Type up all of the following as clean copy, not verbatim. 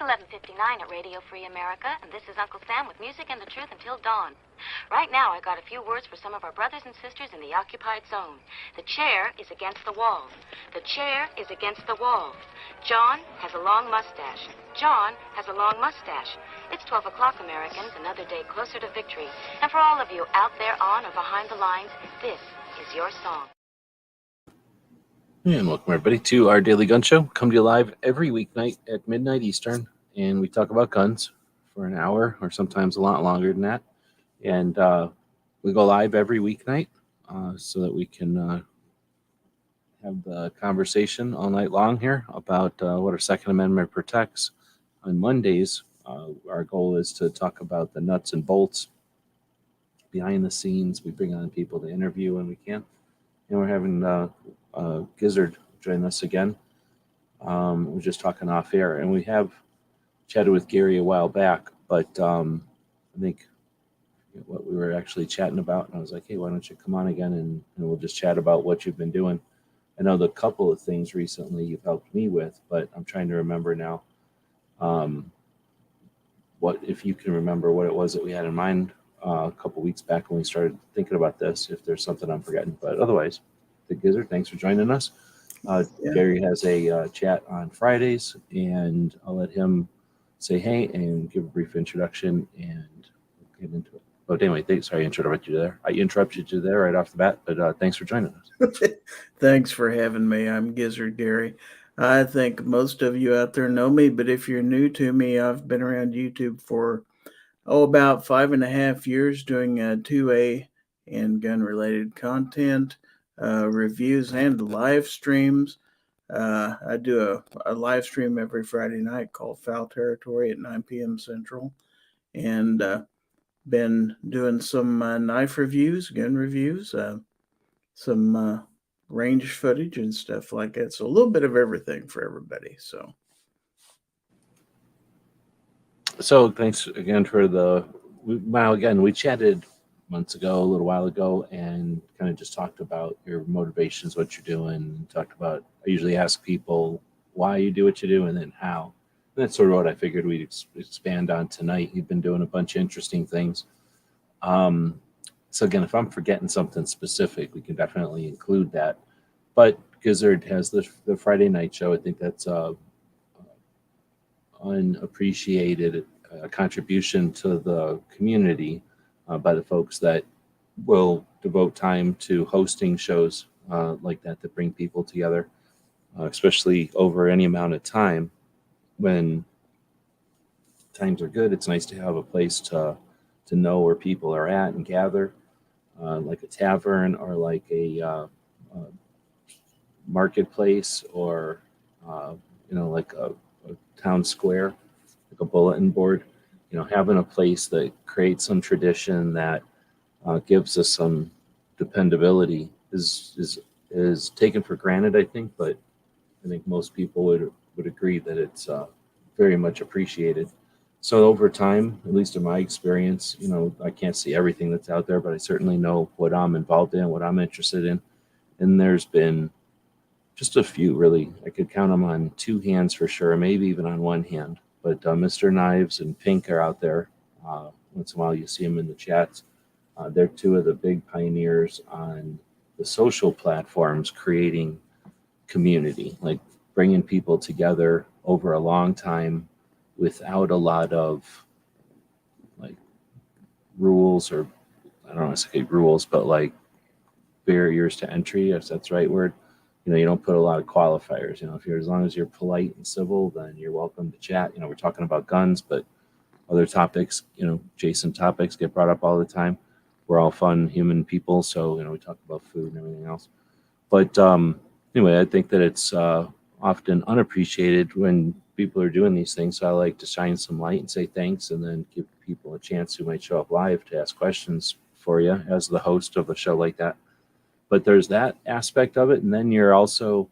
11:59 at Radio Free America, and this is Uncle Sam with music and the truth until dawn. Right now, I got a few words for some of our brothers and sisters in the occupied zone. The chair is against the wall. The chair is against the wall. John has a long mustache. John has a long mustache. It's 12 o'clock, Americans, another day closer to victory. And for all of you out there on or behind the lines, this is your song. And welcome everybody to our daily gun show. Come to you live every weeknight at midnight Eastern, and we talk about guns for an hour or sometimes a lot longer than that. And we go live every weeknight so that we can have the conversation all night long here about what our Second Amendment protects. On Mondays, our goal is to talk about the nuts and bolts behind the scenes. We bring on people to interview when we can. And we're having Gizzard join us again. We're just talking off air, and we have chatted with Gary a while back, but I think what we were actually chatting about, and I was like, hey, why don't you come on again and we'll just chat about what you've been doing. I know the couple of things recently you've helped me with, but I'm trying to remember now what, if you can remember what it was that we had in mind a couple weeks back when we started thinking about this, if there's something I'm forgetting. But otherwise, the Gizzard, thanks for joining us. Gary has a chat on Fridays, and I'll let him say hey and give a brief introduction and we'll get into it. But anyway, sorry I interrupted you there. I interrupted you there right off the bat, but thanks for joining us. Thanks for having me. I'm Gizzard Gary. I think most of you out there know me, but if you're new to me, I've been around YouTube for about 5.5 years doing 2A and gun-related content, reviews, and live streams. I do a live stream every Friday night called Foul Territory at 9 p.m. Central, and been doing some knife reviews, gun reviews, some range footage and stuff like that. So a little bit of everything for everybody. So thanks again for we chatted months ago, a little while ago, and kind of just talked about your motivations, what you're doing, talked about, I usually ask people why you do what you do and then how. And that's sort of what I figured we'd expand on tonight. You've been doing a bunch of interesting things. So again, if I'm forgetting something specific, we can definitely include that. But Gizzard has the Friday night show. I think that's unappreciated contribution to the community by the folks that will devote time to hosting shows like that bring people together, especially over any amount of time. When times are good, it's nice to have a place to know where people are at and gather, like a tavern or like a marketplace or like a town square, like a bulletin board. Having a place that creates some tradition that gives us some dependability is taken for granted, I think, but I think most people would agree that it's very much appreciated. So over time, at least in my experience, I can't see everything that's out there, but I certainly know what I'm involved in, what I'm interested in. And there's been just a few, really. I could count them on two hands for sure, maybe even on one hand. But Mr. Knives and Pink are out there. Once in a while you see them in the chats. They're two of the big pioneers on the social platforms creating community, like bringing people together over a long time without a lot of like rules, or I don't want to say rules, but like barriers to entry, if that's the right word. You don't put a lot of qualifiers. As long as you're polite and civil, then you're welcome to chat. We're talking about guns, but other topics, adjacent topics get brought up all the time. We're all fun human people, so we talk about food and everything else. But anyway, I think that it's often unappreciated when people are doing these things. So I like to shine some light and say thanks, and then give people a chance who might show up live to ask questions for you as the host of a show like that. But there's that aspect of it. And then you're also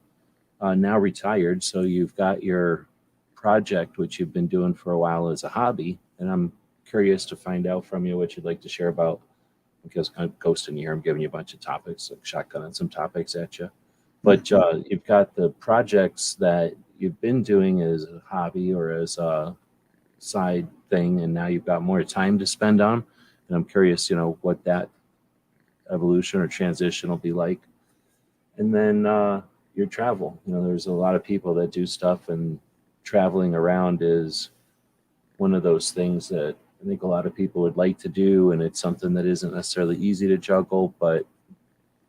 now retired. So you've got your project, which you've been doing for a while as a hobby. And I'm curious to find out from you what you'd like to share about, because kind of ghosting you here, I'm giving you a bunch of topics, like shotgunning some topics at you. But you've got the projects that you've been doing as a hobby or as a side thing, and now you've got more time to spend on. And I'm curious, what that evolution or transition will be like. And then your travel. There's a lot of people that do stuff, and traveling around is one of those things that I think a lot of people would like to do, and it's something that isn't necessarily easy to juggle, but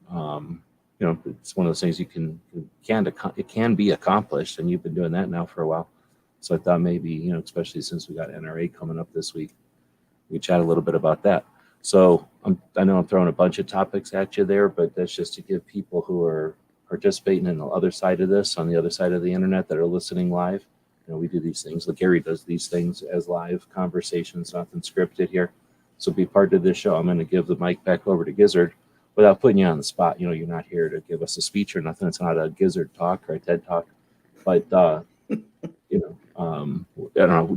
um, it's one of those things it can be accomplished, and you've been doing that now for a while. So I thought maybe, especially since we got NRA coming up this week, we chat a little bit about that. So I know I'm throwing a bunch of topics at you there, but that's just to give people who are participating in the other side of this, on the other side of the internet, that are listening live. We do these things. Like Gary does these things as live conversations, nothing scripted here. So be part of this show. I'm going to give the mic back over to Gizzard without putting you on the spot. You're not here to give us a speech or nothing. It's not a Gizzard talk or a TED talk. But, I don't know,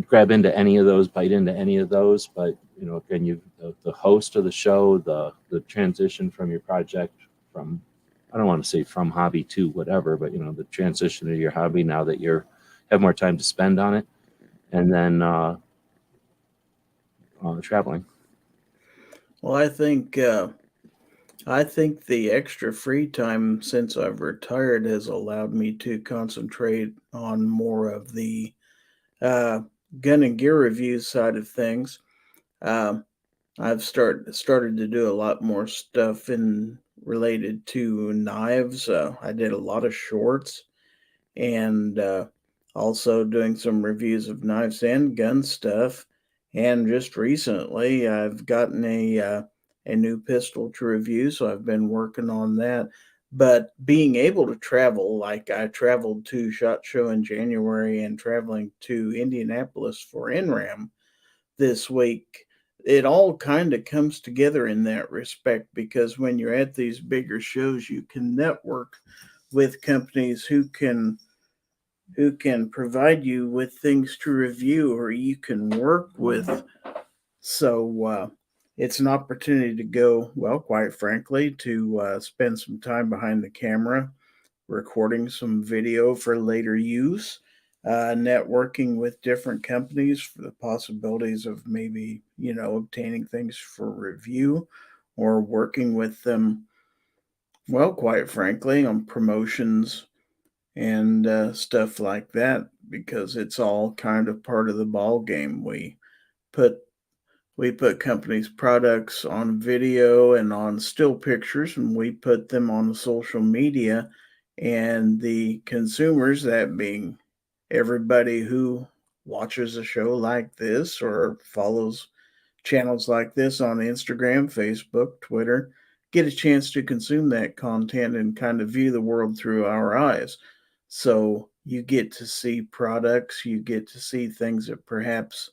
grab into any of those, bite into any of those. But, again, the host of the show, the transition from your project from, I don't want to say from hobby to whatever, but, the transition to your hobby now that you're have more time to spend on it, and then traveling. Well, I think the extra free time since I've retired has allowed me to concentrate on more of the gun and gear review side of things. I've started to do a lot more stuff related to knives. I did a lot of shorts, and also doing some reviews of knives and gun stuff. And just recently, I've gotten a new pistol to review, so I've been working on that. But being able to travel, like I traveled to SHOT Show in January and traveling to Indianapolis for NRAM this week, it all kind of comes together in that respect, because when you're at these bigger shows, you can network with companies who can provide you with things to review or you can work with. So it's an opportunity to go, well, quite frankly, to spend some time behind the camera, recording some video for later use, networking with different companies for the possibilities of maybe, obtaining things for review, or working with them, well, quite frankly, on promotions and stuff like that, because it's all kind of part of the ball game. Put we put companies' products on video and on still pictures, and we put them on social media, and the consumers, that being everybody who watches a show like this or follows channels like this on Instagram, Facebook, Twitter, get a chance to consume that content and kind of view the world through our eyes. So you get to see products, you get to see things that perhaps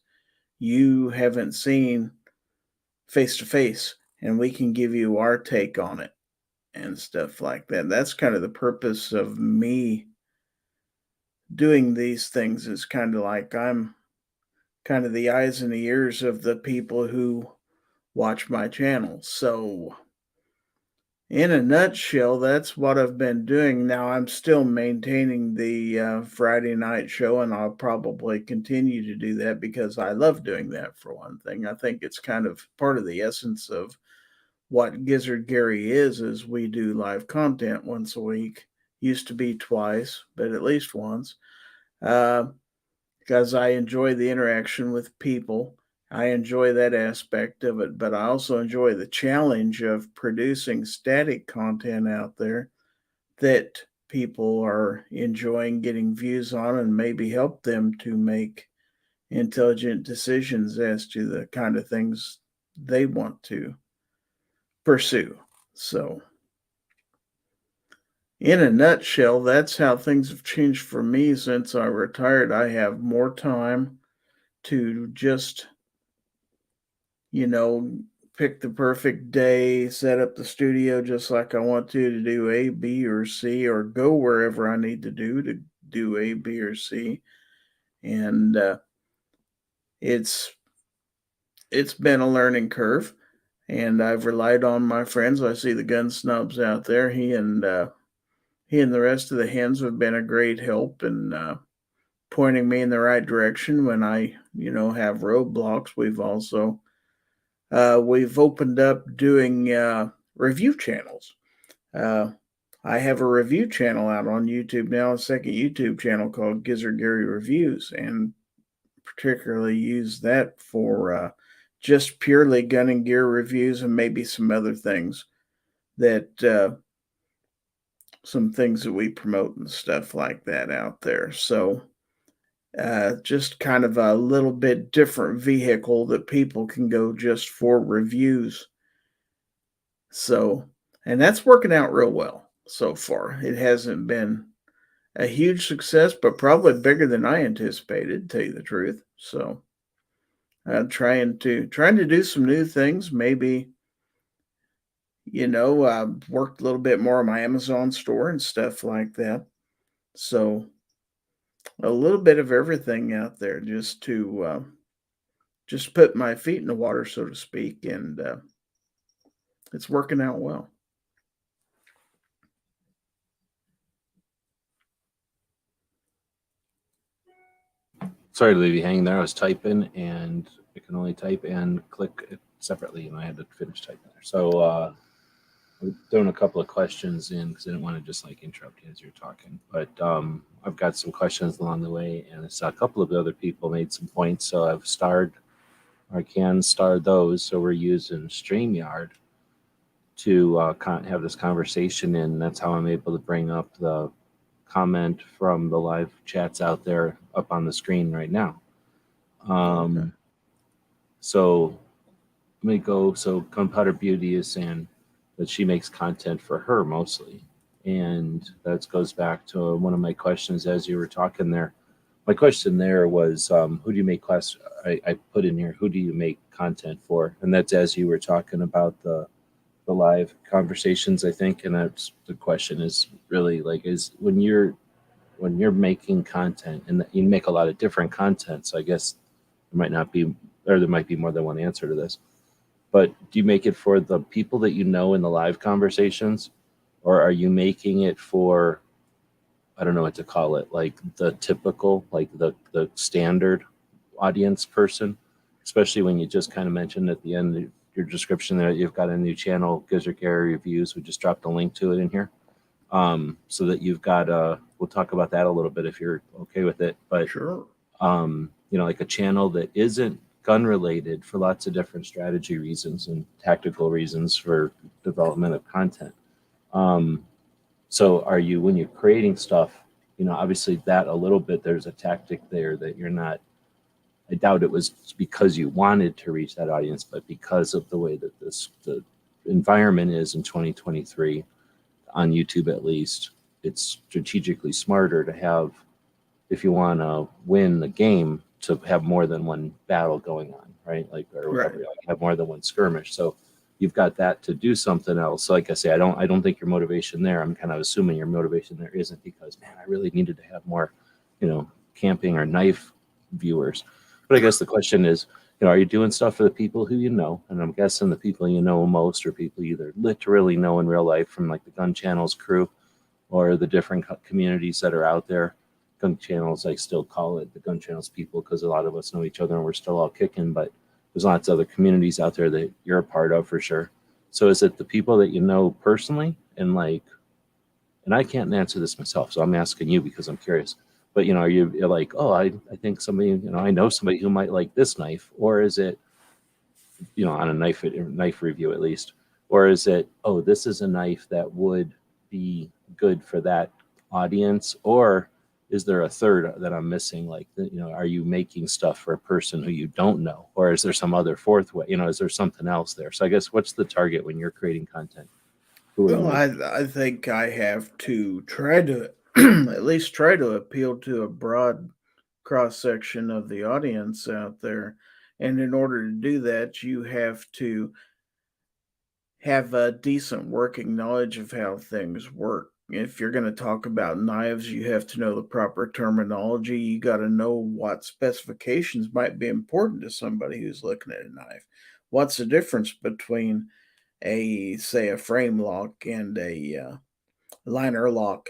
you haven't seen face to face, and we can give you our take on it and stuff like that. That's kind of the purpose of me doing these things, is kind of like I'm kind of the eyes and the ears of the people who watch my channel. So in a nutshell, that's what I've been doing. Now, I'm still maintaining the Friday night show, and I'll probably continue to do that because I love doing that, for one thing. I think it's kind of part of the essence of what Gizzard Gary is we do live content once a week. Used to be twice, but at least once. Because I enjoy the interaction with people. I enjoy that aspect of it, but I also enjoy the challenge of producing static content out there that people are enjoying getting views on, and maybe help them to make intelligent decisions as to the kind of things they want to pursue. So, in a nutshell, that's how things have changed for me since I retired. I have more time to just, you know, pick the perfect day, set up the studio just like I want to do A, B, or C, or go wherever I need to do A, B, or C. And it's been a learning curve, and I've relied on my friends. I see the gun snubs out there. He and the rest of the hens have been a great help, and pointing me in the right direction when I, have roadblocks. We've opened up doing review channels. I have a review channel out on YouTube now, a second YouTube channel called Gizzard Gary Reviews, and particularly use that for just purely gun and gear reviews and maybe some other things some things that we promote and stuff like that out there. So just kind of a little bit different vehicle that people can go just for reviews. So, and that's working out real well so far. It hasn't been a huge success, but probably bigger than I anticipated, to tell you the truth. So, trying to do some new things. Maybe, worked a little bit more on my Amazon store and stuff like that. So, a little bit of everything out there, just to just put my feet in the water, so to speak, and it's working out well. Sorry to leave you hanging there. I was typing, and I can only type and click it separately, and I had to finish typing there. So I'm throwing a couple of questions in because I didn't want to just like interrupt you as you're talking. But I've got some questions along the way, and I saw a couple of the other people made some points, so I've starred, or I can star those. So we're using StreamYard to have this conversation, and that's how I'm able to bring up the comment from the live chats out there up on the screen right now. Okay. So let me go. So Gunpowder Beauty is saying that she makes content for her mostly. And that goes back to one of my questions as you were talking there. My question there was, who do you make I put in here, who do you make content for? And that's as you were talking about the live conversations, I think. And that's the question is really like, is when you're making content, and you make a lot of different content. So I guess there might be more than one answer to this. But do you make it for the people that you know in the live conversations, or are you making it for, I don't know what to call it, like the typical, like the standard audience person? Especially when you just kind of mentioned at the end of your description there, you've got a new channel, Gizzard Gary Reviews. We just dropped a link to it in here, so that you've got. We'll talk about that a little bit if you're okay with it. But Sure. Like a channel that isn't gun related for lots of different strategy reasons and tactical reasons for development of content. So are you, when you're creating stuff, obviously that a little bit, there's a tactic there that you're not, I doubt it was because you wanted to reach that audience, but because of the way that the environment is in 2023 on YouTube, at least, it's strategically smarter to have, if you want to win the game, to have more than one battle going on, right? Like, or whatever, Right. have more than one skirmish. So you've got that to do something else. So like I say, I don't think your motivation there, I'm kind of assuming your motivation there isn't because, man, I really needed to have more, camping or knife viewers. But I guess the question is, are you doing stuff for the people who you know? And I'm guessing the people you know most are people you either literally know in real life from like the Gun Channels crew or the different communities that are out there. Gun Channels, I still call it the Gun Channels people because a lot of us know each other and we're still all kicking, but there's lots of other communities out there that you're a part of for sure. So is it the people that you know personally, and like, and I can't answer this myself, so I'm asking you because I'm curious, but are you're like, oh, I think somebody, I know somebody who might like this knife, or is it, on a knife review at least, or is it, oh, this is a knife that would be good for that audience, or is there a third that I'm missing? Like, are you making stuff for a person who you don't know, or is there some other fourth way? Is there something else there? So I guess what's the target when you're creating content? Who are you Well, making? I think I have to try to at least try to appeal to a broad cross section of the audience out there. And in order to do that, you have to have a decent working knowledge of how things work. If you're going to talk about knives, you have to know the proper terminology. You got to know what specifications might be important to somebody who's looking at a knife. What's the difference between say a frame lock and liner lock,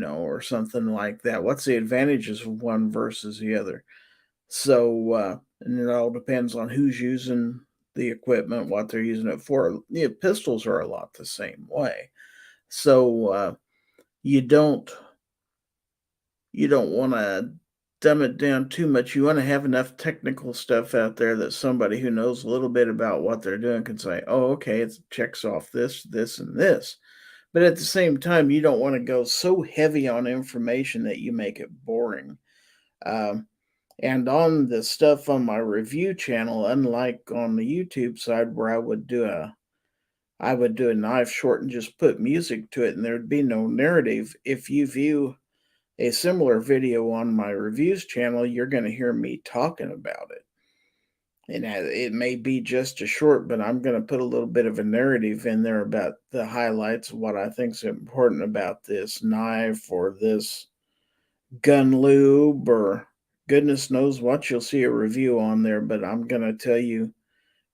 or something like that. What's the advantages of one versus the other? So, and it all depends on who's using the equipment, what they're using it for. Pistols are a lot the same way. So, you don't want to dumb it down too much. You want to have enough technical stuff out there that somebody who knows a little bit about what they're doing can say, "Oh, okay, it checks off this, this, and this." But at the same time, you don't want to go so heavy on information that you make it boring. Um, and on the stuff on my review channel, unlike on the YouTube side where I would do a knife short and just put music to it and there'd be no narrative. If you view a similar video on my reviews channel, you're going to hear me talking about it. And it may be just a short, but I'm going to put a little bit of a narrative in there about the highlights of what I think is important about this knife or this gun lube or goodness knows what. You'll see a review on there, but I'm going to tell you,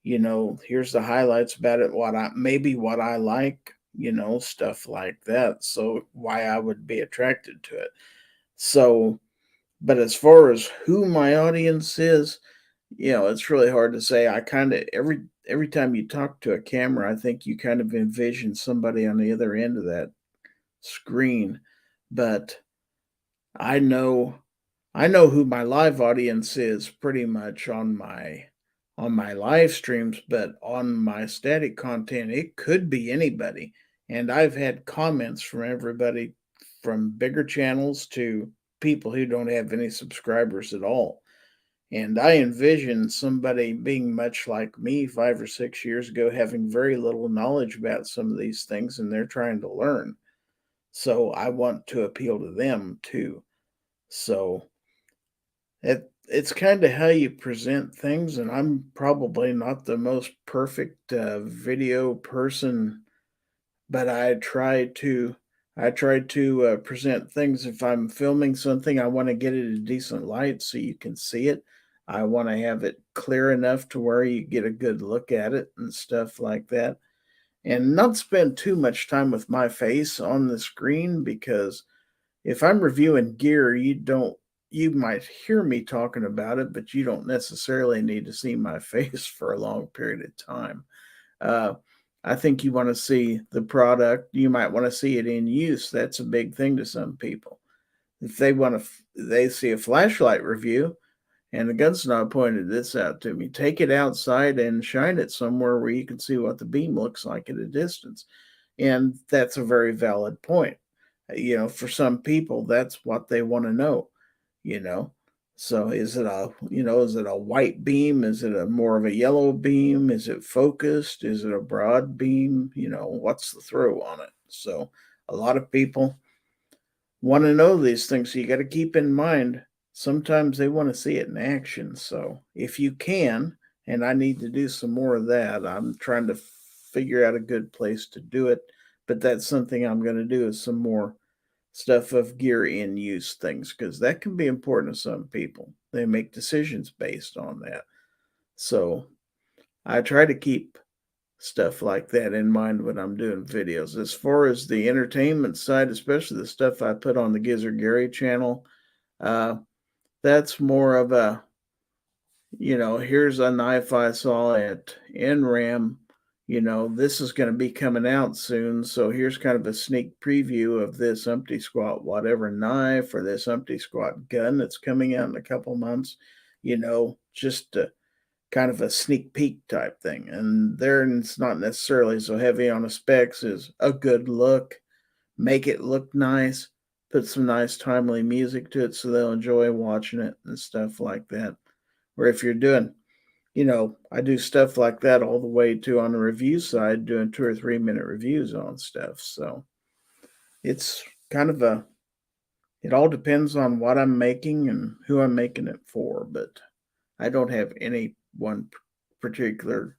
here's the highlights about it, what I like, stuff like that. So why I would be attracted to it. So, but as far as who my audience is, it's really hard to say. I kind of every time you talk to a camera, I think you kind of envision somebody on the other end of that screen. But I know who my live audience is pretty much on my live streams, but on my static content, it could be anybody. And I've had comments from everybody from bigger channels to people who don't have any subscribers at all. And I envision somebody being much like me 5 or 6 years ago, having very little knowledge about some of these things, and they're trying to learn. So I want to appeal to them too. So it's kind of how you present things, and I'm probably not the most perfect video person, but I try to present things. If I'm filming something, I want to get it a decent light so you can see it. I want to have it clear enough to where you get a good look at it and stuff like that. And not spend too much time with my face on the screen, because if I'm reviewing gear, you might hear me talking about it, but you don't necessarily need to see my face for a long period of time. Uh, I think you want to see the product. You might want to see it in use. That's a big thing to some people. If they see a flashlight review, and the gun snob pointed this out to me. Take it outside and shine it somewhere where you can see what the beam looks like at a distance. And that's a very valid point. For some people, that's what they want to know, you know. So is it a white beam? Is it a more of a yellow beam? Is it focused? Is it a broad beam? What's the throw on it? So a lot of people want to know these things. So you got to keep in mind, sometimes they want to see it in action. So if you can, and I need to do some more of that, I'm trying to figure out a good place to do it. But that's something I'm going to do, is some more stuff of gear in use things, because that can be important to some people. They make decisions based on that. So I try to keep stuff like that in mind when I'm doing videos. As far as the entertainment side, especially the stuff I put on the Gizzard Gary channel, uh, that's more of a, here's a knife I saw at NRAM. This is going to be coming out soon. So here's kind of a sneak preview of this empty squat, whatever knife or this empty squat gun that's coming out in a couple months, just kind of a sneak peek type thing. And there, it's not necessarily so heavy on the specs, is a good look, make it look nice, put some nice timely music to it so they'll enjoy watching it and stuff like that. Or if you're doing, I do stuff like that all the way to on the review side, doing 2 or 3 minute reviews on stuff. So it's kind of it all depends on what I'm making and who I'm making it for. But I don't have any one particular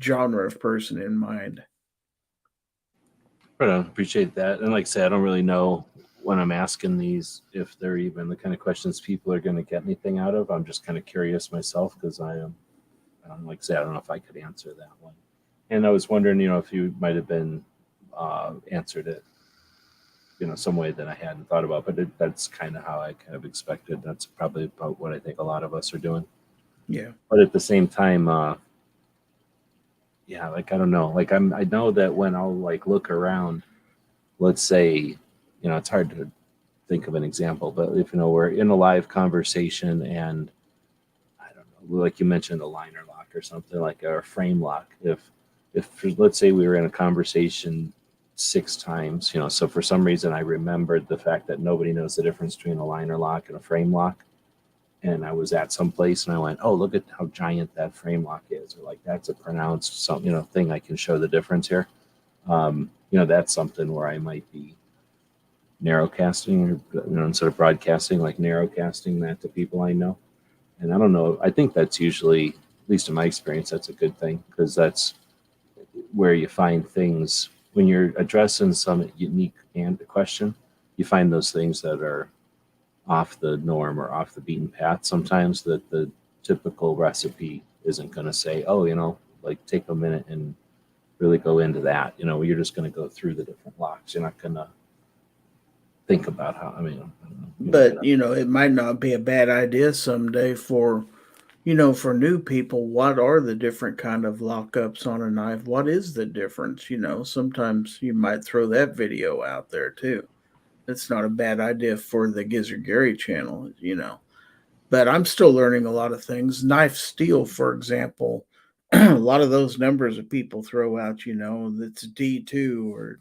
genre of person in mind. Right on. Appreciate that. And like I said, I don't really know when I'm asking these if they're even the kind of questions people are going to get anything out of. I'm just kind of curious myself, because I am, like I said, I don't know if I could answer that one. And I was wondering, if you might have been answered it some way that I hadn't thought about. But that's kind of how I kind of expected. That's probably about what I think a lot of us are doing. Yeah. But at the same time, yeah, like I don't know, like I know that when I'll like look around, let's say, it's hard to think of an example, but if we're in a live conversation and I don't know, like you mentioned a liner lock or something like or a frame lock. If let's say we were in a conversation 6 times, so for some reason I remembered the fact that nobody knows the difference between a liner lock and a frame lock, and I was at some place and I went, oh, look at how giant that frame lock is, or like that's a pronounced thing I can show the difference here. That's something where I might be narrowcasting, or instead of broadcasting, like narrowcasting that to people I know. And I don't know, I think that's usually, at least in my experience, that's a good thing, because that's where you find things when you're addressing some unique and question. You find those things that are off the norm or off the beaten path sometimes, that the typical recipe isn't going to say, oh, like take a minute and really go into that. You're just going to go through the different locks. You're not going to think about how, I mean, I don't know, But it might not be a bad idea someday for new people. What are the different kind of lockups on a knife? What is the difference? Sometimes you might throw that video out there too. It's not a bad idea for the Gizzard Gary channel. But I'm still learning a lot of things. Knife steel, for example, a lot of those numbers that people throw out, that's D2 or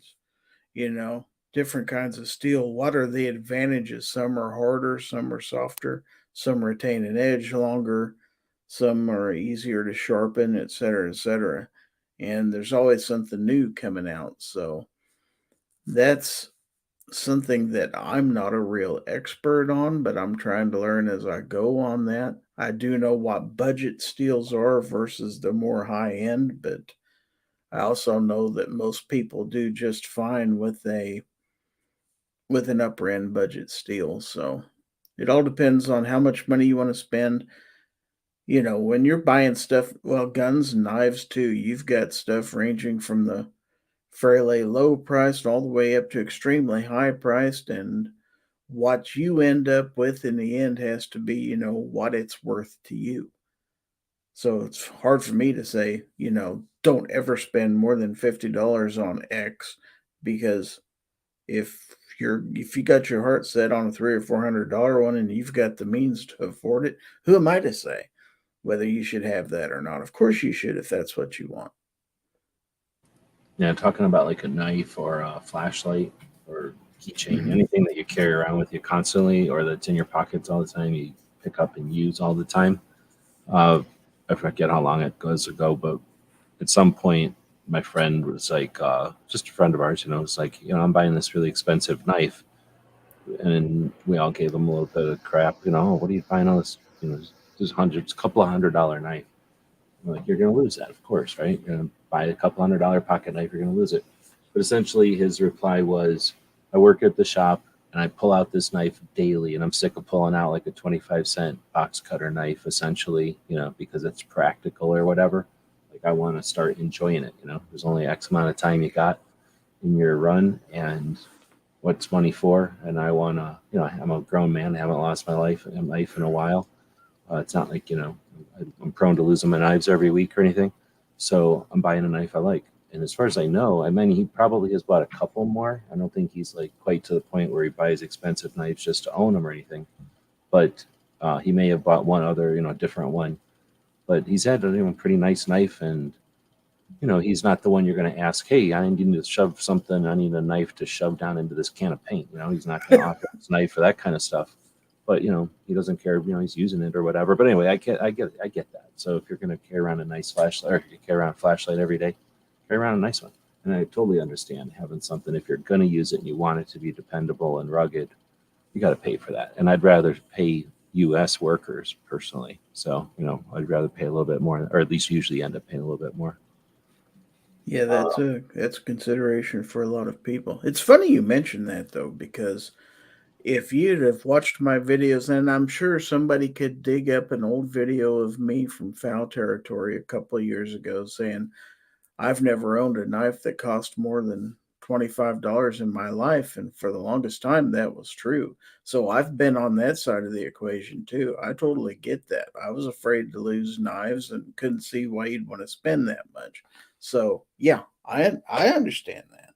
you know, different kinds of steel. What are the advantages? Some are harder, some are softer, some retain an edge longer, some are easier to sharpen, et cetera, et cetera. And there's always something new coming out. So that's something that I'm not a real expert on, but I'm trying to learn as I go on that. I do know what budget steels are versus the more high end, but I also know that most people do just fine with an upper end budget steel. So it all depends on how much money you want to spend. When you're buying stuff, well, guns and knives too, you've got stuff ranging from the fairly low priced all the way up to extremely high priced. And what you end up with in the end has to be, what it's worth to you. So it's hard for me to say, don't ever spend more than $50 on X, because if you got your heart set on a $300 or $400 one and you've got the means to afford it, who am I to say whether you should have that or not? Of course you should if that's what you want. Yeah, talking about like a knife or a flashlight or keychain, Hmm. anything that you carry around with you constantly or that's in your pockets all the time, you pick up and use all the time. Uh, I forget how long it goes ago, but at some point, my friend was like, just a friend of ours, was like, I'm buying this really expensive knife. And we all gave him a little bit of crap, "Oh, what are you buying all this, just hundreds, couple of $100 knife?" I'm like, you're going to lose that, of course, right? You're going to buy a couple $100 pocket knife, you're going to lose it. But essentially, his reply was, I work at the shop and I pull out this knife daily, and I'm sick of pulling out like a 25-cent box cutter knife, essentially, because it's practical or whatever. Like, I want to start enjoying it. There's only X amount of time you got in your run, and what's money for? And I want to, I'm a grown man, I haven't lost my life in a while. It's not like, I'm prone to losing my knives every week or anything. So I'm buying a knife I like. And as far as I know, I mean, he probably has bought a couple more. I don't think he's like quite to the point where he buys expensive knives just to own them or anything. But he may have bought one other, different one. But he's had a pretty nice knife, and he's not the one you're going to ask, hey, I need to shove something. I need a knife to shove down into this can of paint. He's not going to offer his knife for that kind of stuff. But he doesn't care. He's using it or whatever. But anyway, I get that. So if you're going to carry around a nice flashlight, or you carry around a flashlight every day, carry around a nice one. And I totally understand having something, if you're going to use it and you want it to be dependable and rugged, you got to pay for that. And I'd rather pay U.S. workers personally. So I'd rather pay a little bit more, or at least usually end up paying a little bit more. Yeah, that's a consideration for a lot of people. It's funny you mentioned that though, because if you'd have watched my videos, and I'm sure somebody could dig up an old video of me from Foul Territory a couple of years ago saying I've never owned a knife that cost more than $25 in my life. And for the longest time, that was true. So I've been on that side of the equation too. I totally get that. I was afraid to lose knives and couldn't see why you'd want to spend that much. So yeah, I understand that.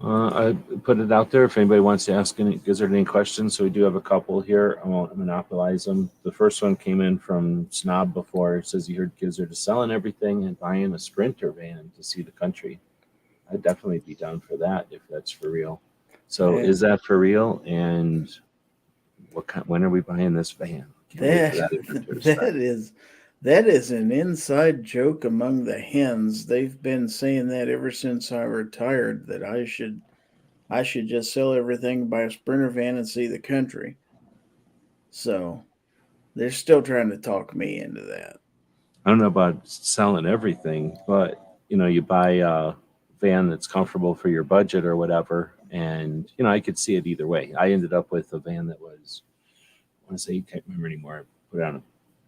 I put it out there if anybody wants to ask any Gizzard any questions. So we do have a couple here. I won't monopolize them. The first one came in from Snob before. It says he heard Gizzard is selling everything and buying a Sprinter van to see the country. I'd definitely be down for that if that's for real. So Yeah. is that for real? And when are we buying this van? Can't wait for that adventure to start. That is an inside joke among the hens. They've been saying that ever since I retired, that I should just sell everything, buy a Sprinter van, and see the country. So they're still trying to talk me into that. I don't know about selling everything, but you buy a van that's comfortable for your budget or whatever. And I could see it either way. I ended up with a van that was, I want to say, you can't remember anymore. I put on a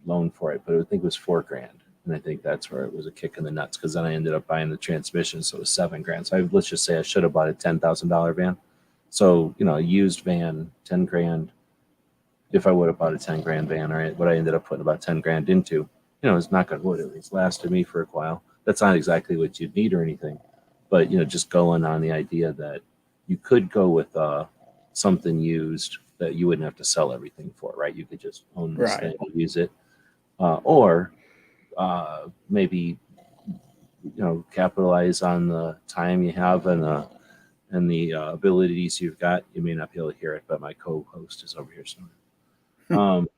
loan for it, but I think it was $4,000. And I think that's where it was a kick in the nuts, because then I ended up buying the transmission, so it was $7,000. So let's just say I should have bought a $10,000 van. So a used van, $10,000. If I would have bought a $10,000 van, or what I ended up putting about $10,000 into, it's not good wood. At least lasted me for a while. That's not exactly what you'd need or anything, but just going on the idea that you could go with something used that you wouldn't have to sell everything for, right? You could just own this thing and use it, or maybe capitalize on the time you have and the abilities you've got. You may not be able to hear it, but my co-host is over here snoring.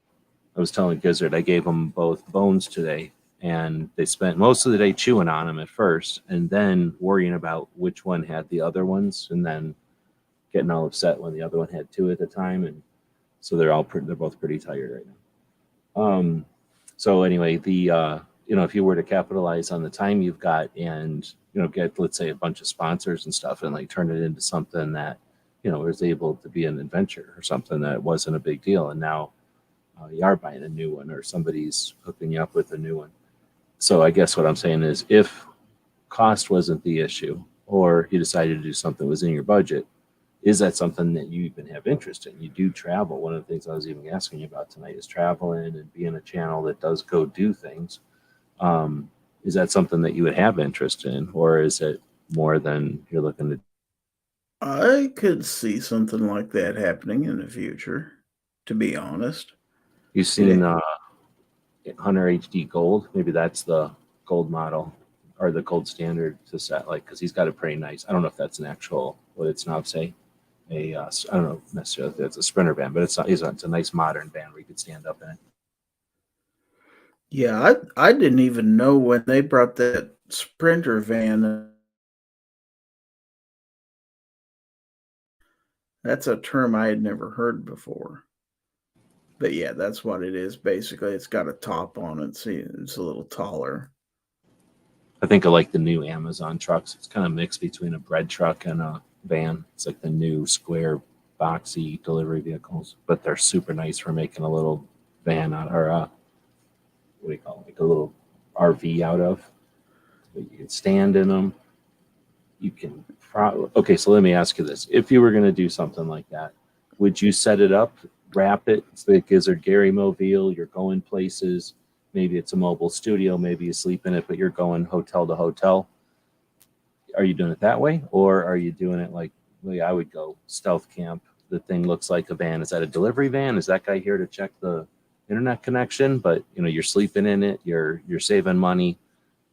I was telling Gizzard I gave them both bones today, and they spent most of the day chewing on them at first, and then worrying about which one had the other ones, and then getting all upset when the other one had two at the time, and so they're both pretty tired right now. So anyway, the if you were to capitalize on the time you've got and get, let's say, a bunch of sponsors and stuff, and like turn it into something that was able to be an adventure or something that wasn't a big deal, and now you are buying a new one or somebody's hooking you up with a new one. So I guess what I'm saying is, if cost wasn't the issue, or you decided to do something that was in your budget, is that something that you even have interest in? You do travel. One of the things I was even asking you about tonight is traveling and being a channel that does go do things. Is that something that you would have interest in, or is it more than you're looking to? I could see something like that happening in the future, to be honest. You've seen Hunter HD Gold? Maybe that's the gold model or the gold standard to set, like, because he's got a pretty nice. I don't know if that's an actual, what it's now say, I don't know necessarily if it's a Sprinter van, but it's a nice modern van where you could stand up in it. Yeah, I didn't even know when they brought that Sprinter van. That's a term I had never heard before. But yeah, that's what it is. Basically, it's got a top on it. See, it's a little taller. I think I like the new Amazon trucks. It's kind of mixed between a bread truck and a van. It's like the new square, boxy delivery vehicles, but they're super nice for making a little van out, or what do you call it, like a little RV out of. You can stand in them. You can okay, so let me ask you this. If you were going to do something like that, would you set it up, wrap it? It's the Gizzard Gary Mobile. You're going places. Maybe it's a mobile studio. Maybe you sleep in it, but you're going hotel to hotel. Are you doing it that way? Or are you doing it like the way I would go, stealth camp? The thing looks like a van. Is that a delivery van? Is that guy here to check the internet connection? But you're sleeping in it. You're saving money.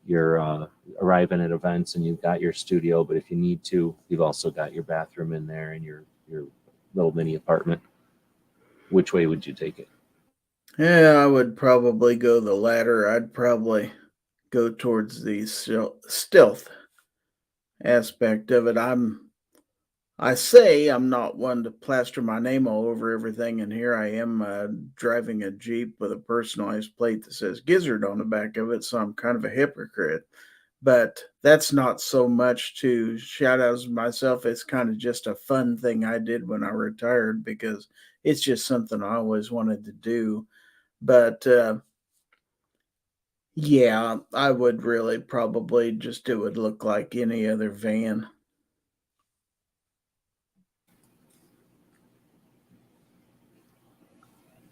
You're arriving at events and you've got your studio, but if you need to, you've also got your bathroom in there and your little mini apartment. Which way would you take it? Yeah, I would probably go the latter. I'd probably go towards the stealth aspect of it. I say I'm not one to plaster my name all over everything, and here I am driving a Jeep with a personalized plate that says Gizzard on the back of it, so I'm kind of a hypocrite. But that's not so much to shout out as myself. It's kind of just a fun thing I did when I retired, because it's just something I always wanted to do. But Yeah, I would really probably just it would look like any other van.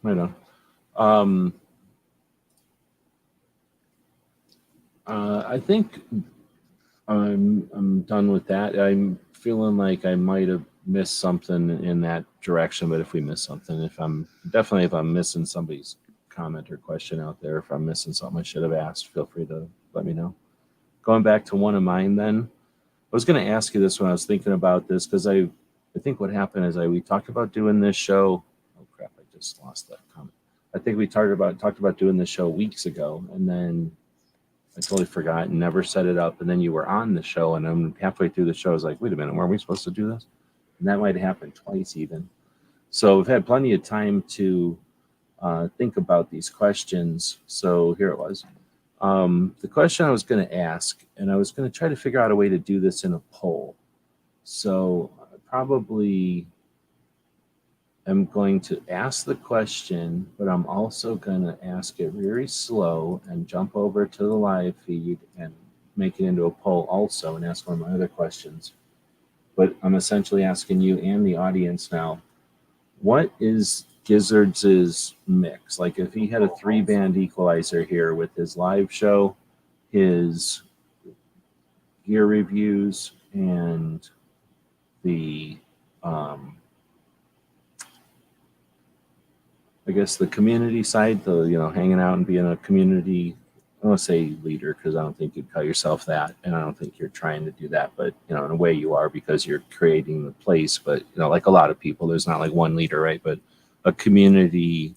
I know. Um, I think I'm done with that. I'm feeling like I might have missed something in that direction, but if we miss something, if I'm missing somebody's comment or question out there, if I'm missing something I should have asked, feel free to let me know. Going back to one of mine, then I was going to ask you this when I was thinking about this because I think what happened is we talked about doing this show. Oh crap! I just lost that comment. I think we talked about doing this show weeks ago, and then I totally forgot and never set it up. And then you were on the show, and I'm halfway through the show. I was like, wait a minute, weren't we supposed to do this? And that might have happened twice even. So we've had plenty of time to think about these questions. So here it was. The question I was going to ask, and I was going to try to figure out a way to do this in a poll. So probably I'm going to ask the question, but I'm also going to ask it very slow and jump over to the live feed and make it into a poll also and ask one of my other questions. But I'm essentially asking you and the audience now, what is Gizzard's mix? Like if he had a 3-band equalizer here with his live show, his gear reviews, and the I guess the community side, the hanging out and being a community, I don't want to say leader because I don't think you'd call yourself that, and I don't think you're trying to do that, but in a way you are because you're creating the place. But like a lot of people, there's not like one leader, right? But a community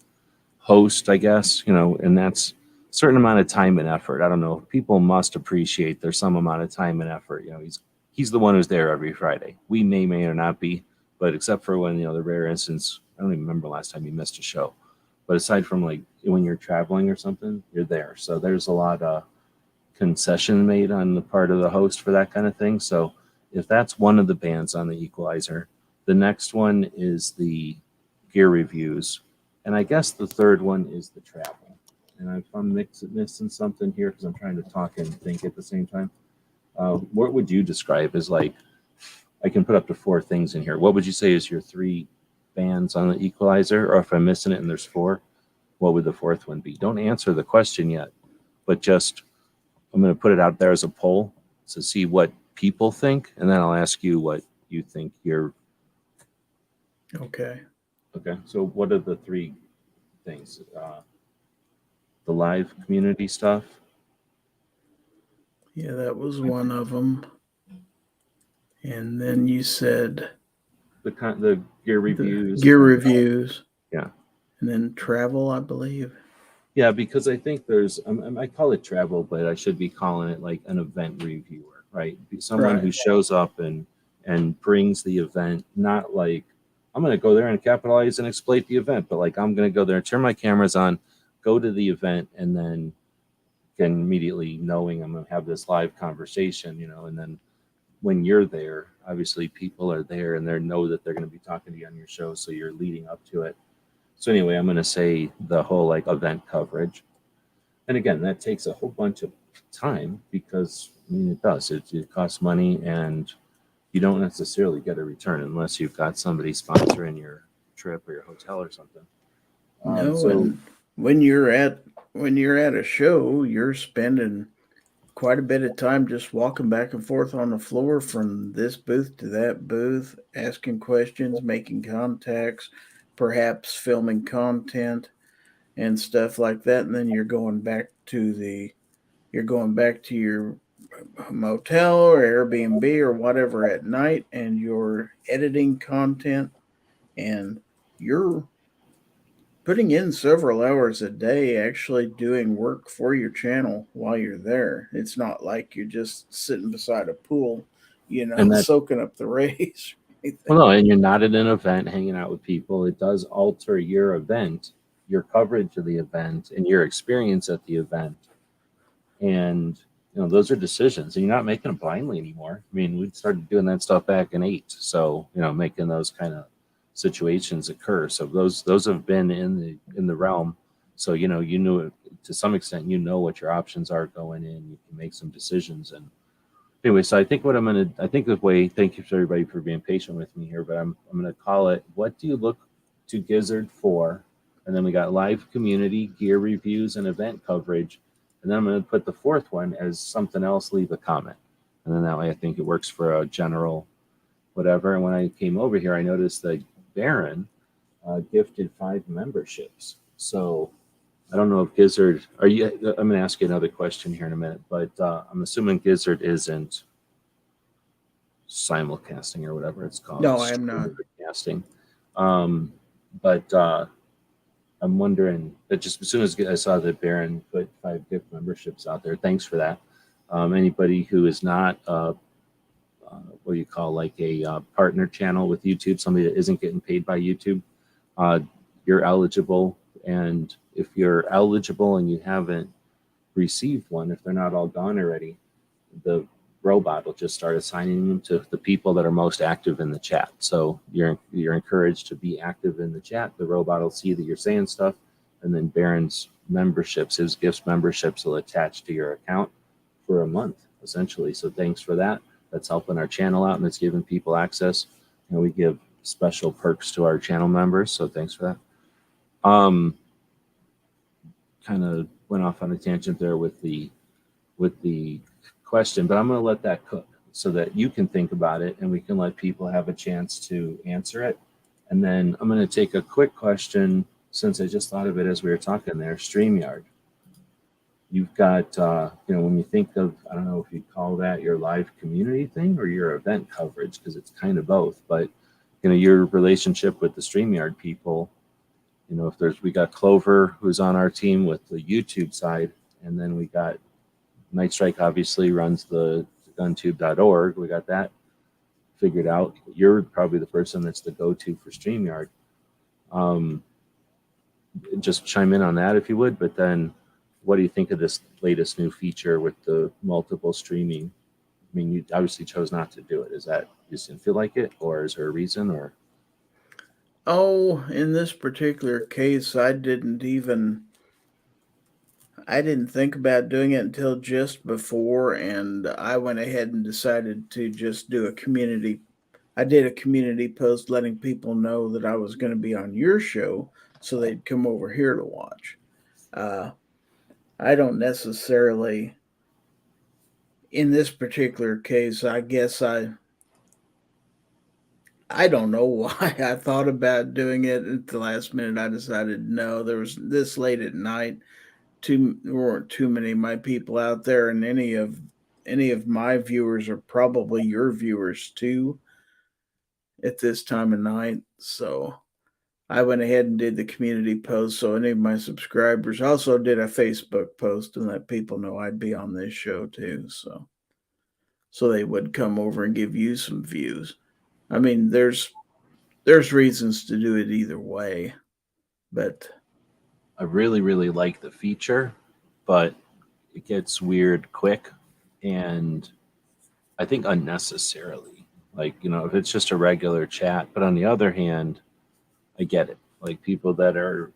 host, I guess, and that's a certain amount of time and effort. I don't know. People must appreciate there's some amount of time and effort. He's the one who's there every Friday. We may or not be, but except for when the rare instance, I don't even remember last time you missed a show. But aside from like when you're traveling or something, you're there. So there's a lot of concession made on the part of the host for that kind of thing. So if that's one of the bands on the equalizer, the next one is the gear reviews. And I guess the third one is the travel. And if I'm missing something here because I'm trying to talk and think at the same time, what would you describe as like, I can put up to 4 things in here. What would you say is your 3 bands on the equalizer? Or if I'm missing it and there's 4, what would the 4th one be? Don't answer the question yet, but just, I'm going to put it out there as a poll to see what people think. And then I'll ask you what you think you're. Okay. Okay. So what are the 3 things? The live community stuff. Yeah, that was one of them. And then you said The gear reviews. Gear reviews. Yeah. And then travel, I believe. Yeah, because I think there's, I call it travel, but I should be calling it like an event reviewer, right? Someone who shows up and brings the event, not like I'm going to go there and capitalize and exploit the event, but like I'm going to go there and turn my cameras on, go to the event, and then can immediately knowing I'm going to have this live conversation, and then when you're there, obviously people are there and they know that they're going to be talking to you on your show, so you're leading up to it. So anyway, I'm going to say the whole like event coverage. And again, that takes a whole bunch of time because it does. It costs money and you don't necessarily get a return unless you've got somebody sponsoring your trip or your hotel or something. And when you're at a show, you're spending quite a bit of time just walking back and forth on the floor from this booth to that booth, asking questions, making contacts, perhaps filming content and stuff like that. And then you're going back to your motel or Airbnb or whatever at night, and you're editing content, and you're putting in several hours a day actually doing work for your channel while you're there. It's not like you're just sitting beside a pool, soaking up the rays. Well, no, and you're not at an event hanging out with people. It does alter your event, your coverage of the event, and your experience at the event. And those are decisions, and you're not making them blindly anymore. I mean, we started doing that stuff back in 8, so making those kind of situations occur. So those have been in the realm. So, you know, you knew it to some extent, you know what your options are going in. You can make some decisions. And anyway, so I think I think the way, thank you to everybody for being patient with me here, but I'm going to call it, what do you look to Gizzard for? And then we got live community, gear reviews, and event coverage. And then I'm going to put the fourth one as something else, leave a comment. And then that way I think it works for a general whatever. And when I came over here, I noticed that Baron gifted 5 memberships. So I don't know if Gizzard, I'm going to ask you another question here in a minute, but I'm assuming Gizzard isn't simulcasting or whatever it's called. No, I am not. Casting. But I'm wondering that just as soon as I saw that Baron put 5 gift memberships out there, thanks for that. Anybody who is not, what do you call, like a partner channel with YouTube, somebody that isn't getting paid by YouTube, you're eligible. And if you're eligible and you haven't received one, if they're not all gone already, the robot will just start assigning them to the people that are most active in the chat. So you're encouraged to be active in the chat. The robot will see that you're saying stuff, and then Baron's memberships, his gifts memberships, will attach to your account for a month, essentially. So thanks for that. That's helping our channel out, and it's giving people access. And we give special perks to our channel members. So thanks for that. Kind of went off on a tangent there with the question, but I'm going to let that cook so that you can think about it and we can let people have a chance to answer it. And then I'm going to take a quick question, since I just thought of it as we were talking there. StreamYard. You've got, when you think of, I don't know if you'd call that your live community thing or your event coverage, because it's kind of both, but, your relationship with the StreamYard people, we got Clover, who's on our team with the YouTube side, and then we got Night Strike, obviously runs the guntube.org. We got that figured out. You're probably the person that's the go-to for StreamYard. Just chime in on that if you would, but then what do you think of this latest new feature with the multiple streaming? I mean, you obviously chose not to do it. Is that you just didn't feel like it, or is there a reason? Or in this particular case, I didn't think about doing it until just before, and I went ahead and decided to just do a community. I did a community post letting people know that I was going to be on your show, so they'd come over here to watch. I don't necessarily, in this particular case, I guess I don't know why I thought about doing it at the last minute. I decided no, there was this late at night. There weren't too many of my people out there, and any of my viewers are probably your viewers too at this time of night. So I went ahead and did the community post. So any of my subscribers, also did a Facebook post and let people know I'd be on this show too. So they would come over and give you some views. I mean, there's reasons to do it either way, but I really, really like the feature, but it gets weird quick, and I think unnecessarily. Like, if it's just a regular chat, but on the other hand, I get it. Like people that are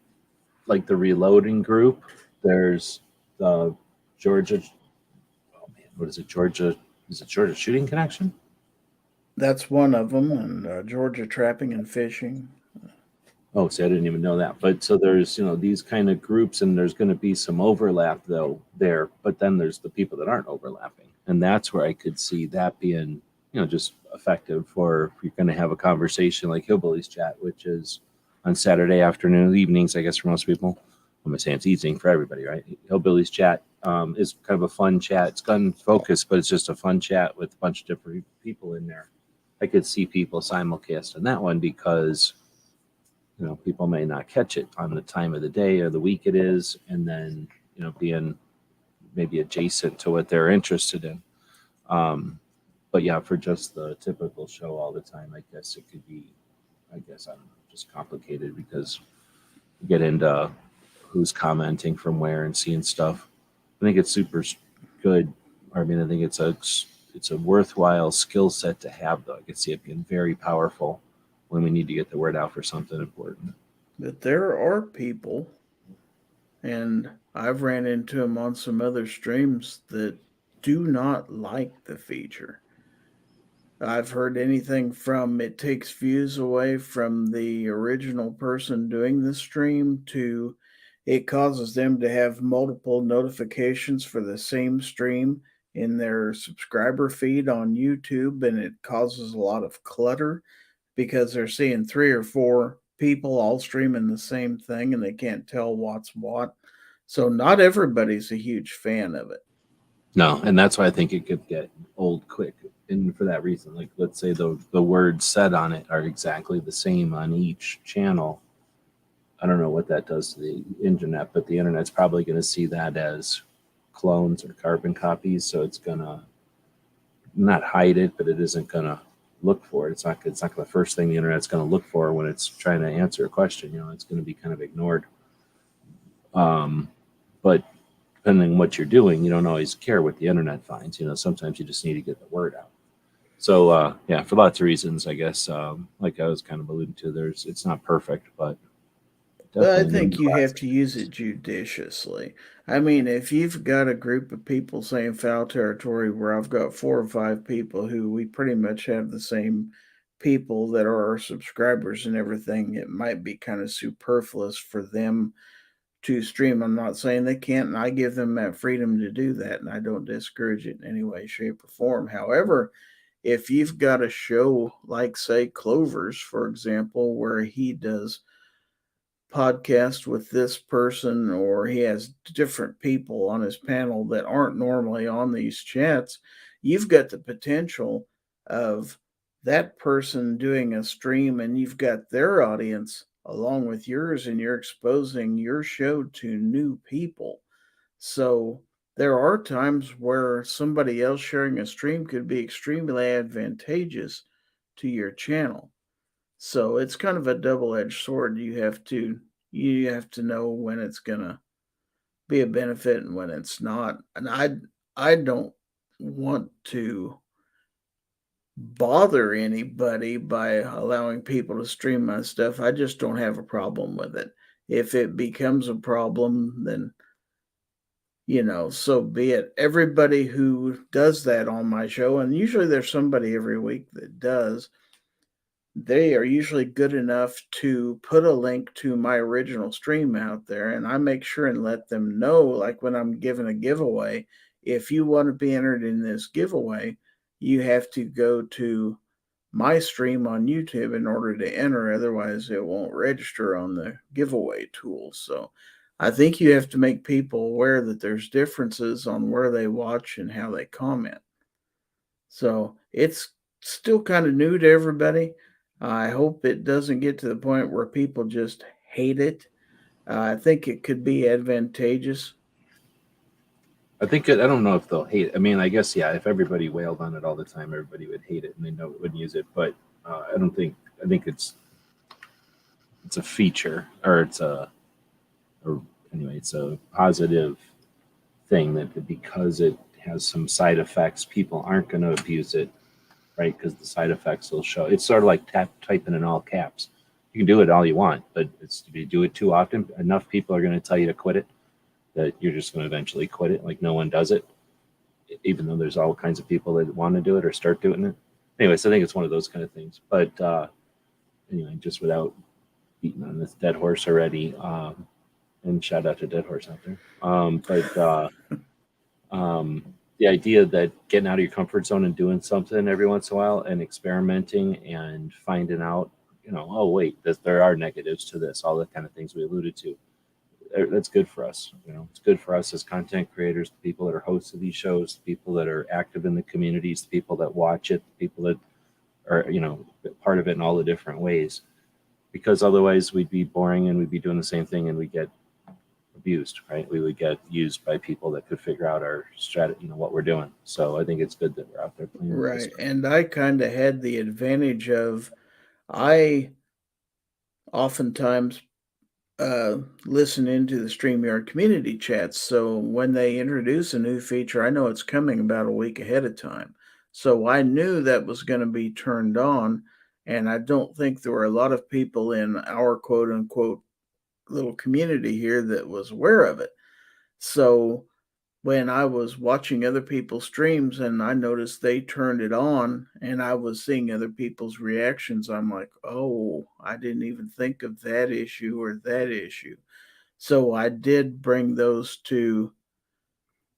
like the reloading group, there's the Georgia, oh man, what is it? Is it Georgia Shooting Connection? That's one of them, and Georgia Trapping and Fishing. Oh, see, I didn't even know that. But so there's, these kind of groups, and there's going to be some overlap though there, but then there's the people that aren't overlapping. And that's where I could see that being, just effective for if you're going to have a conversation like Hillbillies Chat, which is on Saturday afternoon, evenings, I guess, for most people. I'm going to say it's evening for everybody, right? Hillbillies Chat is kind of a fun chat. It's gun focused, but it's just a fun chat with a bunch of different people in there. I could see people simulcast on that one because people may not catch it on the time of the day or the week it is, and then, being maybe adjacent to what they're interested in. But yeah, for just the typical show all the time, I guess it could be, I don't know, just complicated because you get into who's commenting from where and seeing stuff. I think it's super good. I mean, I think it's a worthwhile skill set to have, though. I could see it being very powerful when we need to get the word out for something important. But there are people And I've ran into them on some other streams that do not like the feature. I've heard anything from it takes views away from the original person doing the stream to it causes them to have multiple notifications for the same stream in their subscriber feed on YouTube, and it causes a lot of clutter because they're seeing three or four people all streaming the same thing and they can't tell what's what. So not everybody's a huge fan of it. No, and that's why I think it could get old quick. And for that reason, like let's say the words said on it are exactly the same on each channel. I don't know what that does to the internet, but the internet's probably going to see that as clones or carbon copies. So it's going to not hide it, but it isn't going to look for it. It's not the first thing the internet's going to look for when it's trying to answer a question. It's going to be kind of ignored. But depending on what you're doing, you don't always care what the internet finds. Sometimes you just need to get the word out. So yeah, for lots of reasons, I guess, like I was kind of alluding to, it's not perfect, but But I definitely think you have nonetheless. to use it judiciously. I mean, if you've got a group of people saying foul territory where I've got 4 or 5 people who we pretty much have the same people that are our subscribers and everything, it might be kind of superfluous for them to stream. I'm not saying they can't, and I give them that freedom to do that, and I don't discourage it in any way, shape, or form. However, if you've got a show like, say, Clover's, for example, where he does podcast with this person or he has different people on his panel that aren't normally on these chats, you've got the potential of that person doing a stream and you've got their audience along with yours and you're exposing your show to new people. So there are times where somebody else sharing a stream could be extremely advantageous to your channel. So it's kind of a double-edged sword. You have to know when it's gonna be a benefit and when it's not. And I don't want to bother anybody by allowing people to stream my stuff. I just don't have a problem with it. If it becomes a problem, then so be it. Everybody who does that on my show, and usually there's somebody every week that does, they are usually good enough to put a link to my original stream out there, and I make sure and let them know, like when I'm giving a giveaway, if you want to be entered in this giveaway, you have to go to my stream on YouTube in order to enter, otherwise it won't register on the giveaway tool. So I think you have to make people aware that there's differences on where they watch and how they comment. So it's still kind of new to everybody. I hope it doesn't get to the point where people just hate it. I think it could be advantageous. I don't know if they'll hate it. I mean, I guess, yeah, if everybody wailed on it all the time, everybody would hate it and they know it wouldn't use it. But I think it's a feature or or anyway, it's a positive thing that because it has some side effects, people aren't going to abuse it, right? Because the side effects will show. It's sort of like typing in all caps. You can do it all you want, but if you do it too often, enough people are going to tell you to quit it that you're just going to eventually quit it. Like no one does it, even though there's all kinds of people that want to do it or start doing it. Anyways, I think it's one of those kind of things. But anyway, just without beating on this dead horse already, and shout out to Dead Horse out there. The idea that getting out of your comfort zone and doing something every once in a while and experimenting and finding out, oh wait, there are negatives to this, all the kind of things we alluded to. That's good for us. It's good for us as content creators, the people that are hosts of these shows, the people that are active in the communities, the people that watch it, the people that are, part of it in all the different ways. Because otherwise we'd be boring and we'd be doing the same thing and we get abused, right? We would get used by people that could figure out our strategy, what we're doing. So I think it's good that we're out there playing with this. Right. And I kind of had the advantage of I oftentimes listen into the StreamYard community chats. So when they introduce a new feature, I know it's coming about a week ahead of time. So I knew that was going to be turned on. And I don't think there were a lot of people in our quote unquote little community here that was aware of it. So when I was watching other people's streams and I noticed they turned it on and I was seeing other people's reactions, I'm like, oh, I didn't even think of that issue or that issue. So I did bring those to,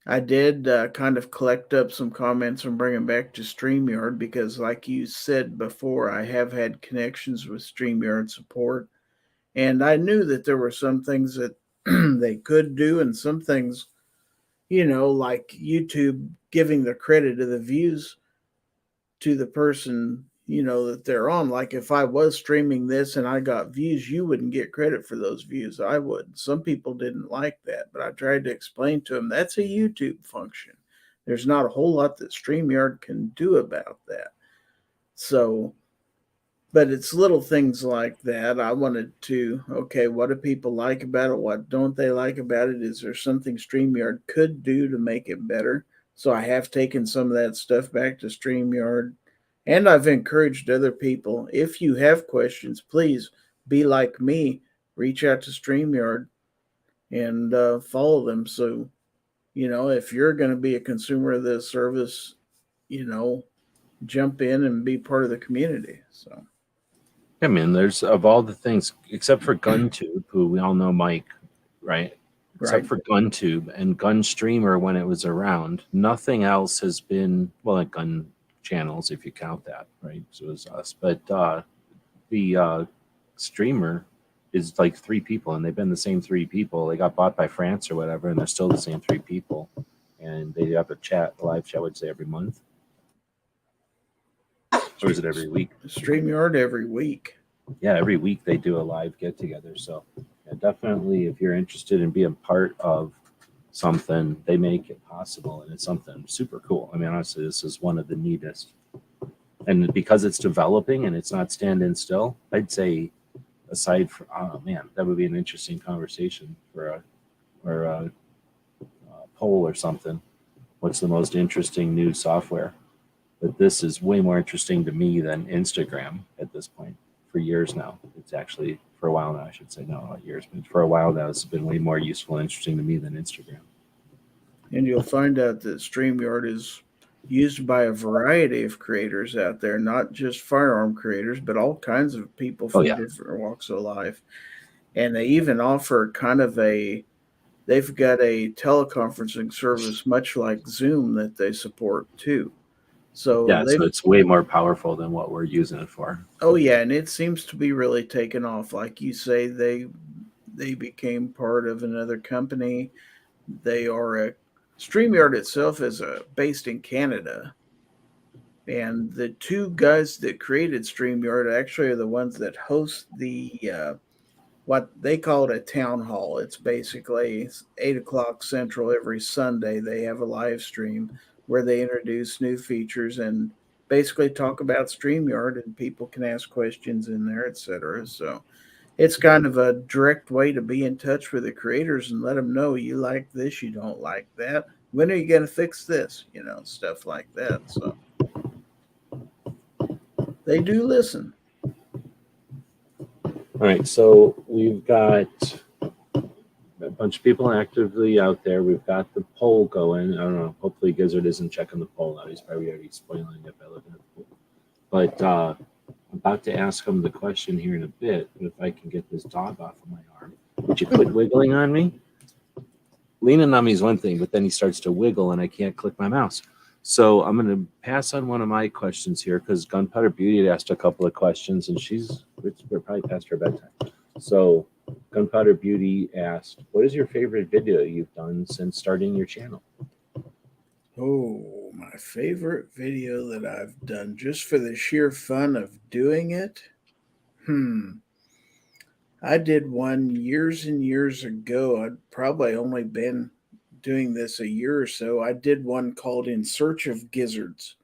I did kind of collect up some comments and bring them back to StreamYard because, like you said before, I have had connections with StreamYard support. And I knew that there were some things that they could do and some things, like YouTube giving the credit of the views to the person, that they're on. Like if I was streaming this and I got views, you wouldn't get credit for those views. I would. Some people didn't like that, but I tried to explain to them that's a YouTube function. There's not a whole lot that StreamYard can do about that. So, but it's little things like that. I wanted to, okay, what do people like about it? What don't they like about it? Is there something StreamYard could do to make it better? So I have taken some of that stuff back to StreamYard. And I've encouraged other people, if you have questions, please be like me. Reach out to StreamYard and follow them. So, if you're going to be a consumer of this service, jump in and be part of the community. So. I mean, there's of all the things, except for GunTube, who we all know Mike, right? Except Right. for GunTube and Gunstreamer when it was around, nothing else has been, well, like gun channels, if you count that, right? So it was us. But the streamer is like 3 people, and they've been the same 3 people. They got bought by France or whatever, and they're still the same 3 people. And they have a live chat, would say every month. Or is it every week? StreamYard every week. Yeah, every week they do a live get together. So yeah, definitely, if you're interested in being part of something, they make it possible, and it's something super cool. I mean, honestly, this is one of the neatest. And because it's developing and it's not standing still, I'd say, aside from, oh man, that would be an interesting conversation for a poll or something. What's the most interesting new software? But this is way more interesting to me than Instagram at this point. For years now, it's actually for a while now. I should say not years, but for a while now, it's been way more useful and interesting to me than Instagram. And you'll find out that StreamYard is used by a variety of creators out there, not just firearm creators, but all kinds of people from different walks of life. And they even offer they've got a teleconferencing service much like Zoom that they support too. So yeah, so it's way more powerful than what we're using it for. Oh yeah, and it seems to be really taken off. Like you say, they became part of another company. They are StreamYard itself is based in Canada, and the 2 guys that created StreamYard actually are the ones that host the what they call it a town hall. It's basically 8 o'clock Central every Sunday. They have a live stream where they introduce new features and basically talk about StreamYard, and people can ask questions in there, etc. So it's kind of a direct way to be in touch with the creators and let them know you like this, you don't like that. When are you going to fix this? Stuff like that. So they do listen. All right, so we've got a bunch of people actively out there. We've got the poll going. I don't know. Hopefully, Gizzard isn't checking the poll out. He's probably already spoiling it by looking at the poll. But I'm about to ask him the question here in a bit. If I can get this dog off of my arm, would you quit wiggling on me? Leaning on me is one thing, but then he starts to wiggle, and I can't click my mouse. So I'm going to pass on one of my questions here because Gunpowder Beauty had asked a couple of questions, and we're probably past her bedtime. So Gunpowder Beauty asked, what is your favorite video you've done since starting your channel? Oh, my favorite video that I've done just for the sheer fun of doing it? I did one years and years ago. I'd probably only been doing this a year or so. I did one called In Search of Gizzards,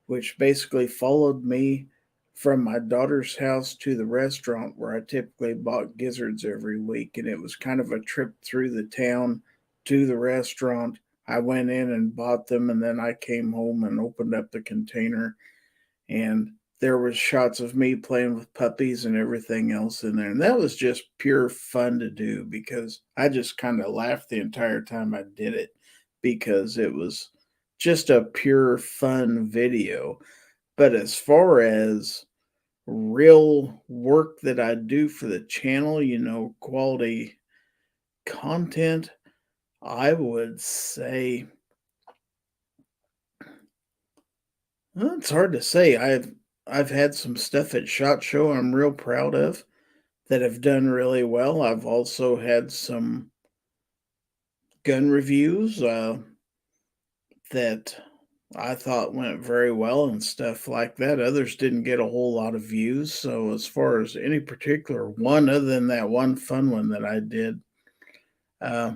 which basically followed me from my daughter's house to the restaurant where I typically bought gizzards every week. And it was kind of a trip through the town to the restaurant. I went in and bought them, and then I came home and opened up the container. And there was shots of me playing with puppies and everything else in there. And that was just pure fun to do because I just kind of laughed the entire time I did it because it was just a pure fun video. But as far as real work that I do for the channel, quality content, I would say, well, it's hard to say. I've had some stuff at SHOT Show I'm real proud of that have done really well. I've also had some gun reviews that I thought went very well and stuff like that. Others didn't get a whole lot of views. So as far as any particular one, other than that one fun one that I did, uh,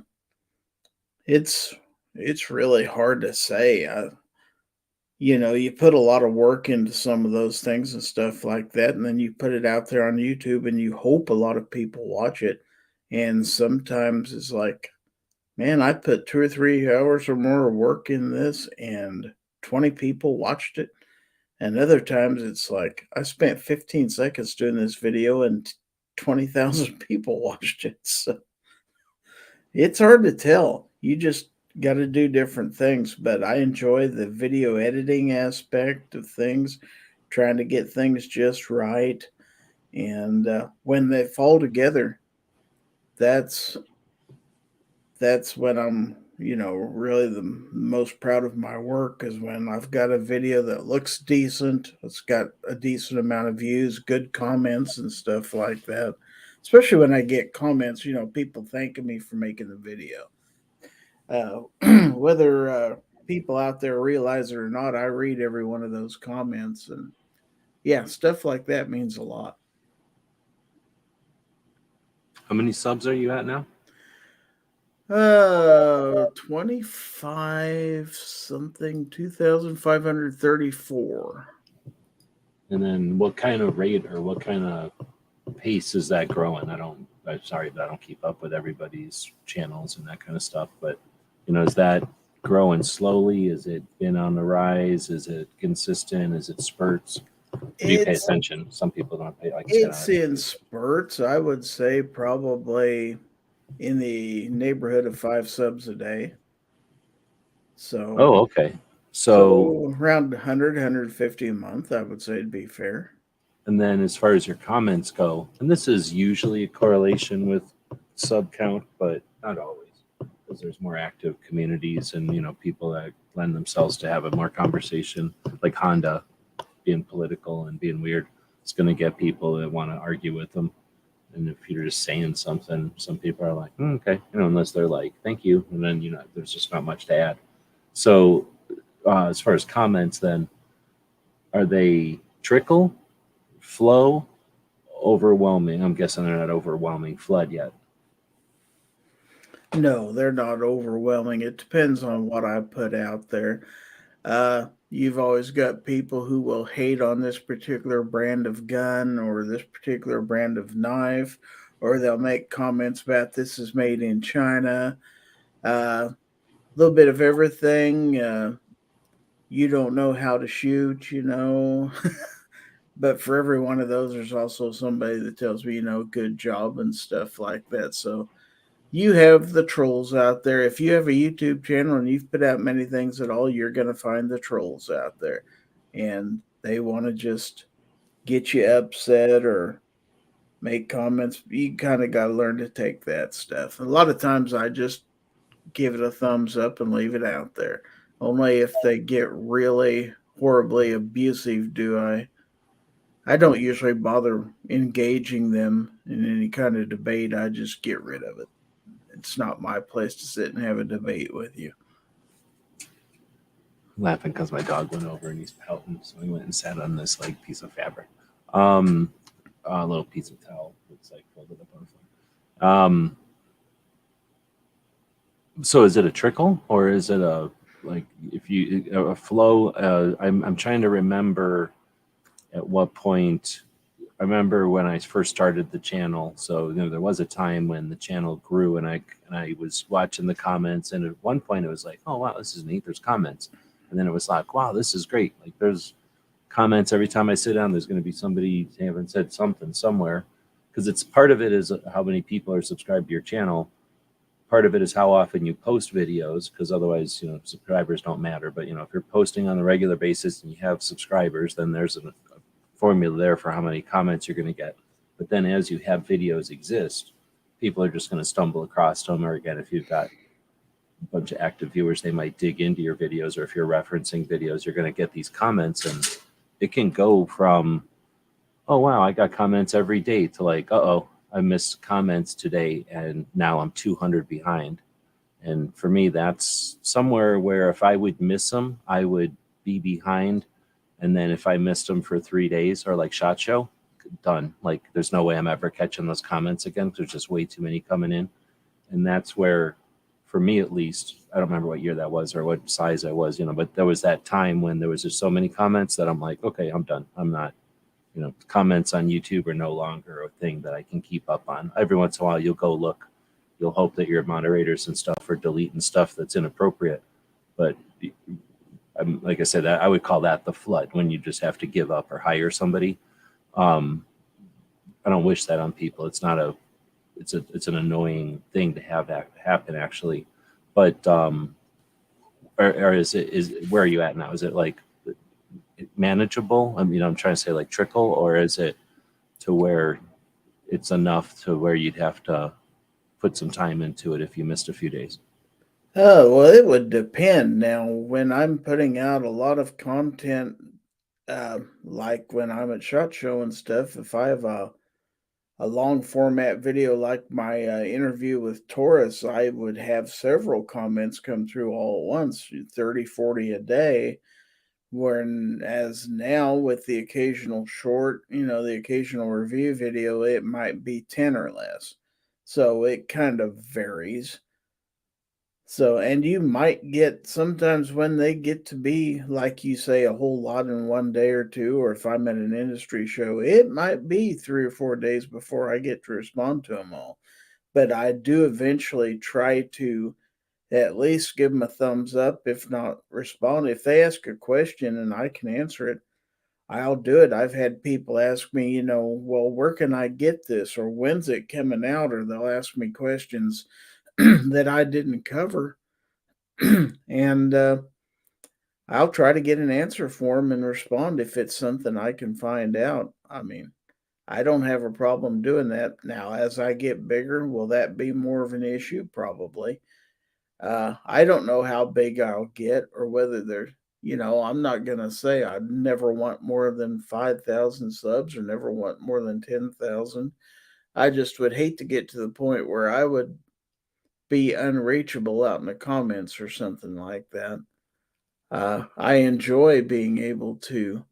it's it's really hard to say. You put a lot of work into some of those things and stuff like that, and then you put it out there on YouTube, and you hope a lot of people watch it. And sometimes it's like, man, I put 2 or 3 hours or more of work in this, and 20 people watched it. And other times it's like I spent 15 seconds doing this video, and 20,000 people watched it. So it's hard to tell. You just got to do different things, but I enjoy the video editing aspect of things, trying to get things just right. And when they fall together, that's when I'm, really the most proud of my work is when I've got a video that looks decent, it's got a decent amount of views, good comments and stuff like that. Especially when I get comments, people thanking me for making the video. Whether people out there realize it or not, I read every one of those comments, and yeah, stuff like that means a lot. How many subs are you at now? 25 something, 2,534. And then what kind of rate or what kind of pace is that growing? I'm sorry that I don't keep up with everybody's channels and that kind of stuff, but is that growing slowly? Is it been on the rise? Is it consistent? Is it spurts? Do you pay attention? Some people don't pay. Like It's in spurts. I would say probably in the neighborhood of 5 subs a day. So, oh, okay. So around 100, 150 a month, I would say it'd be fair. And then as far as your comments go, and this is usually a correlation with sub count, but not always, because there's more active communities and people that lend themselves to have a more conversation, like Honda being political and being weird. It's going to get people that want to argue with them. And if you're just saying something, some people are like, okay, unless they're like, thank you. And then, there's just not much to add. So as far as comments, then, are they trickle, flow, overwhelming? I'm guessing they're not overwhelming flood yet. No, they're not overwhelming. It depends on what I put out there. You've always got people who will hate on this particular brand of gun or this particular brand of knife, or they'll make comments about this is made in China. A little bit of everything. You don't know how to shoot, But for every one of those, there's also somebody that tells me, good job and stuff like that. So you have the trolls out there. If you have a YouTube channel and you've put out many things at all, you're going to find the trolls out there. And they want to just get you upset or make comments. You kind of got to learn to take that stuff. A lot of times I just give it a thumbs up and leave it out there. Only if they get really horribly abusive do I don't usually bother engaging them in any kind of debate. I just get rid of it. It's not my place to sit and have a debate with you. I'm laughing because my dog went over and he's pouting, so he went and sat on this piece of fabric, a little piece of towel that's folded up on the floor. So is it a trickle or is it a flow? I'm trying to remember at what point. I remember when I first started the channel. So there was a time when the channel grew, and I was watching the comments, and at one point it was like, oh wow, this is neat. There's comments, and then it was like, wow, this is great. There's comments every time I sit down. There's going to be somebody having said something somewhere, because it's part of it is how many people are subscribed to your channel. Part of it is how often you post videos, because otherwise, subscribers don't matter. But, if you're posting on a regular basis and you have subscribers, then there's a formula there for how many comments you're going to get. But then as you have videos exist, people are just going to stumble across them. Or again, if you've got a bunch of active viewers, they might dig into your videos. Or if you're referencing videos, you're going to get these comments. And it can go from, oh, wow, I got comments every day, to like, uh-oh, I missed comments today and now I'm 200 behind. And for me, that's somewhere where if I would miss them, I would be behind. And then if I missed them for 3 days, or like SHOT Show, done. Like, there's no way I'm ever catching those comments again. There's just way too many coming in. And that's where, for me at least, I don't remember what year that was or what size I was, but there was that time when there was just so many comments that I'm like, okay, I'm done. I'm not, comments on YouTube are no longer a thing that I can keep up on. Every once in a while, you'll go look. You'll hope that your moderators and stuff are deleting stuff that's inappropriate. But like I said, I would call that the flood, when you just have to give up or hire somebody. I don't wish that on people. It's not it's an annoying thing to have that happen, actually. But or is where are you at now? Is it like manageable? I mean, I'm trying to say like trickle, or is it to where it's enough to where you'd have to put some time into it if you missed a few days? Oh, well, it would depend. Now, when I'm putting out a lot of content, like when I'm at SHOT Show and stuff, if I have a long format video like my interview with Taurus, I would have several comments come through all at once, 30, 40 a day. Whereas now with the occasional short, the occasional review video, it might be 10 or less. So it kind of varies. So, and you might get sometimes when they get to be, like you say, a whole lot in one day or two, or if I'm at an industry show, it might be 3 or 4 days before I get to respond to them all. But I do eventually try to at least give them a thumbs up, if not respond. If they ask a question and I can answer it, I'll do it. I've had people ask me, well, where can I get this? Or when's it coming out? Or they'll ask me questions that I didn't cover. And I'll try to get an answer for them and respond if it's something I can find out. I mean, I don't have a problem doing that. Now, as I get bigger, will that be more of an issue? Probably. I don't know how big I'll get, or whether they're, I'm not going to say I'd never want more than 5,000 subs or never want more than 10,000. I just would hate to get to the point where I would be unreachable out in the comments or something like that. I enjoy being able to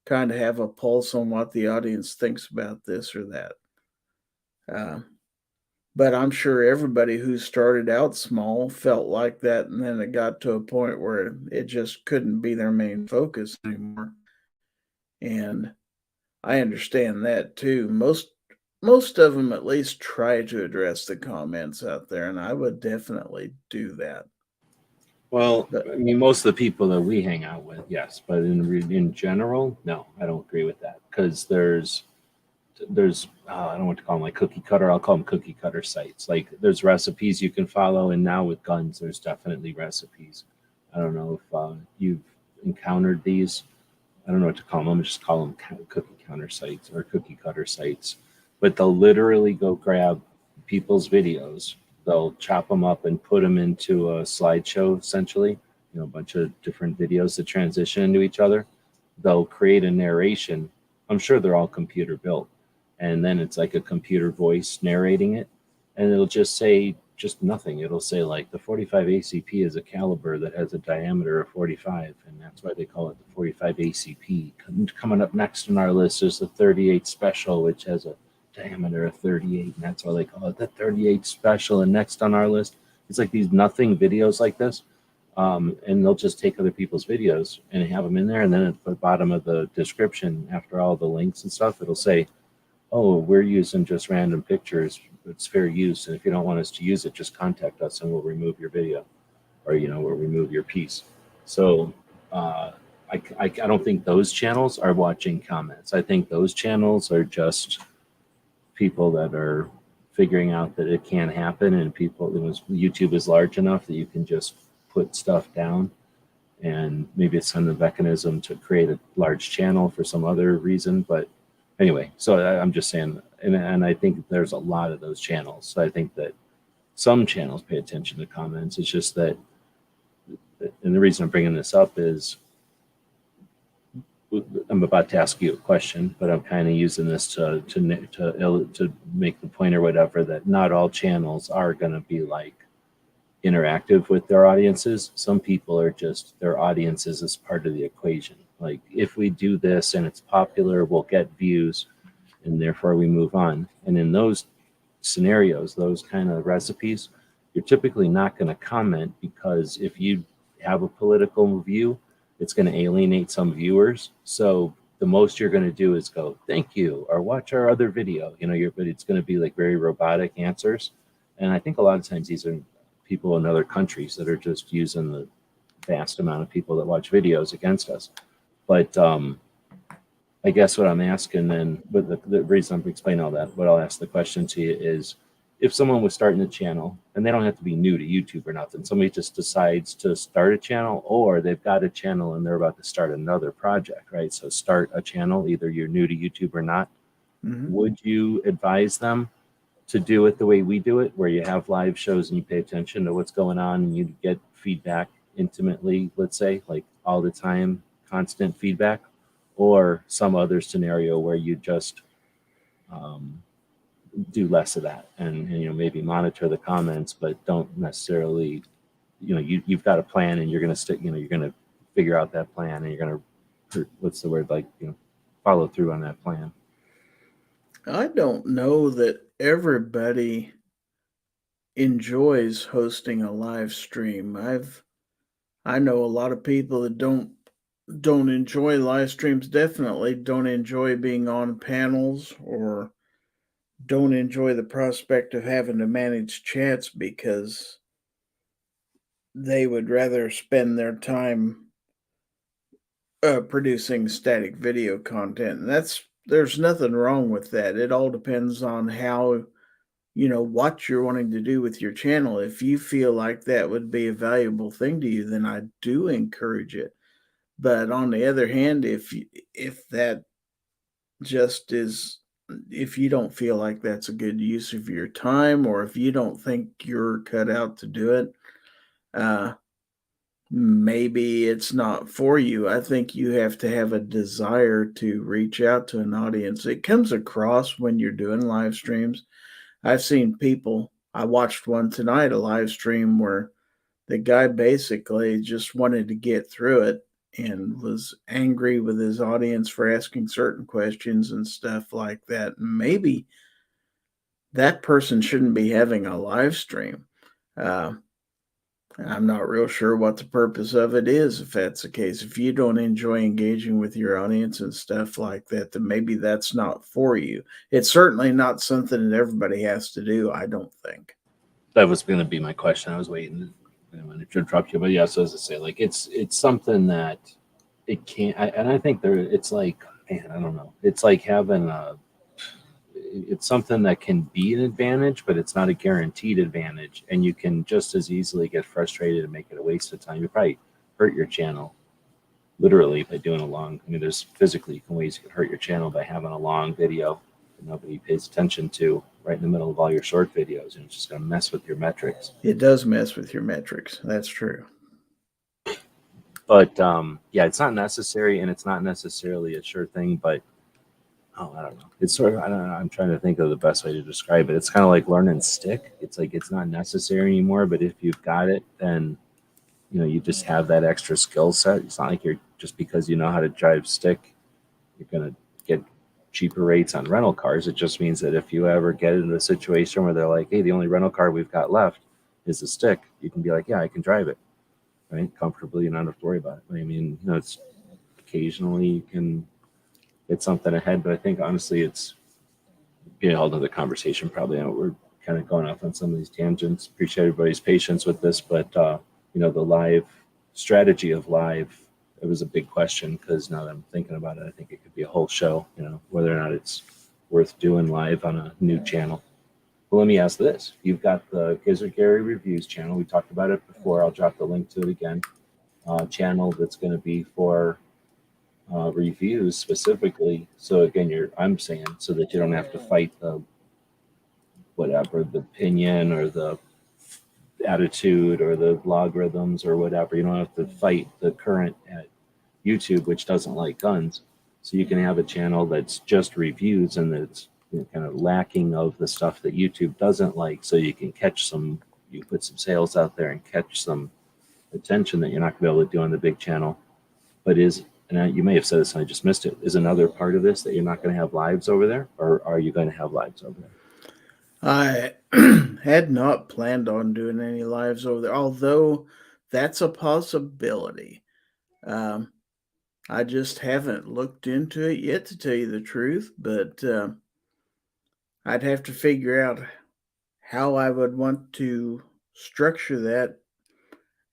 kind of have a pulse on what the audience thinks about this or that. But I'm sure everybody who started out small felt like that, and then it got to a point where it just couldn't be their main focus anymore. And I understand that too. Most of them at least try to address the comments out there, and I would definitely do that. Well, I mean, most of the people that we hang out with, yes, but in general, no, I don't agree with that, because there's I don't want to call them like cookie cutter. I'll call them cookie cutter sites. Like, there's recipes you can follow, and now with guns, there's definitely recipes. I don't know if you've encountered these. I don't know what to call them. I'm just call them cookie counter sites or cookie cutter sites. But they'll literally go grab people's videos. They'll chop them up and put them into a slideshow, essentially, a bunch of different videos that transition into each other. They'll create a narration. I'm sure they're all computer built. And then it's like a computer voice narrating it. And it'll just say just nothing. It'll say like the 45 ACP is a caliber that has a diameter of 45. And that's why they call it the 45 ACP. Coming up next on our list is the 38 Special, which has a diameter of 38. And that's why they call it the 38 Special. And next on our list, it's like these nothing videos like this. And they'll just take other people's videos and have them in there. And then at the bottom of the description, after all the links and stuff, it'll say, oh, we're using just random pictures. It's fair use. And if you don't want us to use it, just contact us and we'll remove your video, or, we'll remove your piece. So I I don't think those channels are watching comments. I think those channels are just people that are figuring out that it can happen, and YouTube is large enough that you can just put stuff down, and maybe it's some mechanism to create a large channel for some other reason. But anyway, so I'm just saying, and I think there's a lot of those channels. So I think that some channels pay attention to comments. It's just that, and the reason I'm bringing this up is I'm about to ask you a question, but I'm kind of using this to make the point or whatever, that not all channels are going to be like interactive with their audiences. Some people are just, their audiences as part of the equation. Like, if we do this and it's popular, we'll get views, and therefore we move on. And in those scenarios, those kind of recipes, you're typically not going to comment, because if you have a political view, it's going to alienate some viewers. So the most you're going to do is go, thank you, or watch our other video. But it's going to be like very robotic answers. And I think a lot of times these are people in other countries that are just using the vast amount of people that watch videos against us. But I guess what I'm asking then, but the reason I'm explaining all that, what I'll ask the question to you is, if someone was starting a channel, and they don't have to be new to YouTube or nothing, somebody just decides to start a channel, or they've got a channel and they're about to start another project, right? So start a channel, either you're new to YouTube or not. Mm-hmm. Would you advise them to do it the way we do it, where you have live shows and you pay attention to what's going on and you get feedback intimately, let's say, like all the time, constant feedback, or some other scenario where you just do less of that and maybe monitor the comments, but don't necessarily, you've got a plan and you're going to stick, you're going to figure out that plan, and you're going to, what's the word, like, follow through on that plan. I don't know that everybody enjoys hosting a live stream. I know a lot of people that don't enjoy live streams, definitely don't enjoy being on panels, or don't enjoy the prospect of having to manage chats, because they would rather spend their time producing static video content. And there's nothing wrong with that. It all depends on how, what you're wanting to do with your channel. If you feel like that would be a valuable thing to you, then I do encourage it. But on the other hand, if that just is, if you don't feel like that's a good use of your time, or if you don't think you're cut out to do it, maybe it's not for you. I think you have to have a desire to reach out to an audience. It comes across when you're doing live streams. I've seen people, I watched one tonight, a live stream where the guy basically just wanted to get through it and was angry with his audience for asking certain questions and stuff like that. Maybe that person shouldn't be having a live stream. I'm not real sure what the purpose of it is, if that's the case. If you don't enjoy engaging with your audience and stuff like that, then maybe that's not for you. It's certainly not something that everybody has to do, I don't think. That was going to be my question. I was waiting to interrupt you, but yeah, so as I say, like, it's something that it can't, and I think it's like, man, I don't know. It's like having it's something that can be an advantage, but it's not a guaranteed advantage. And you can just as easily get frustrated and make it a waste of time. You probably hurt your channel literally by doing there's physically ways you can hurt your channel by having a long video that nobody pays attention to right in the middle of all your short videos, and it's just going to mess with your metrics. It does mess with your metrics. That's true. But yeah, it's not necessary, and it's not necessarily a sure thing, but I don't know. It's sort of, I don't know. I'm trying to think of the best way to describe it. It's kind of like learning stick. It's like, it's not necessary anymore, but if you've got it, then, you just have that extra skill set. It's not like you're, just because you know how to drive stick, you're going to get cheaper rates on rental cars. It just means that if you ever get into a situation where they're like, hey, the only rental car we've got left is a stick, you can be like, yeah, I can drive it, right? Comfortably. You don't have to worry about it. I mean, it's occasionally you can get something ahead, but I think honestly it's a whole other conversation probably. We're kind of going off on some of these tangents. Appreciate everybody's patience with this, but the live strategy of live it was a big question, because now that I'm thinking about it, I think it could be a whole show, whether or not it's worth doing live on a new channel. Well, let me ask this. You've got the Gizzard Gary Reviews channel. We talked about it before. I'll drop the link to it again. Channel that's going to be for reviews specifically. So again, I'm saying so that you don't have to fight the opinion or the attitude or the logarithms or whatever. You don't have to fight the current at YouTube, which doesn't like guns. So you can have a channel that's just reviews and that's kind of lacking of the stuff that YouTube doesn't like. So you can you put some sales out there and catch some attention that you're not going to be able to do on the big channel. But and you may have said this and I just missed it, is another part of this that you're not going to have lives over there, or are you going to have lives over there? I had not planned on doing any lives over there, although that's a possibility. I just haven't looked into it yet, to tell you the truth, but I'd have to figure out how I would want to structure that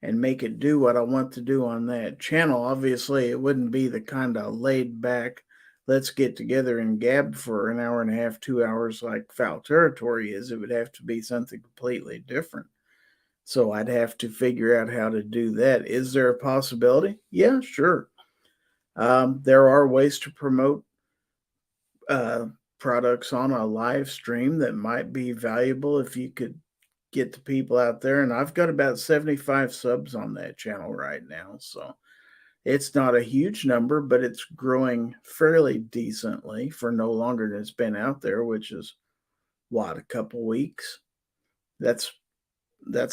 and make it do what I want to do on that channel. Obviously, it wouldn't be the kind of laid back, let's get together and gab for an hour and a half, 2 hours like Foul Territory is. It would have to be something completely different. So I'd have to figure out how to do that. Is there a possibility? Yeah, sure. There are ways to promote products on a live stream that might be valuable if you could get the people out there. And I've got about 75 subs on that channel right now. So it's not a huge number, but it's growing fairly decently for no longer than it's been out there, which is a couple weeks. That's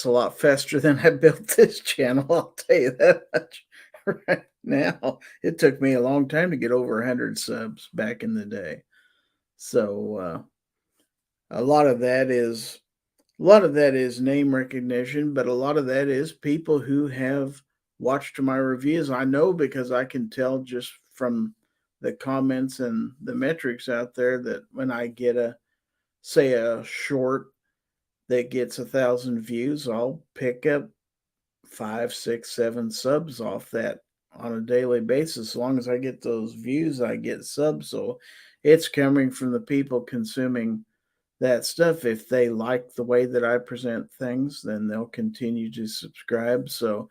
a lot faster than I built this channel, I'll tell you that much right now. It took me a long time to get over 100 subs back in the day. So a lot of that is name recognition, but a lot of that is people who have watched my reviews. I know because I can tell just from the comments and the metrics out there that when I get a short that gets 1,000 views, I'll pick up 5, 6, 7 subs off that on a daily basis. As long as I get those views, I get subs. So it's coming from the people consuming that stuff. If they like the way that I present things, then they'll continue to subscribe. So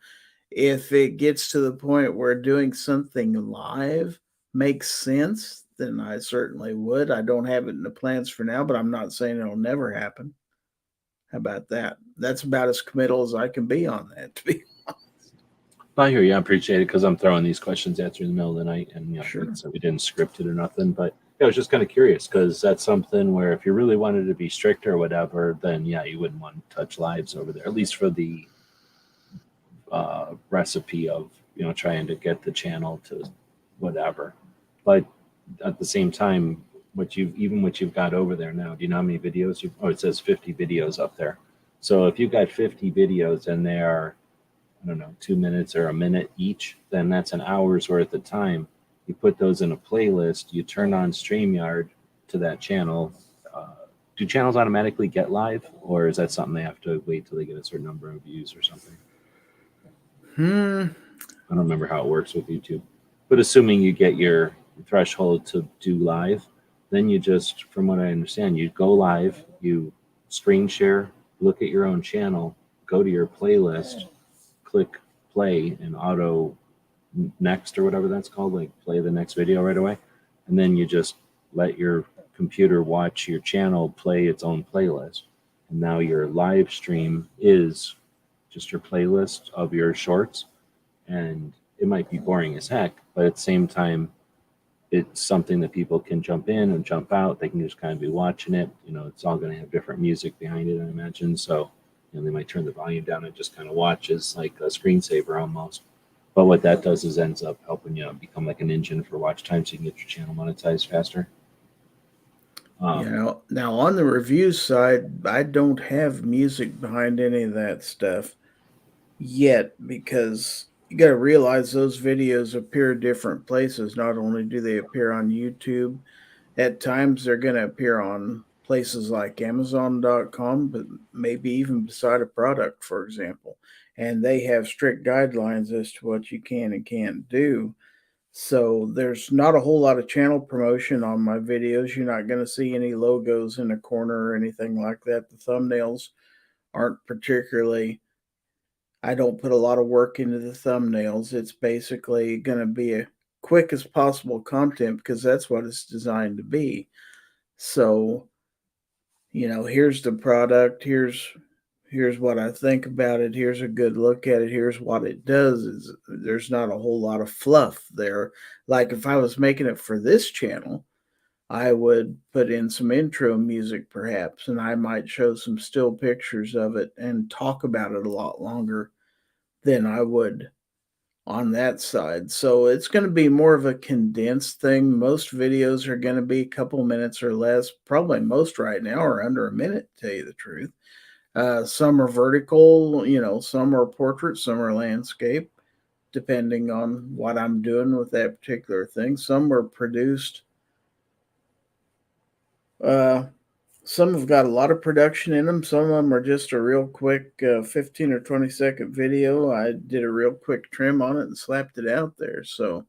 if it gets to the point where doing something live makes sense, then I certainly would. I don't have it in the plans for now, but I'm not saying it'll never happen. How about that? That's about as committal as I can be on that, to be honest. I hear you. I appreciate it, because I'm throwing these questions at you in the middle of the night, and Sure. So we didn't script it or nothing. But I was just kind of curious, because that's something where if you really wanted to be strict or whatever, then you wouldn't want to touch lives over there, at least for the recipe of trying to get the channel to whatever. But at the same time, what you've got over there now, do you know how many videos it says 50 videos up there. So if you've got 50 videos and they are, I don't know, 2 minutes or a minute each, then that's an hour's worth of time. You put those in a playlist, you turn on StreamYard to that channel. Do channels automatically get live, or is that something they have to wait till they get a certain number of views or something? I don't remember how it works with YouTube. But assuming you get your threshold to do live, then you just, from what I understand, you go live, you screen share, look at your own channel, go to your playlist, click play, and auto next or whatever that's called, like play the next video right away. And then you just let your computer watch your channel play its own playlist. And now your live stream is just your playlist of your shorts. And it might be boring as heck, but at the same time, it's something that people can jump in and jump out. They can just kind of be watching it. It's all going to have different music behind it, I imagine. So they might turn the volume down and just kind of watch as like a screensaver almost. But what that does is ends up helping you become like an engine for watch time, so you can get your channel monetized faster. Now on the reviews side, I don't have music behind any of that stuff yet, because you got to realize those videos appear different places. Not only do they appear on YouTube, at times they're going to appear on places like Amazon.com, but maybe even beside a product, for example. and they have strict guidelines as to what you can and can't do. So there's not a whole lot of channel promotion on my videos. You're not going to see any logos in the corner or anything like that. The thumbnails aren't particularly, I don't put a lot of work into the thumbnails. It's basically going to be a quick as possible content because that's what it's designed to be. So, here's the product, here's what I think about it, here's a good look at it, here's what it does. Is there's not a whole lot of fluff there. Like if I was making it for this channel, I would put in some intro music perhaps, and I might show some still pictures of it and talk about it a lot longer than I would on that side. So it's going to be more of a condensed thing. Most videos are going to be a couple minutes or less. Probably most right now are under a minute, to tell you the truth. Some are vertical, some are portrait, some are landscape, depending on what I'm doing with that particular thing. Some are produced. Some have got a lot of production in them. Some of them are just a real quick 15 or 20-second video. I did a real quick trim on it and slapped it out there. So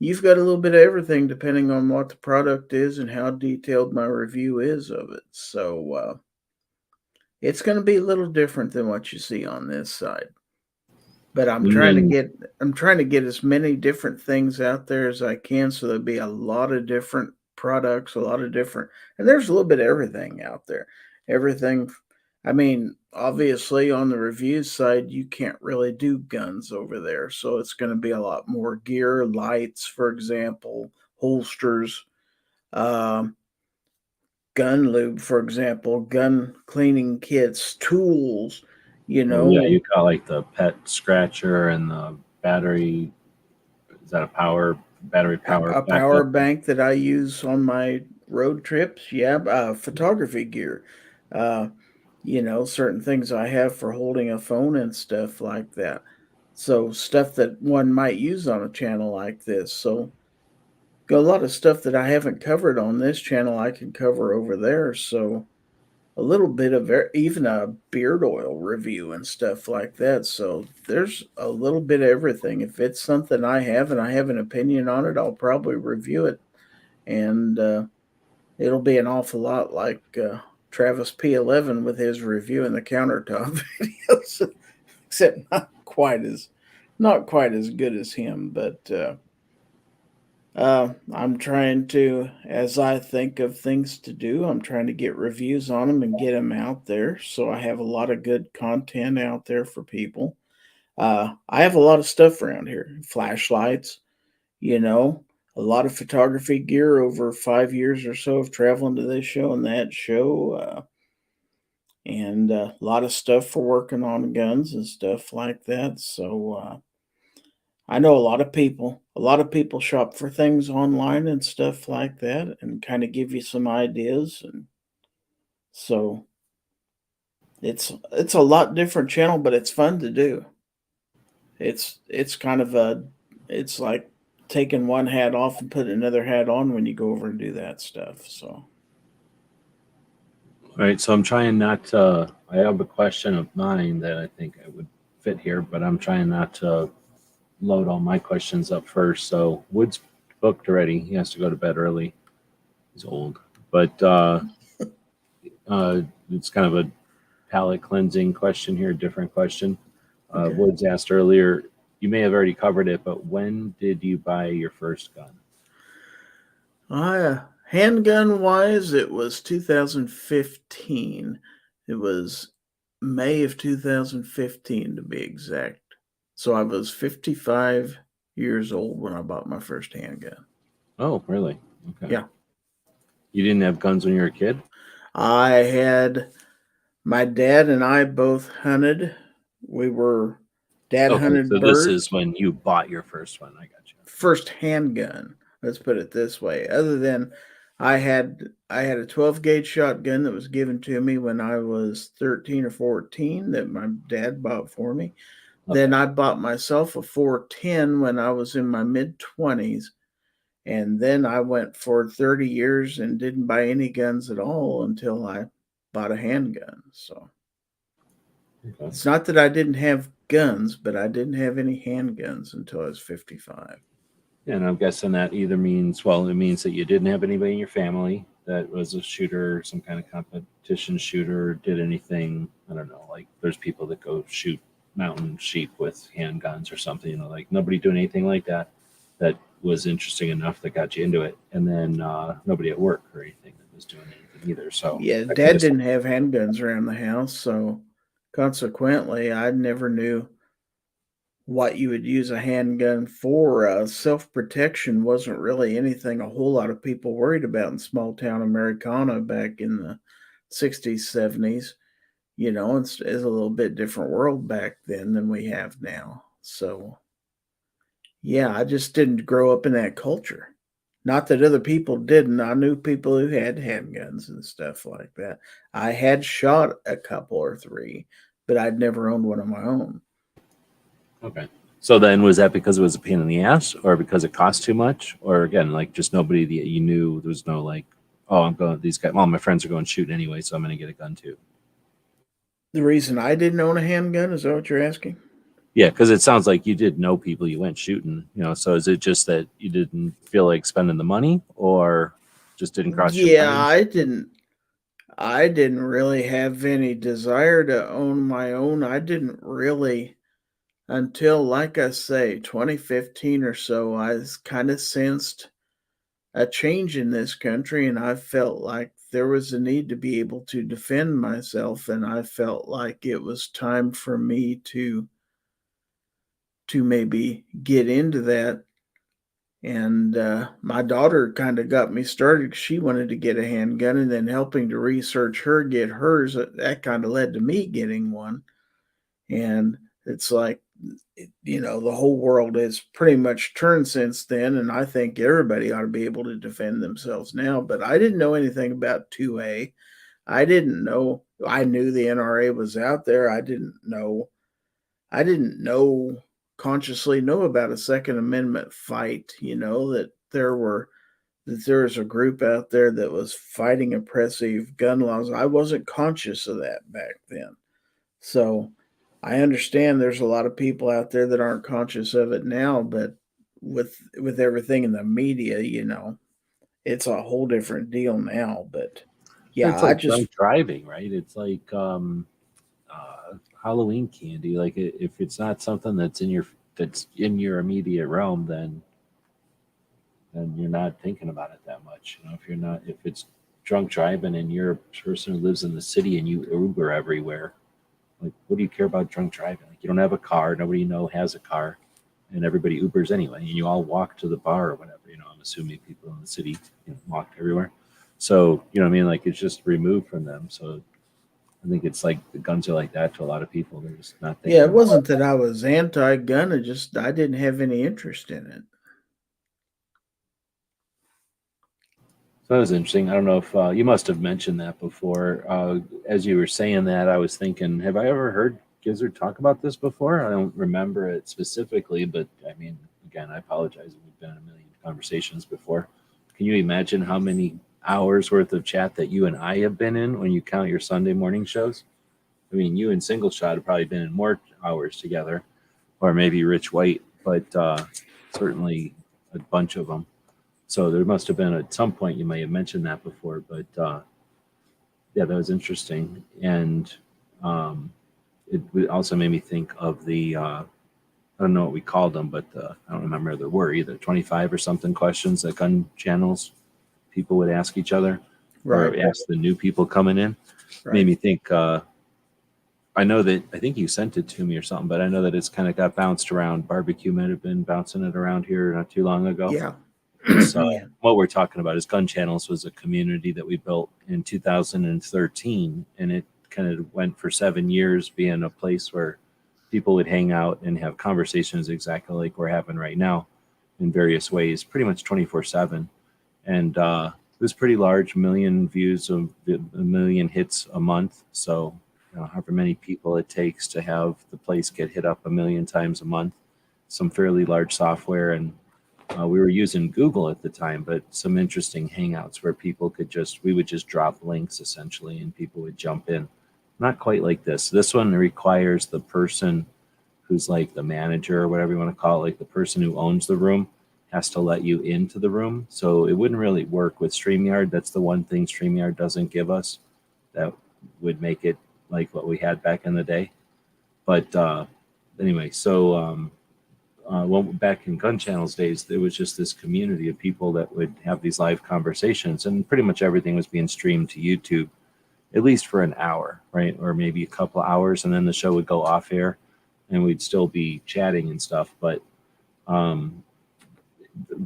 you've got a little bit of everything depending on what the product is and how detailed my review is of it. So it's going to be a little different than what you see on this side. But I'm trying to get as many different things out there as I can, so there'll be a lot of different products, a lot of different, and there's a little bit of everything out there. Everything, I mean, obviously on the reviews side, you can't really do guns over there, so it's going to be a lot more gear, lights, for example, holsters, gun lube, for example, gun cleaning kits, tools. Oh, yeah, you got like the pet scratcher and the battery. Is that a battery power a backup? power bank that I use on my road trips. Yeah, photography gear. Uh, certain things I have for holding a phone and stuff like that. So stuff that one might use on a channel like this. So got a lot of stuff that I haven't covered on this channel I can cover over there. So a little bit of even a beard oil review and stuff like that. So there's a little bit of everything. If it's something I have and I have an opinion on it, I'll probably review it. And it'll be an awful lot like Travis P11 with his review in the countertop videos, except not quite as good as him. But I'm trying to, as I think of things to do, I'm trying to get reviews on them and get them out there. So I have a lot of good content out there for people. I have a lot of stuff around here, flashlights, a lot of photography gear over 5 years or so of traveling to this show and that show. And a lot of stuff for working on guns and stuff like that. So, I know a lot of people. A lot of people shop for things online and stuff like that, and kind of give you some ideas. And so it's a lot different channel, but it's fun to do. It's kind of it's like taking one hat off and putting another hat on when you go over and do that stuff. So. All right, so I'm trying not to. I have a question of mine that I think I would fit here, but I'm trying not to load all my questions up first. So Wood's booked already. He has to go to bed early. He's old, but it's kind of a palate cleansing question here, different question. Okay. Woods asked earlier, you may have already covered it, but when did you buy your first gun? Handgun wise, it was 2015. It was May of 2015 to be exact. So I was 55 years old when I bought my first handgun. Oh, really? Okay. Yeah. You didn't have guns when you were a kid? My dad and I both hunted. Dad hunted so birds. This is when you bought your first one. I got you. First handgun. Let's put it this way. Other than I had a 12 gauge shotgun that was given to me when I was 13 or 14 that my dad bought for me. Okay. Then I bought myself a 410 when I was in my mid 20s. And then I went for 30 years and didn't buy any guns at all until I bought a handgun. So. Okay. It's not that I didn't have guns, but I didn't have any handguns until I was 55. And I'm guessing that either means, well, it means that you didn't have anybody in your family that was a shooter, some kind of competition shooter, did anything. I don't know, like there's people that go shoot mountain sheep with handguns or something, like nobody doing anything like that that was interesting enough that got you into it. And then nobody at work or anything that was doing anything either. So Yeah, I can Dad just, didn't have handguns around the house, so consequently, I never knew what you would use a handgun for. Self-protection wasn't really anything a whole lot of people worried about in small town Americana back in the 60s, 70s. It's a little bit different world back then than we have now. So, yeah, I just didn't grow up in that culture. Not that other people didn't. I knew people who had handguns and stuff like that. I had shot a couple or three, but I'd never owned one of my own. okay. So then was that because it was a pain in the ass or because it cost too much? Or again, like just nobody that you knew, there was no like, oh, I'm going, these guys, well, my friends are going shooting anyway, so I'm going to get a gun too. The reason I didn't own a handgun, is that what you're asking? Yeah, because it sounds like you did know people you went shooting, so is it just that you didn't feel like spending the money or just didn't cross your Yeah, mind? I didn't really have any desire to own my own. I didn't really until, like I say, 2015 or so. I kind of sensed a change in this country, and I felt like there was a need to be able to defend myself, and I felt like it was time for me to maybe get into that. And my daughter kind of got me started. She wanted to get a handgun, and then helping to research her get hers. That kind of led to me getting one. And it's like, the whole world has pretty much turned since then. And I think everybody ought to be able to defend themselves now. But I didn't know anything about 2A. I didn't know. I knew the NRA was out there. I didn't consciously know about a Second Amendment fight, that there was a group out there that was fighting oppressive gun laws. I wasn't conscious of that back then. So I understand there's a lot of people out there that aren't conscious of it now, but with everything in the media, it's a whole different deal now. But yeah, It's I like drunk just driving, right? It's like Halloween candy. Like if it's not something that's in your immediate realm, then you're not thinking about it that much. If it's drunk driving and you're a person who lives in the city and you Uber everywhere, like what do you care about drunk driving? Like you don't have a car, nobody you know has a car, and everybody Ubers anyway, and you all walk to the bar or whatever. I'm assuming people in the city walk everywhere. So what I mean, like it's just removed from them. So I think it's like the guns are like that to a lot of people. They're just not yeah, thinking it about. wasn't that I was anti-gun. I didn't have any interest in it. So that was interesting. I don't know if you must have mentioned that before. As you were saying that, I was thinking, have I ever heard Gizzard talk about this before? I don't remember it specifically, but I mean, again, I apologize. We've been in a million conversations before. Can you imagine how many hours worth of chat that you and I have been in when you count your Sunday morning shows? I mean, you and Single Shot have probably been in more hours together, or maybe Rich White, but certainly a bunch of them. So there must have been at some point you may have mentioned that before, but yeah, that was interesting, and um, it also made me think of the I don't know what we called them, but I don't remember there were either 25 or something questions that gun channels people would ask each other or Right, ask the new people coming in. Made right. me think. I think you sent it to me or something, but I know that it's kind of got bounced around. Barbecue might have been bouncing it around here not too long ago. Yeah. It's Yeah. what we're talking about is Gun Channels was a community that we built in 2013, and it kind of went for 7 years being a place where people would hang out and have conversations exactly like we're having right now in various ways, pretty much 24/7. And it was pretty large, million views, a million hits a month. So however many people it takes to have the place get hit up a million times a month, some fairly large software. And we were using Google at the time, but some interesting hangouts where we would just drop links essentially and people would jump in. not quite like this. This one requires the person who's like the manager or whatever you want to call it, like the person who owns the room has to let you into the room. So it wouldn't really work with StreamYard. That's the one thing StreamYard doesn't give us that would make it like what we had back in the day. But anyway, so well, back in Gun Channels days, there was just this community of people that would have these live conversations, and pretty much everything was being streamed to YouTube, at least for an hour, right? Or maybe a couple of hours, and then the show would go off air and we'd still be chatting and stuff. But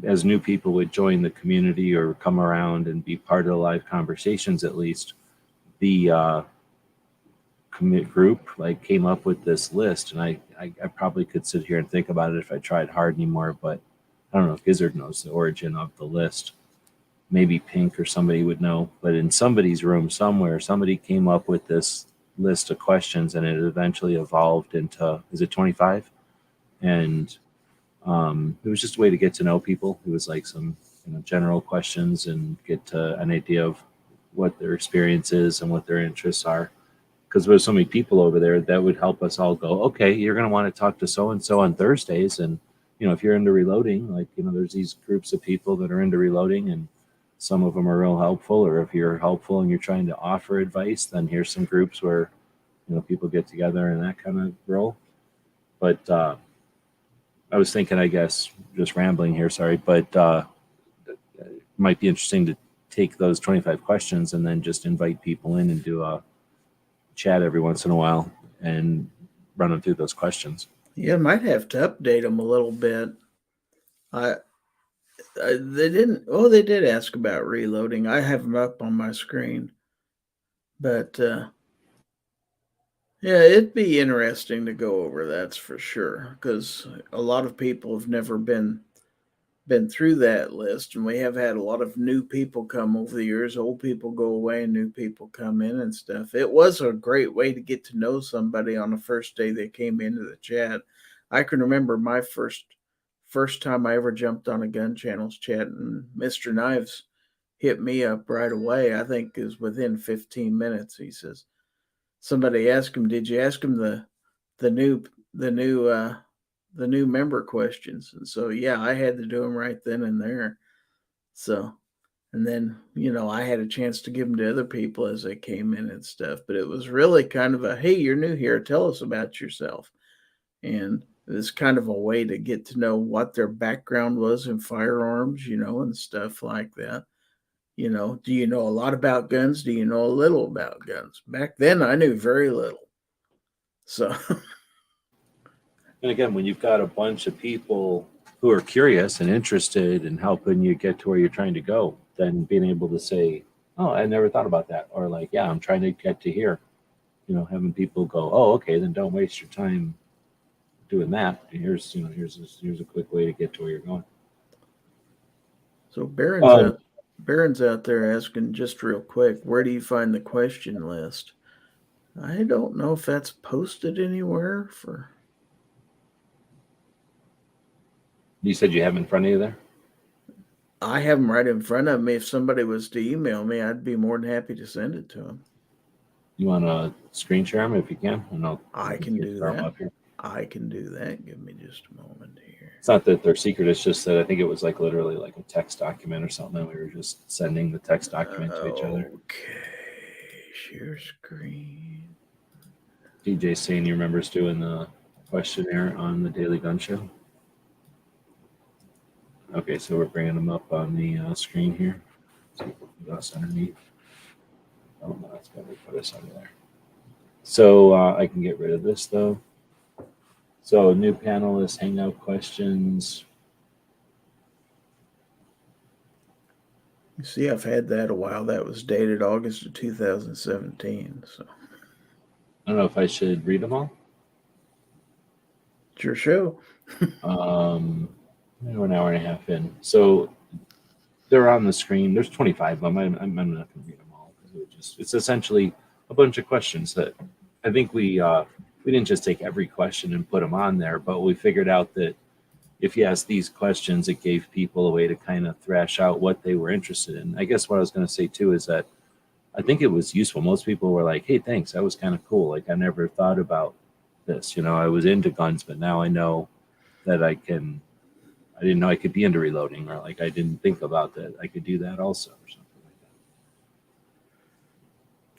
as new people would join the community or come around and be part of the live conversations, at least, the commit group like came up with this list, and I probably could sit here and think about it if I tried hard anymore, but I don't know if Gizzard knows the origin of the list. Maybe Pink or somebody would know, but in somebody's room somewhere, somebody came up with this list of questions, and it eventually evolved into, is it 25? And it was just a way to get to know people. It was like some general questions and get an idea of what their experience is and what their interests are. Because there's so many people over there that would help us all go, okay, you're going to want to talk to so-and-so on Thursdays. And, if you're into reloading, like, there's these groups of people that are into reloading, and some of them are real helpful. Or if you're helpful and you're trying to offer advice, then here's some groups where, people get together and that kind of role. But I was thinking, I guess, just rambling here, sorry, but it might be interesting to take those 25 questions and then just invite people in and do a chat every once in a while and run them through those questions. Yeah, might have to update them a little bit. They didn't. Oh, they did ask about reloading. I have them up on my screen, but yeah, it'd be interesting to go over. That's for sure, because a lot of people have never been through that list, and we have had a lot of new people come over the years. Old people go away and new people come in and stuff. It was a great way to get to know somebody on the first day they came into the chat. I can remember my first time I ever jumped on a Gun Channels chat, and Mr. Knives hit me up right away. I think it was within 15 minutes. He says, somebody asked him, did you ask him the new member questions? And so, yeah, I had to do them right then and there. So, and then, I had a chance to give them to other people as they came in and stuff, but it was really kind of a, hey, you're new here, tell us about yourself. And it was kind of a way to get to know what their background was in firearms, and stuff like that. Do you know a lot about guns? Do you know a little about guns? Back then, I knew very little. So, and again, when you've got a bunch of people who are curious and interested in helping you get to where you're trying to go, then being able to say, oh, I never thought about that. Or like, yeah, I'm trying to get to here. Having people go, oh, okay, then don't waste your time doing that. Here's a quick way to get to where you're going. So Baron's out there asking just real quick, where do you find the question list? I don't know if that's posted anywhere for. You said you have them in front of you there? I have them right in front of me. If somebody was to email me, I'd be more than happy to send it to them. You want to screen share them if you can? I can do that. I can do that. Give me just a moment here. It's not that they're secret. It's just that I think it was like literally like a text document or something. And we were just sending the text document to each other. Okay. Share screen. DJ saying he remembers doing the questionnaire on the Daily Gun Show. Okay, so we're bringing them up on the screen here. See if we can put us underneath. Oh, no, that's going to put us under there. So I can get rid of this, though. So new panelists, hangout questions. You see, I've had that a while. That was dated August of 2017. So I don't know if I should read them all. It's your show. We're an hour and a half in. So they're on the screen. There's 25 of them. I'm not going to read them all. It's essentially a bunch of questions that I think we didn't just take every question and put them on there, but we figured out that if you ask these questions, it gave people a way to kind of thrash out what they were interested in. I guess what I was going to say too is that I think it was useful. Most people were like, hey, thanks. That was kind of cool. Like, I never thought about this. You know, I was into guns, but now I know that I didn't know I could be into reloading, or like I didn't think about that. I could do that also, or something like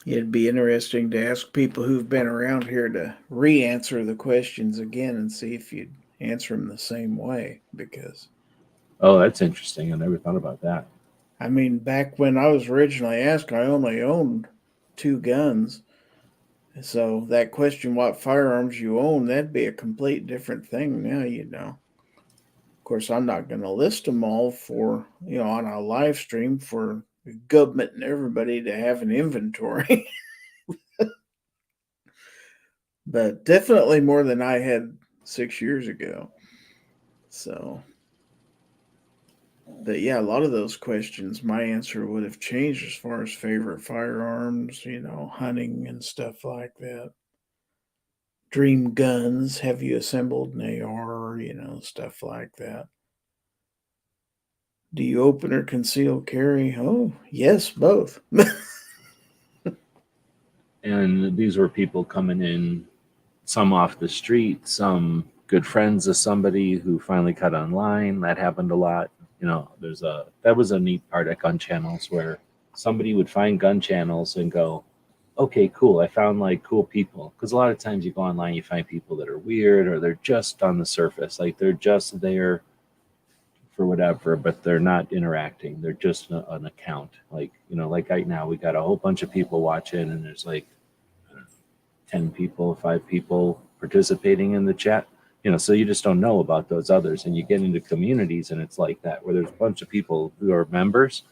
that. It'd be interesting to ask people who've been around here to re-answer the questions again and see if you'd answer them the same way. Because, Oh, that's interesting. I never thought about that. I mean, back when I was originally asked, I only owned 2 guns. So that question, what firearms you own, that'd be a complete different thing now, you know. Of course, I'm not going to list them all for, on a live stream for the government and everybody to have an inventory. But definitely more than I had 6 years ago. So, but yeah, a lot of those questions, my answer would have changed as far as favorite firearms, hunting and stuff like that. Dream guns, have you assembled an AR, stuff like that. Do you open or conceal carry? Oh, yes, both. And these were people coming in, some off the street, some good friends of somebody who finally cut online. That happened a lot. You know, that was a neat part at gun channels where somebody would find gun channels and go, okay, cool. I found like cool people. Because a lot of times you go online, you find people that are weird, or they're just on the surface. Like they're just there for whatever, but they're not interacting. They're just an account. Like, like right now we got a whole bunch of people watching, and there's like 10 people, 5 people participating in the chat. So you just don't know about those others, and you get into communities and it's like that, where there's a bunch of people who are members,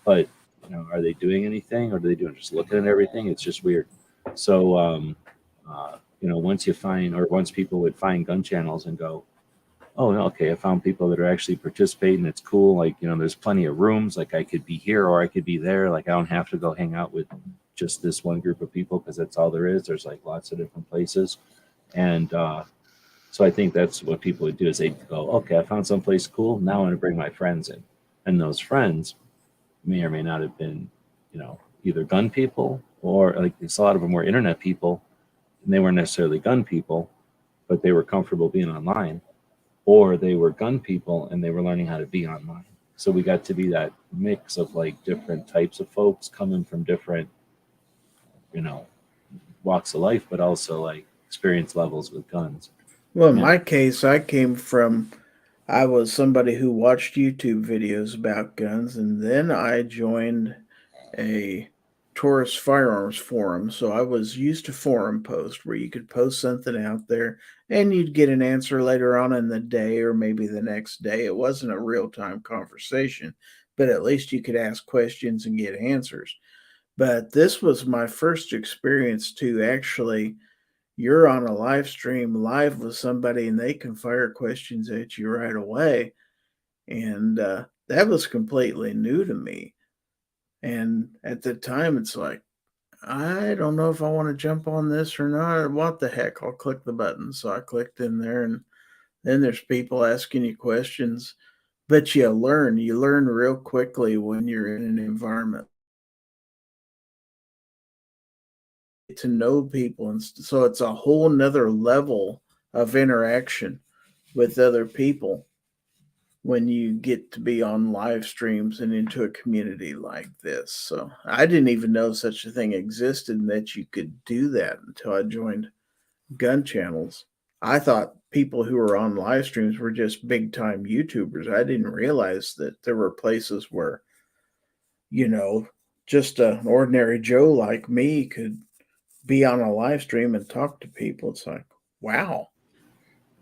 but are they doing anything, or are they doing just looking at everything? It's just weird. So once people would find gun channels and go, oh, okay, I found people that are actually participating. It's cool. Like, there's plenty of rooms. Like I could be here or I could be there. Like I don't have to go hang out with just this one group of people, because that's all there is. There's like lots of different places. And so I think that's what people would do, is they'd go, okay, I found someplace cool. Now I'm going to bring my friends in. And those friends may or may not have been, either gun people, or like a lot of them were internet people, and they weren't necessarily gun people, but they were comfortable being online. Or they were gun people and they were learning how to be online. So we got to be that mix of like different types of folks coming from different, walks of life, but also like experience levels with guns. Well, in my case, I was somebody who watched YouTube videos about guns, and then I joined a tourist firearms forum. So I was used to forum post, where you could post something out there and you'd get an answer later on in the day or maybe the next day. It wasn't a real-time conversation, but at least you could ask questions and get answers. But this was my first experience to actually, you're on a live stream live with somebody and they can fire questions at you right away. And that was completely new to me. And at the time, it's like, I don't know if I want to jump on this or not. What the heck? I'll click the button. So I clicked in there, and then there's people asking you questions. But you learn real quickly when you're in an environment to know people. And so it's a whole nother level of interaction with other people when you get to be on live streams and into a community like this. So I didn't even know such a thing existed and that you could do that until I joined gun channels. I thought people who were on live streams were just big time YouTubers. I didn't realize that there were places where, just an ordinary Joe like me could be on a live stream and talk to people. It's like, wow.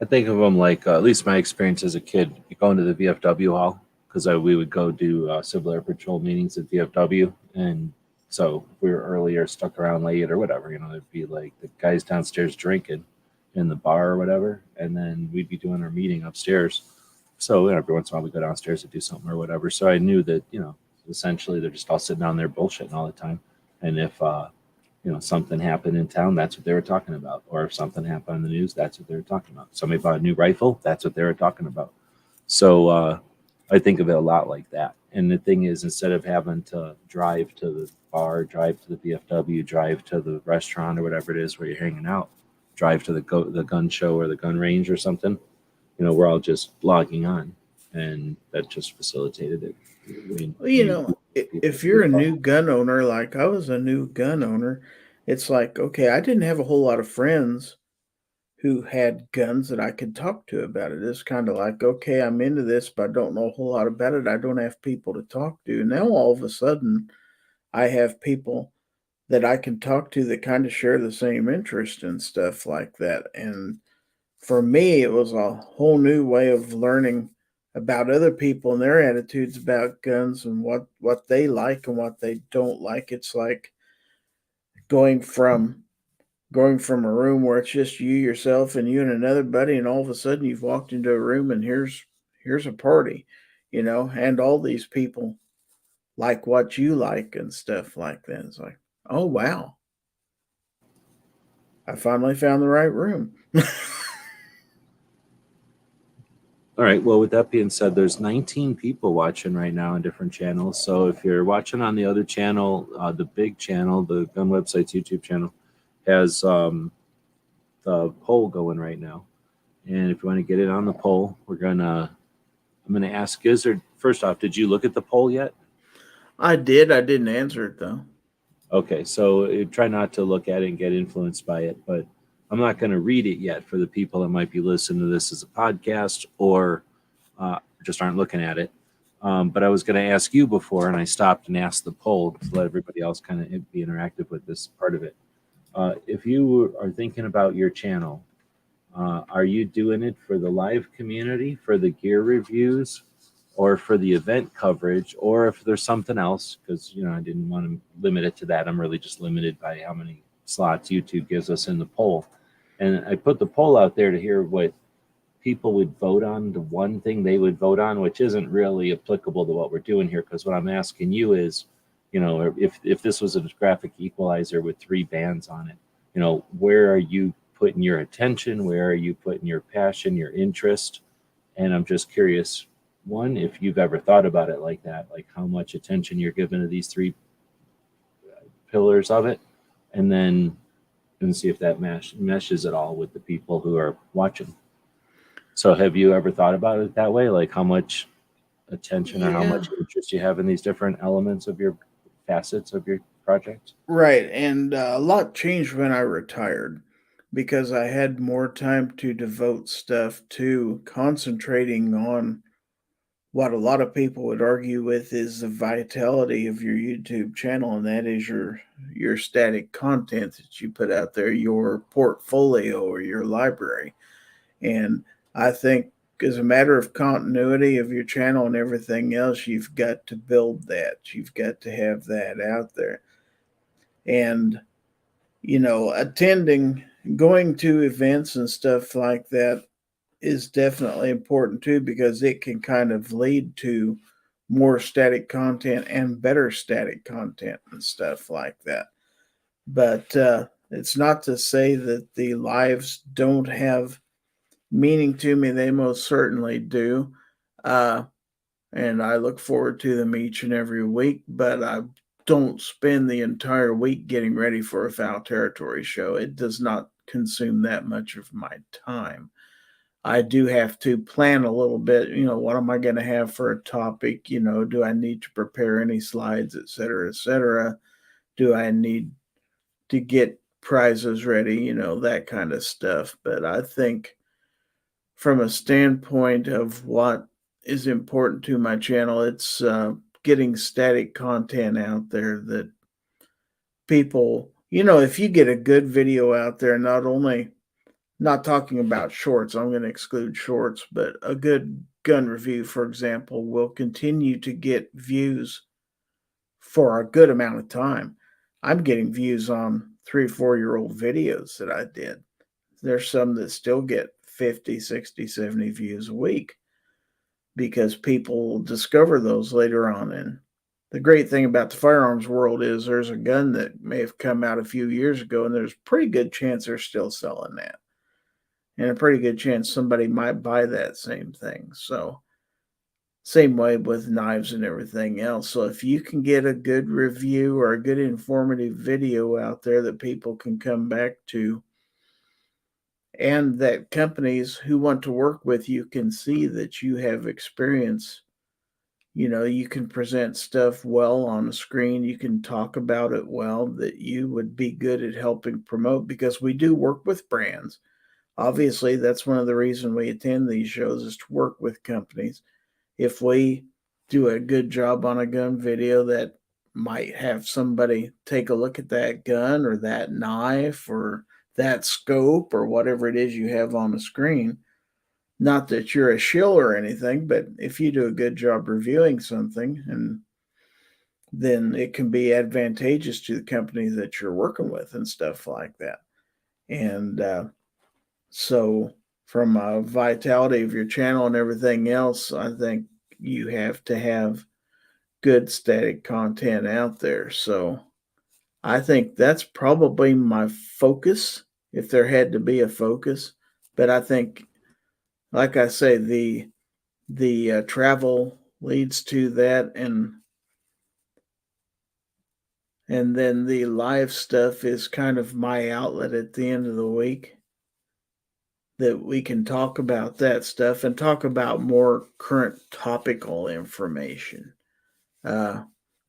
I think of them like, at least my experience as a kid, going to the VFW hall, because we would go do Civil Air Patrol meetings at VFW. And so if we were early or stuck around late or whatever, there'd be like the guys downstairs drinking in the bar or whatever. And then we'd be doing our meeting upstairs. So every once in a while we go downstairs to do something or whatever. So I knew that, essentially they're just all sitting down there bullshitting all the time. And if, something happened in town, that's what they were talking about. Or if something happened in the news, that's what they were talking about. Somebody bought a new rifle, that's what they were talking about. So I think of it a lot like that. And the thing is, instead of having to drive to the bar, drive to the VFW, drive to the restaurant or whatever it is where you're hanging out, drive to the gun show or the gun range or something, we're all just logging on, and that just facilitated it. Well, if you're a new gun owner, like I was a new gun owner, it's like, okay, I didn't have a whole lot of friends who had guns that I could talk to about it. It's kind of like, okay, I'm into this, but I don't know a whole lot about it. I don't have people to talk to. Now all of a sudden, I have people that I can talk to that kind of share the same interest and stuff like that. And for me, it was a whole new way of learning about other people and their attitudes about guns and what they like and what they don't like. It's like going from a room where it's just you, yourself, and you and another buddy, and all of a sudden you've walked into a room and here's a party, and all these people like what you like and stuff like that. It's like, oh wow, I finally found the right room. All right. Well, with that being said, there's 19 people watching right now on different channels. So if you're watching on the other channel, the big channel, the Gun Website's YouTube channel, has the poll going right now. And if you want to get it on the poll, I'm gonna ask Gizzard. First off, did you look at the poll yet? I did. I didn't answer it though. Okay, so try not to look at it and get influenced by it, but I'm not going to read it yet for the people that might be listening to this as a podcast or just aren't looking at it. But I was going to ask you before, and I stopped and asked the poll to let everybody else kind of be interactive with this part of it. If you are thinking about your channel, are you doing it for the live community, for the gear reviews, or for the event coverage, or if there's something else? Because I didn't want to limit it to that. I'm really just limited by how many slots YouTube gives us in the poll. And I put the poll out there to hear what people would vote on, the one thing they would vote on, which isn't really applicable to what we're doing here. Because what I'm asking you is, if this was a graphic equalizer with 3 bands on it, where are you putting your attention? Where are you putting your passion, your interest? And I'm just curious, one, if you've ever thought about it like that, like how much attention you're giving to these 3 pillars of it, and then see if that meshes at all with the people who are watching. So have you ever thought about it that way? Like how much attention or how much interest you have in these different elements of your facets of your project? Right. And a lot changed when I retired because I had more time to devote stuff to concentrating on what a lot of people would argue with is the vitality of your YouTube channel, and that is your static content that you put out there, your portfolio or your library. And I think as a matter of continuity of your channel and everything else, you've got to build that. You've got to have that out there. And going to events and stuff like that is definitely important too, because it can kind of lead to more static content and better static content and stuff like that. But it's not to say that the lives don't have meaning to me. They most certainly do. And I look forward to them each and every week, but I don't spend the entire week getting ready for a Foul Territory show. It does not consume that much of my time. I do have to plan a little bit, what am I going to have for a topic? Do I need to prepare any slides, et cetera, et cetera? Do I need to get prizes ready? That kind of stuff. But I think from a standpoint of what is important to my channel, it's getting static content out there that people, if you get a good video out there, not talking about shorts, I'm going to exclude shorts, but a good gun review, for example, will continue to get views for a good amount of time. I'm getting views on 3 or 4-year-old videos that I did. There's some that still get 50, 60, 70 views a week because people discover those later on. And the great thing about the firearms world is there's a gun that may have come out a few years ago, and there's a pretty good chance they're still selling that. And a pretty good chance somebody might buy that same thing. So Same way with knives and everything else. So if you can get a good review or a good informative video out there that people can come back to, and that companies who want to work with you can see that you have experience, you can present stuff well on a screen, you can talk about it well, that you would be good at helping promote, because we do work with brands. Obviously, that's one of the reasons we attend these shows, is to work with companies. If we do a good job on a gun video that might have somebody take a look at that gun or that knife or that scope or whatever it is you have on the screen, not that you're a shill or anything, but if you do a good job reviewing something, and then it can be advantageous to the company that you're working with and stuff like that. And so, from a vitality of your channel and everything else, I think you have to have good static content out there. So, I think that's probably my focus, if there had to be a focus. But I think, like I say, the travel leads to that, and then the live stuff is kind of my outlet at the end of the week, that we can talk about that stuff and talk about more current topical information, uh,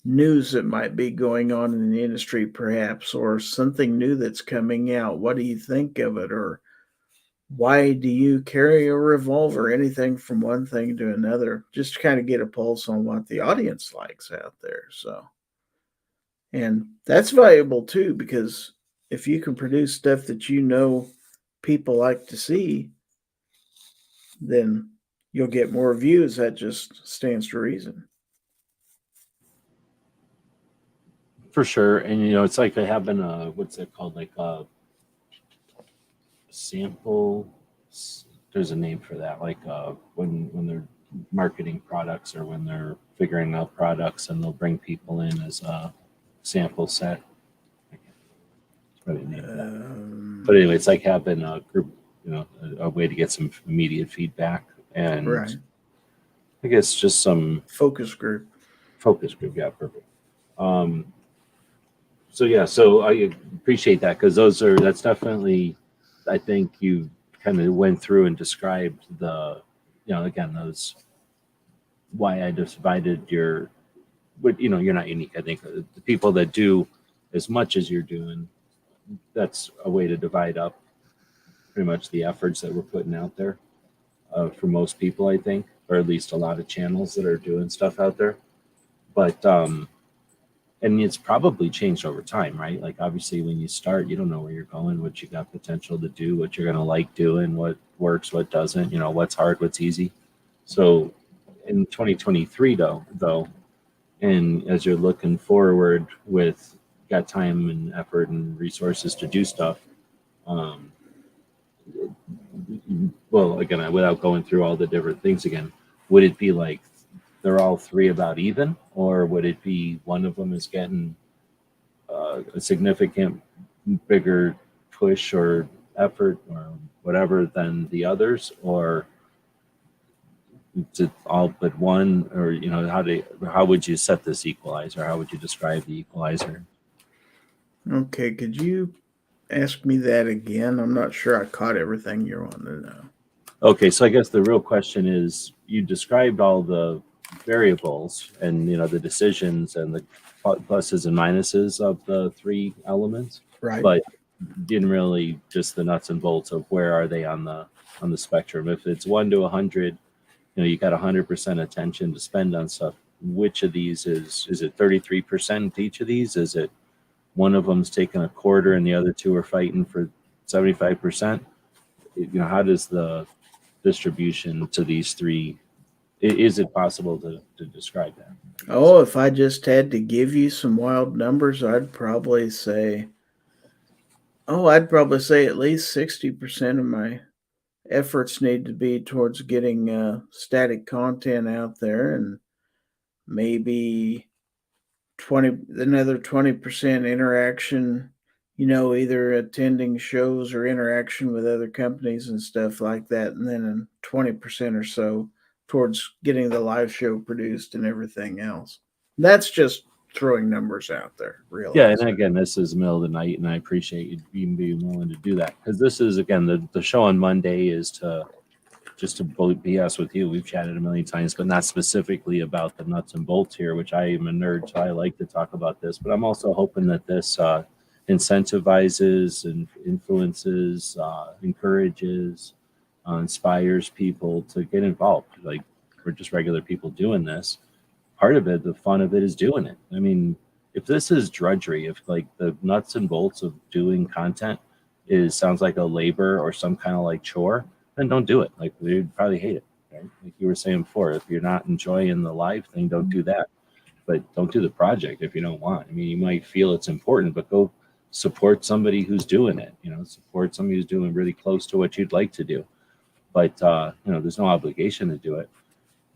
news that might be going on in the industry, perhaps, or something new that's coming out. What do you think of it? Or why do you carry a revolver? Anything from one thing to another, just to kind of get a pulse on what the audience likes out there. So, and that's valuable too, because if you can produce stuff that people like to see, then you'll get more views. That just stands to reason. For sure. And it's like having a, what's it called, like a sample. There's a name for that. Like when they're marketing products, or when they're figuring out products, and they'll bring people in as a sample set. But anyway, it's like having a group, a way to get some immediate feedback, and Right. I guess just some Focus group. Yeah, perfect. So yeah, so I appreciate that, because that's definitely, I think you kind of went through and described again, those, why I divided but you're not unique. I think the people that do as much as you're doing, that's a way to divide up pretty much the efforts that we're putting out there, for most people, I think, or at least a lot of channels that are doing stuff out there. But and it's probably changed over time, right? Like, obviously, when you start, you don't know where you're going, what you got potential to do, what you're going to like doing, what works, what doesn't, what's hard, what's easy. So in 2023, though, and as you're looking forward with, got time and effort and resources to do stuff, well, again, without going through all the different things again, would it be like they're all three about even, or would it be one of them is getting a significant bigger push or effort or whatever than the others, or is it all but one? Or how would you set this equalizer? How would you describe the equalizer? Okay, could you ask me that again? I'm not sure I caught everything you wanted to know. Okay, so I guess the real question is, you described all the variables and the decisions and the pluses and minuses of the three elements, Right. but didn't really just the nuts and bolts of where are they on the spectrum. If it's 1 to 100, you got 100% attention to spend on stuff. Which of these is it 33% each of these? Is it one of them's taking a quarter and the other two are fighting for 75%? How does the distribution to these three, is it possible to describe that? Oh, if I just had to give you some wild numbers, I'd probably say at least 60% of my efforts need to be towards getting static content out there, and maybe another 20% interaction, either attending shows or interaction with other companies and stuff like that, and then 20% or so towards getting the live show produced and everything else. That's just throwing numbers out there, Yeah, and realize. again, this is middle of the night, and I appreciate you being willing to do that, because this is, again, the show on Monday is to just to BS with you. We've chatted a million times, but not specifically about the nuts and bolts here, which I am a nerd, so I like to talk about this. But I'm also hoping that this incentivizes and influences, encourages, inspires people to get involved. Like, we're just regular people doing this. Part of it, the fun of it, is doing it. I mean, if this is drudgery, if like the nuts and bolts of doing content sounds like a labor or some kind of like chore, then don't do it. Like, you'd probably hate it, right? Like you were saying before, if you're not enjoying the live thing, don't do that. But don't do the project if you don't want. I mean, you might feel it's important, but go support somebody who's doing it. Support somebody who's doing really close to what you'd like to do. But there's no obligation to do it.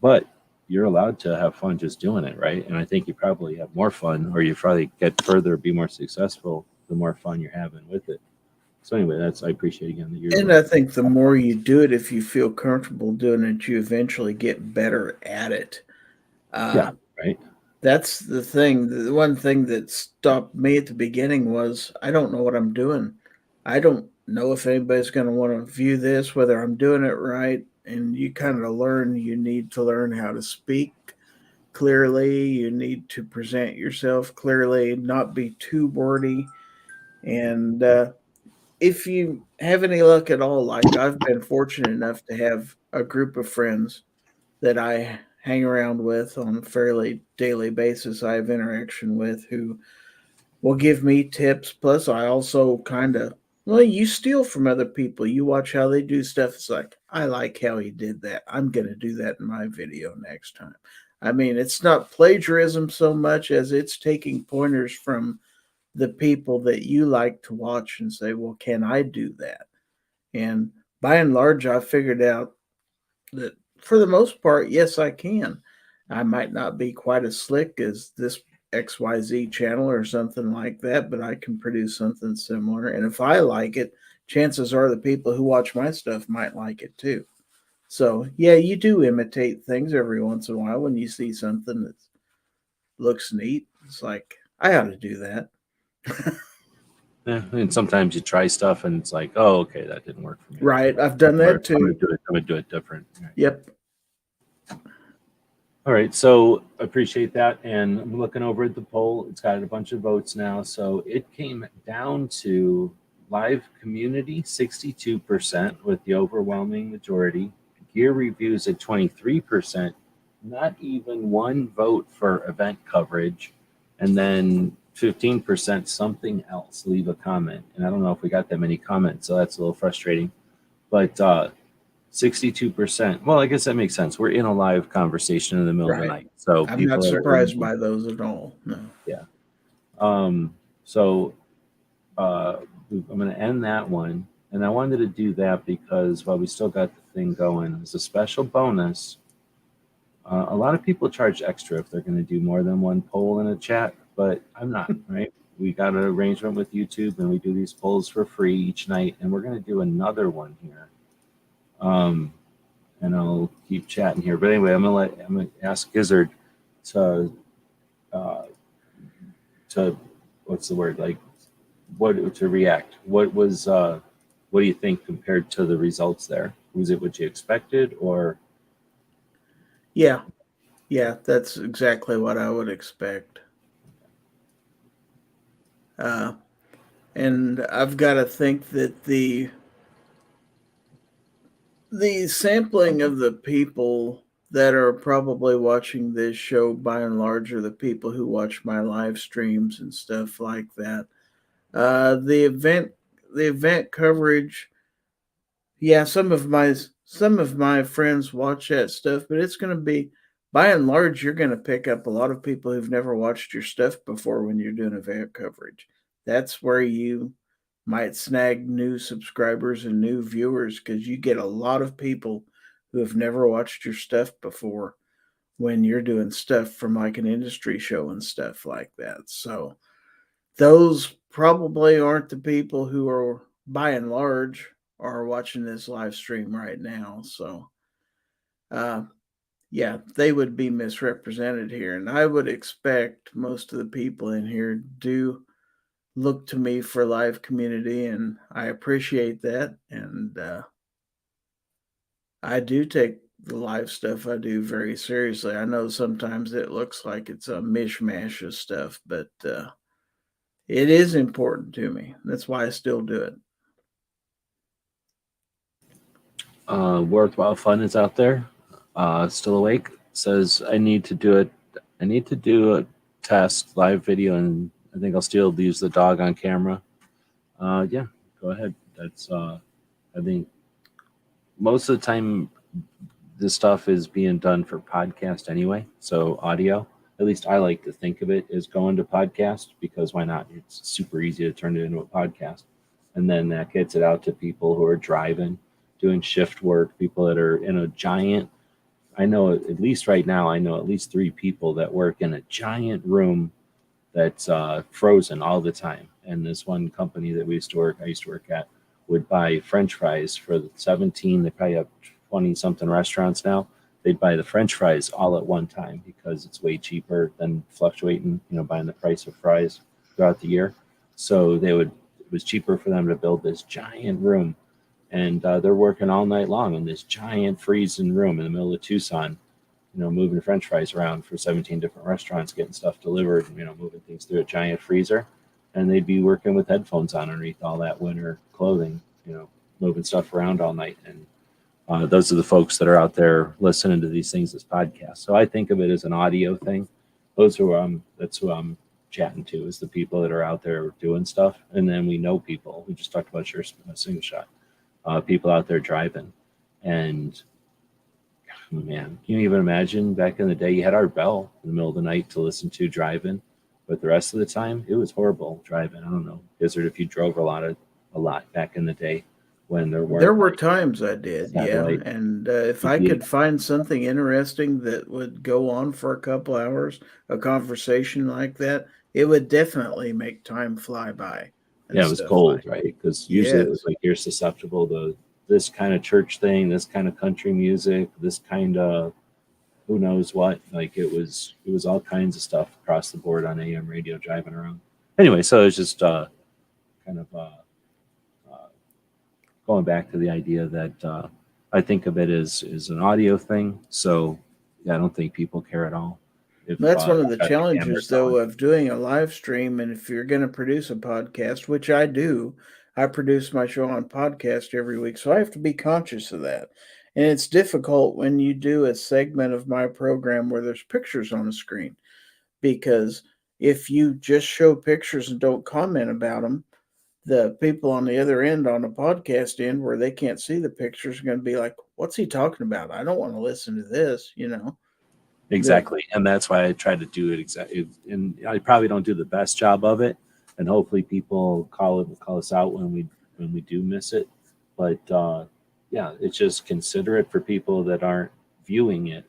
But you're allowed to have fun just doing it, right? And I think you probably have more fun, or you probably get further, be more successful, the more fun you're having with it. So anyway, I appreciate again that you're. And I think the more you do it, if you feel comfortable doing it, you eventually get better at it. Yeah, right. That's the thing. The one thing that stopped me at the beginning was I don't know what I'm doing. I don't know if anybody's going to want to view this, whether I'm doing it right. And you kind of you need to learn how to speak clearly. You need to present yourself clearly, not be too wordy. And if you have any luck at all, like I've been fortunate enough to have a group of friends that I hang around with on a fairly daily basis, I have interaction with, who will give me tips. Plus, I also well, you steal from other people. You watch how they do stuff. It's like, I like how he did that. I'm going to do that in my video next time. I mean, it's not plagiarism so much as it's taking pointers from the people that you like to watch and say, well, can I do that? And by and large, I figured out that for the most part, yes, I can. I might not be quite as slick as this XYZ channel or something like that, but I can produce something similar. And if I like it, chances are the people who watch my stuff might like it too. So, yeah, you do imitate things every once in a while when you see something that looks neat. It's like, I ought to do that. Yeah, and sometimes you try stuff and it's like, oh, okay, that didn't work for me. Right. I've done that too. I'm gonna do it different. Right. Yep. All right, so appreciate that. And I'm looking over at the poll. It's got a bunch of votes now. So it came down to live community, 62%, with the overwhelming majority. Gear reviews at 23%. Not even one vote for event coverage. And then 15% something else. Leave a comment. And I don't know if we got that many comments, so that's a little frustrating. But 62%. Well, I guess that makes sense. We're in a live conversation in the middle of the night, so I'm not surprised by those at all. No. Yeah. So I'm going to end that one, and I wanted to do that because while we still got the thing going, as a special bonus, a lot of people charge extra if they're going to do more than one poll in a chat, but I'm not. Right? We got an arrangement with YouTube, and we do these polls for free each night, and we're going to do another one here. And I'll keep chatting here. But anyway, I'm gonna ask Gizzard to what's the word, like, what to react. What do you think compared to the results there? Was it what you expected, or? Yeah, that's exactly what I would expect. And I've got to think that the sampling of the people that are probably watching this show, by and large, are the people who watch my live streams and stuff like that. The event coverage, yeah, some of my friends watch that stuff, but it's going to be, by and large, you're going to pick up a lot of people who've never watched your stuff before when you're doing event coverage. That's where you might snag new subscribers and new viewers, because you get a lot of people who have never watched your stuff before when you're doing stuff from like an industry show and stuff like that. So those probably aren't the people who are, by and large, are watching this live stream right now. So yeah, they would be misrepresented here. And I would expect most of the people in here do look to me for live community, and I appreciate that. And I do take the live stuff I do very seriously. I know sometimes it looks like it's a mishmash of stuff, but it is important to me. That's why I still do it. Worthwhile Fun is out there. Still awake. Says I need to do it. I need to do a test live video, and I think I'll still use the dog on camera. Yeah, go ahead. That's I think most of the time this stuff is being done for podcast anyway. So audio, at least I like to think of it as going to podcast because why not? It's super easy to turn it into a podcast. And then that gets it out to people who are driving, doing shift work, people that are in a giant, I know at least right now, I know at least 3 people that work in a giant room that's frozen all the time. And this one company that I used to work at, would buy French fries for the 17. They probably have 20 something restaurants now. They'd buy the French fries all at one time because it's way cheaper than fluctuating, buying the price of fries throughout the year. So it was cheaper for them to build this giant room, and they're working all night long in this giant freezing room in the middle of Tucson, moving French fries around for 17 different restaurants, getting stuff delivered, moving things through a giant freezer. And they'd be working with headphones on underneath all that winter clothing, moving stuff around all night. And those are the folks that are out there listening to these things as podcasts. So I think of it as an audio thing. That's who I'm chatting to, is the people that are out there doing stuff. And then we know people. We just talked about single shot. People out there driving. And man, can you even imagine back in the day, you had Art Bell in the middle of the night to listen to driving, but the rest of the time it was horrible driving. I don't know, Gizzard, if you drove a lot back in the day when there There weren't were like times I did, yeah. satellite. And if You'd I be, could find something interesting that would go on for a couple hours, a conversation like that, it would definitely make time fly by and yeah, it was stuff gold, like. right? Because usually it was Yes. like you're susceptible to this kind of church thing, this kind of country music, this kind of who knows what. Like it was all kinds of stuff across the board on AM radio driving around. Anyway, so it's just kind of uh, going back to the idea that I think of it as an audio thing. So yeah, I don't think people care at all if That's one of the got the camera challenges, going. though, of doing a live stream. And if you're going to produce a podcast, which I do, I produce my show on podcast every week. So I have to be conscious of that. And it's difficult when you do a segment of my program where there's pictures on the screen, because if you just show pictures and don't comment about them, the people on the other end, on the podcast end, where they can't see the pictures, are going to be like, what's he talking about? I don't want to listen to this. The Exactly, and that's why I try to do it exactly. And I probably don't do the best job of it, and hopefully people call us out when we do miss it. But yeah, it's just considerate for people that aren't viewing it,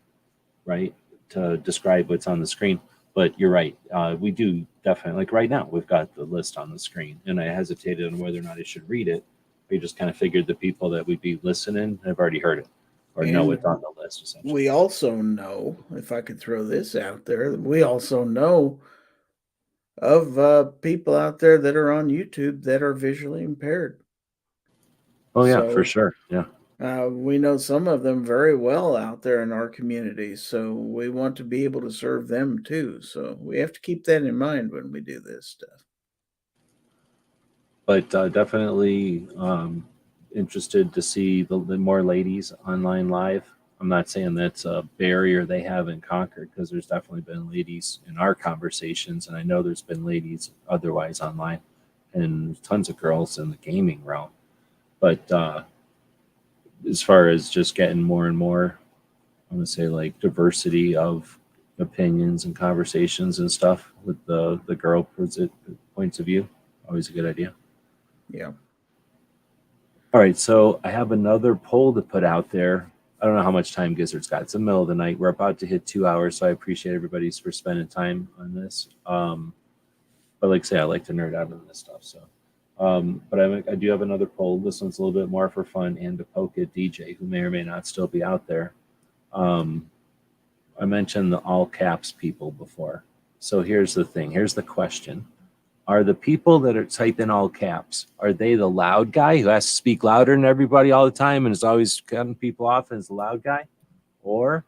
right, to describe what's on the screen. But you're right. We do definitely, like right now, we've got the list on the screen, and I hesitated on whether or not I should read it. We just kind of figured the people that would be listening have already heard it or know and what's on the list, essentially. we also know, if I could throw this out there, we also know of people out there that are on YouTube that are visually impaired. Oh yeah, for So sure. Yeah. we know some of them very well out there in our community. So we want to be able to serve them too. So we have to keep that in mind when we do this stuff. But definitely interested to see the more ladies online live. I'm not saying that's a barrier they haven't conquered, because there's definitely been ladies in our conversations, and I know there's been ladies otherwise online, and tons of girls in the gaming realm. But as far as just getting more and more, I want to say like diversity of opinions and conversations and stuff with the girl points of view, always a good idea. Yeah. All right, so I have another poll to put out there. I don't know how much time Gizzard's got. It's the middle of the night. We're about to hit 2 hours, so I appreciate everybody's for spending time on this. But like I say, I like to nerd out on this stuff. So, but I do have another poll. This one's a little bit more for fun and to poke at DJ, who may or may not still be out there. I mentioned the all caps people before. So here's the thing. Here's the question. Are the people that are typed in all caps, are they the loud guy who has to speak louder than everybody all the time and is always cutting people off and is the loud guy? Or,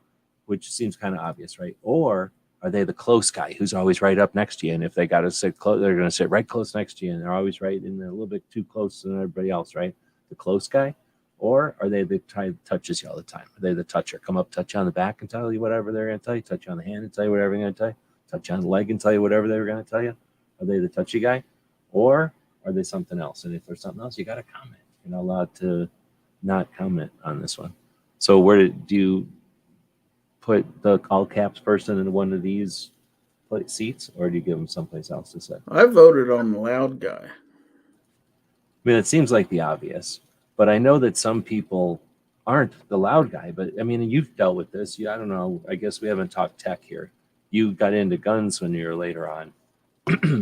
which seems kind of obvious, right? Or are they the close guy who's always right up next to you? And if they got to sit close, they're going to sit right close next to you and they're always right in there a little bit too close than everybody else, right? The close guy? Or are they the guy that touches you all the time? Are they the toucher? Come up, touch you on the back and tell you whatever they're going to tell you, touch you on the hand and tell you whatever they're going to tell you, touch you on the leg and tell you whatever they were going to tell you? Are they the touchy guy? Or are they something else? And if there's something else, you got to comment. You're not allowed to not comment on this one. So where do you put the all caps person in one of these seats, or do you give them someplace else to sit? I voted on the loud guy. I mean, it seems like the obvious, but I know that some people aren't the loud guy. But I mean, you've dealt with this. I don't know. I guess we haven't talked tech here. You got into guns when you were later on.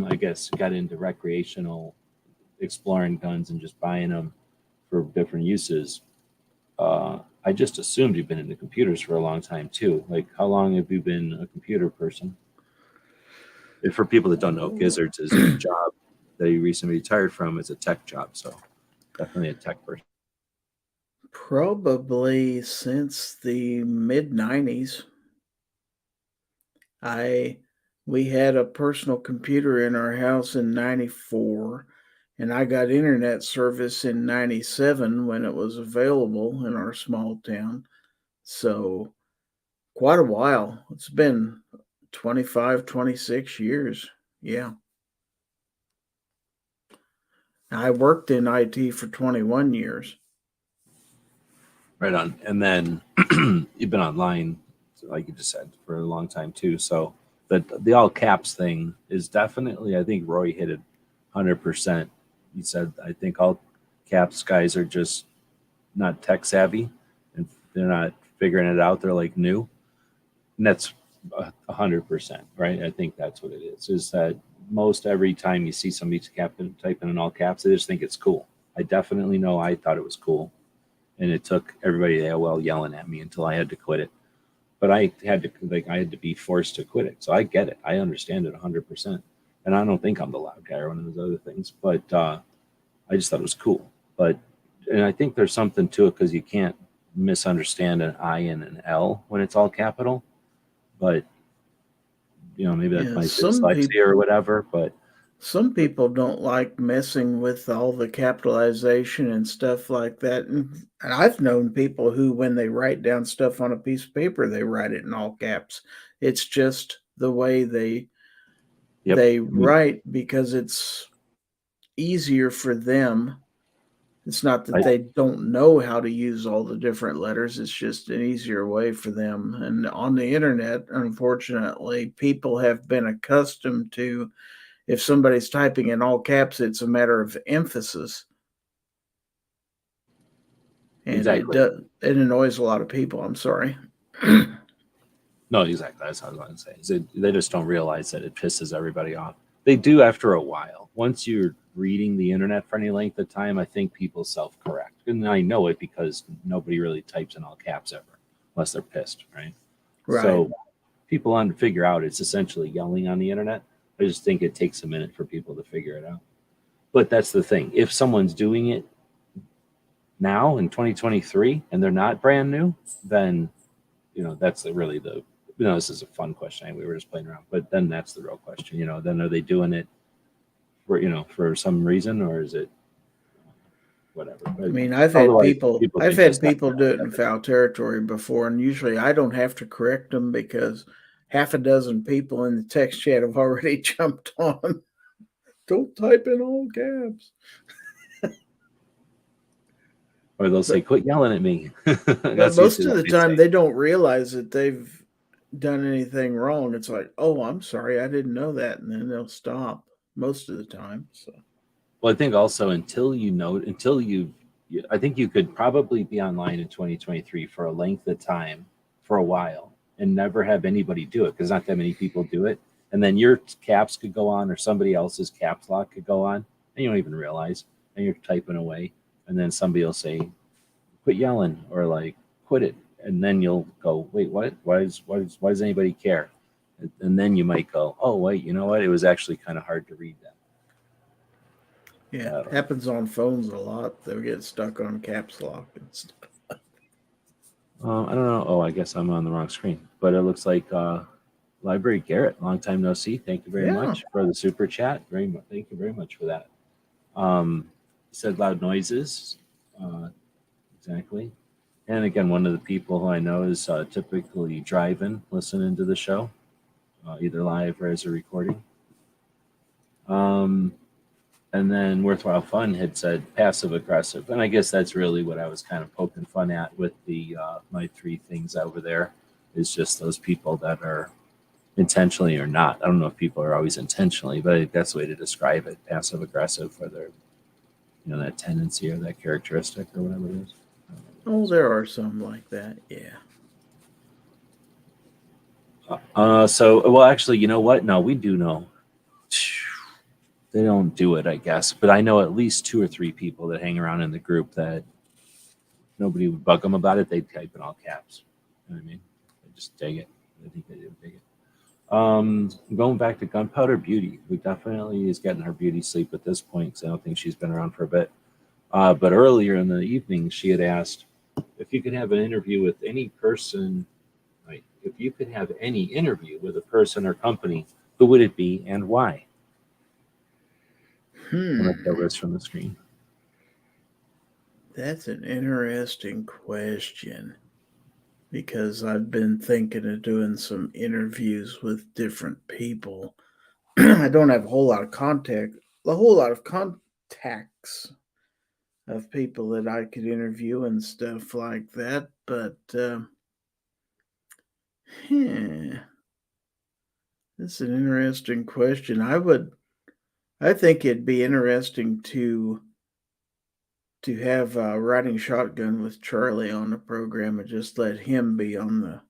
I guess got into recreational exploring guns and just buying them for different uses. I just assumed you've been into computers for a long time too. Like, how long have you been a computer person? And for people that don't know, Gizzard's is a job that he recently retired from. It's a tech job, so definitely a tech person. Probably since the mid 90s. We had a personal computer in our house in 94, and I got internet service in 97 when it was available in our small town. So quite a while. It's been 25, 26 years. Yeah. I worked in IT for 21 years. Right on. And then you've been online, like you just said, for a long time too. So the all caps thing is definitely, I think Roy hit it 100%. He said, I think all caps guys are just not tech savvy and they're not figuring it out. They're like new. And that's 100%, right? I think that's what it is that most every time you see somebody typing in all caps, they just think it's cool. I definitely know I thought it was cool. And it took everybody at AOL yelling at me until I had to quit it. But I had to be forced to quit it. So I get it. I understand it 100%. And I don't think I'm the loud guy or one of those other things. But I just thought it was cool. And I think there's something to it because you can't misunderstand an I and an L when it's all capital. But, maybe that's my dyslexia or whatever. But some people don't like messing with all the capitalization and stuff like that. And I've known people who, when they write down stuff on a piece of paper, they write it in all caps. It's just the way they write because it's easier for them. It's not that they don't know how to use all the different letters. It's just an easier way for them. And on the internet, unfortunately, people have been accustomed to, if somebody's typing in all caps, it's a matter of emphasis. And exactly. It annoys a lot of people. I'm sorry. No, exactly. That's what I was going to say. They just don't realize that it pisses everybody off. They do after a while. Once you're reading the internet for any length of time, I think people self-correct. And I know it because nobody really types in all caps ever, unless they're pissed, right? So people figure out it's essentially yelling on the internet. I just think it takes a minute for people to figure it out. But that's the thing. If someone's doing it now in 2023 and they're not brand new, then, that's really this is a fun question. We were just playing around, but then that's the real question, then are they doing it for some reason, or is it whatever? But I mean, I've had people do it in foul territory before, and usually I don't have to correct them because half a dozen people in the text chat have already jumped on. Don't type in all caps. Or they'll say, quit yelling at me. But most of the time, they don't realize that they've done anything wrong. It's like, oh, I'm sorry, I didn't know that. And then they'll stop most of the time. So, well, I think also I think you could probably be online in 2023 for a length of time for a while and never have anybody do it because not that many people do it. And then your caps could go on or somebody else's caps lock could go on and you don't even realize, and you're typing away. And then somebody will say, quit yelling or like, quit it. and then you'll go, wait, what? Why does anybody care? And then you might go, oh wait, you know what? It was actually kind of hard to read that. Yeah, happens on phones a lot. They'll get stuck on caps lock and stuff. I don't know. Oh, I guess I'm on the wrong screen. But it looks like Library Garrett, long time no see. Thank you very much for the super chat. Very much. Thank you very much for that. He said loud noises. Exactly. And again, one of the people who I know is typically driving, listening to the show, either live or as a recording. And then Worthwhile Fun had said passive aggressive, and I guess that's really what I was kind of poking fun at with the my three things over there. Is just those people that are intentionally or not. I don't know if people are always intentionally, but that's the way to describe it. Passive aggressive, whether that tendency or that characteristic or whatever it is. Oh, there are some like that, yeah. Well, actually, you know what? No, we do know. They don't do it, I guess, but I know at least 2 or 3 people that hang around in the group that nobody would bug them about it. They type in all caps. You know what I mean? They just dig it. I think they do dig it. Going back to Gunpowder Beauty, who definitely is getting her beauty sleep at this point because I don't think she's been around for a bit. But earlier in the evening, she had asked if you could have an interview with any person, right? If you could have any interview with a person or company, who would it be and why? I'm going to kill this from the screen. That's an interesting question because I've been thinking of doing some interviews with different people. I don't have a whole lot of contacts of people that I could interview and stuff like that, but that's an interesting question. I think it'd be interesting to have riding shotgun with Charlie on the program and just let him be on the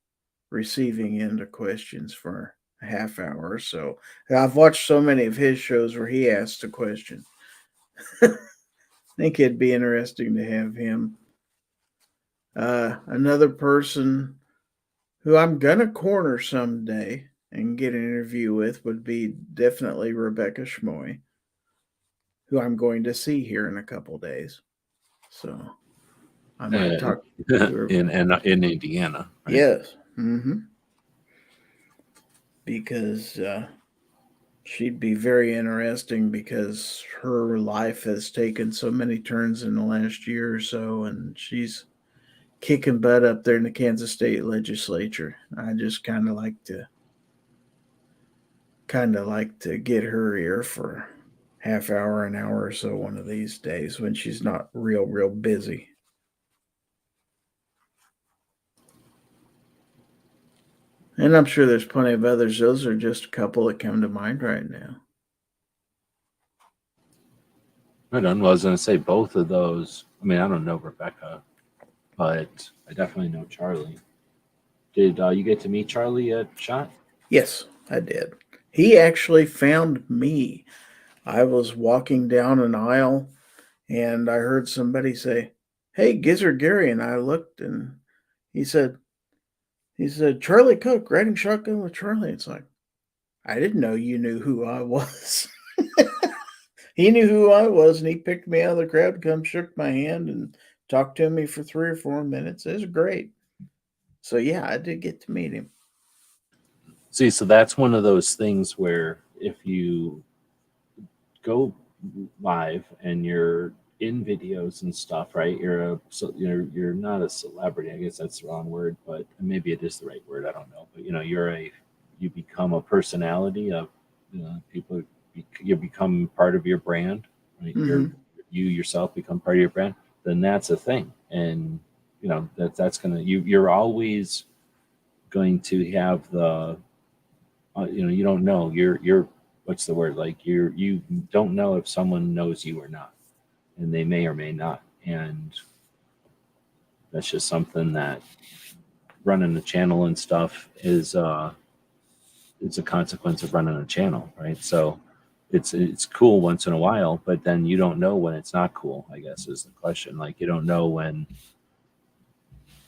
receiving end of questions for a half hour or so. I've watched so many of his shows where he asks a question. I think it'd be interesting to have him. Another person who I'm gonna corner someday and get an interview with would be definitely Rebecca Schmoy, who I'm going to see here in a couple days. So I might talk to her in Indiana. Right? Yes. Because she'd be very interesting because her life has taken so many turns in the last year or so, and she's kicking butt up there in the Kansas State legislature. I just kind of like to get her ear for half hour, an hour or so one of these days when she's not real busy. And I'm sure there's plenty of others. Those are just a couple that come to mind right now. Right on. Well, I was going to say both of those. I mean, I don't know Rebecca, but I definitely know Charlie. Did you get to meet Charlie at SHOT? Yes, I did. He actually found me. I was walking down an aisle and I heard somebody say, "Hey, Gizzard Gary," and I looked and he said, "Charlie Cook, riding shotgun with Charlie." It's like, I didn't know you knew who I was. He knew who I was, and he picked me out of the crowd, come shook my hand, and talked to me for 3 or 4 minutes. It was great. So, yeah, I did get to meet him. See, so that's one of those things where if you go live and you're in videos and stuff, right? You're not a celebrity. I guess that's the wrong word, but maybe it is the right word. I don't know. But you become a personality of people. You become part of your brand, right? Mhm. You yourself become part of your brand. Then that's a thing, and that's gonna you're always going to have the you don't know you're what's the word, like you don't know if someone knows you or not, and they may or may not, and that's just something that running a channel and stuff is it's a consequence of running a channel, right? So it's cool once in a while, but then you don't know when it's not cool, I guess is the question. Like you don't know when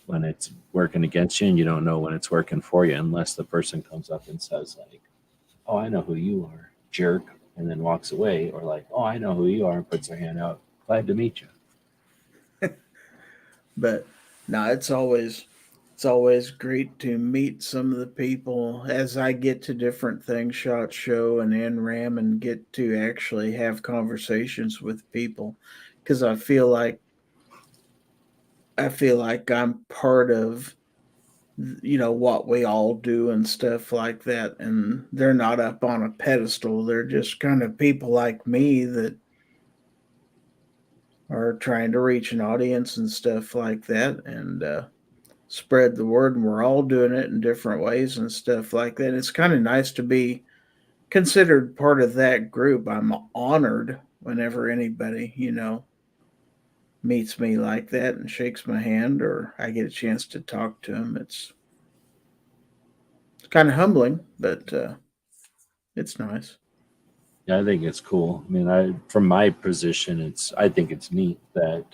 when it's working against you, and you don't know when it's working for you unless the person comes up and says like, "Oh, I know who you are, jerk," and then walks away, or like, "Oh, I know who you are," and puts their hand out. Glad to meet you. But no, it's always great to meet some of the people as I get to different things, SHOT Show and NRAM, and get to actually have conversations with people because I feel like I'm part of what we all do and stuff like that, and they're not up on a pedestal. They're just kind of people like me that are trying to reach an audience and stuff like that, and spread the word. And we're all doing it in different ways and stuff like that. It's kind of nice to be considered part of that group. I'm honored whenever anybody meets me like that and shakes my hand, or I get a chance to talk to them. It's kind of humbling, but it's nice. Yeah, I think it's cool. I mean, from my position, I think it's neat that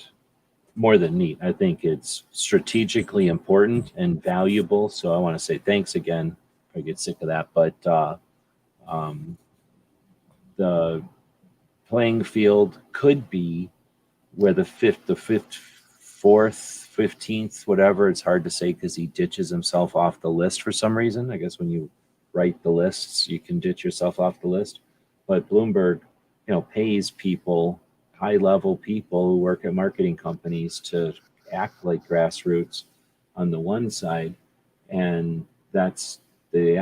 more than neat. I think it's strategically important and valuable. So I want to say thanks again. I get sick of that, but um, the playing field could be where the fifth, fourth, 15th, whatever. It's hard to say because he ditches himself off the list for some reason. I guess when you write the lists, you can ditch yourself off the list. But Bloomberg, pays people, high level people who work at marketing companies to act like grassroots on the one side, and that's the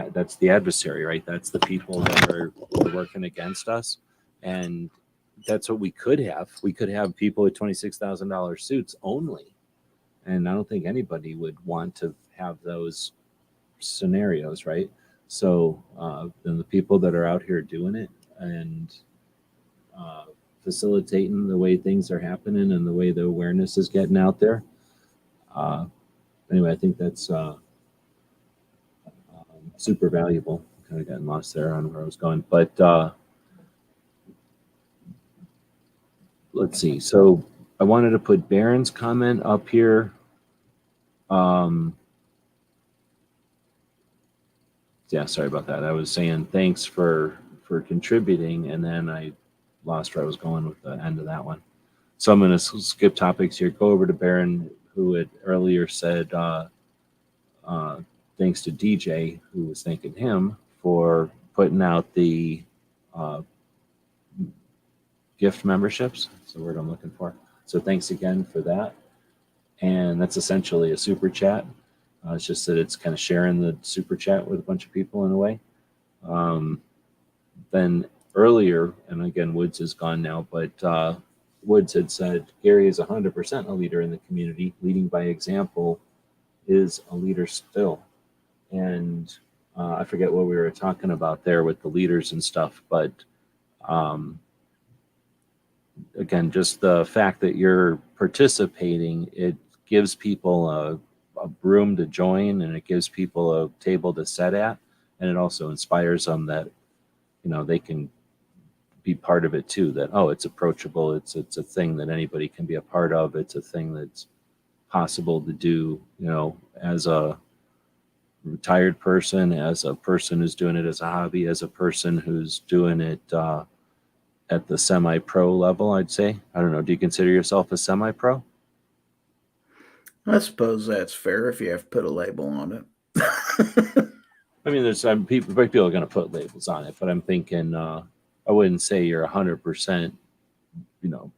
adversary, right? That's the people that are working against us, and that's what we could have. We could have people with $26,000 suits only, and I don't think anybody would want to have those scenarios, right? So then the people that are out here doing it and facilitating the way things are happening and the way the awareness is getting out there. Anyway, I think that's super valuable. Kind of getting lost there on where I was going, but let's see. So I wanted to put Baron's comment up here. Yeah, sorry about that. I was saying thanks for contributing, and then I lost where I was going with the end of that one. So I'm going to skip topics here. Go over to Baron, who had earlier said thanks to DJ, who was thanking him for putting out the gift memberships. That's the word I'm looking for. So thanks again for that. And that's essentially a super chat. It's just that it's kind of sharing the super chat with a bunch of people in a way. Then earlier, and again, Woods is gone now, but Woods had said Gary is 100% a leader in the community. Leading by example is a leader still. And I forget what we were talking about there with the leaders and stuff, but again, just the fact that you're participating, it gives people a room to join, and it gives people a table to sit at, and it also inspires them that they can be part of it too. That it's approachable. It's a thing that anybody can be a part of. It's a thing that's possible to do. As a retired person, as a person who's doing it as a hobby, as a person who's doing it at the semi-pro level. I'd say. I don't know. Do you consider yourself a semi-pro? I suppose that's fair if you have to put a label on it. I mean, there's people are going to put labels on it, but I'm thinking I wouldn't say you're 100%.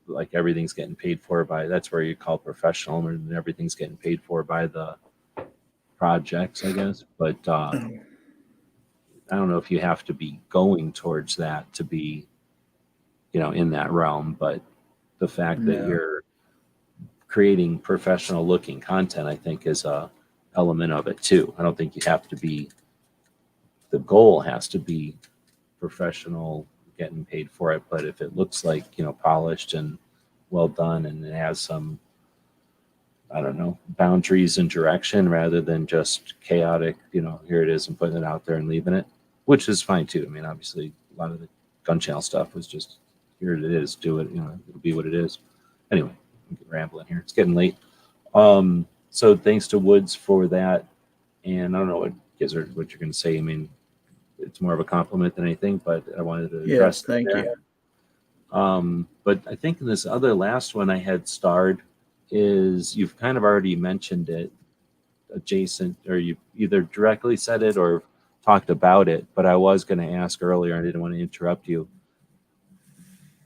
Like everything's getting paid for by. That's where you call professional, and everything's getting paid for by the projects, I guess. But I don't know if you have to be going towards that to be, in that realm. But the fact that you're creating professional looking content, I think, is a element of it too. I don't think you have to be. The goal has to be professional, getting paid for it. But if it looks like, polished and well done, and it has some, I don't know, boundaries and direction rather than just chaotic, here it is and putting it out there and leaving it, which is fine too. I mean, obviously a lot of the gun channel stuff was just, here it is, do it, it'll be what it is. Anyway, I'm rambling here. It's getting late. So So thanks to Woods for that. And I don't know what Gizzard, what you're going to say. I mean, it's more of a compliment than anything, but I wanted to address Yes, thank that. you. But I think in this other last one I had starred is you've kind of already mentioned it adjacent, or you either directly said it or talked about it, but I was going to ask earlier, I didn't want to interrupt you.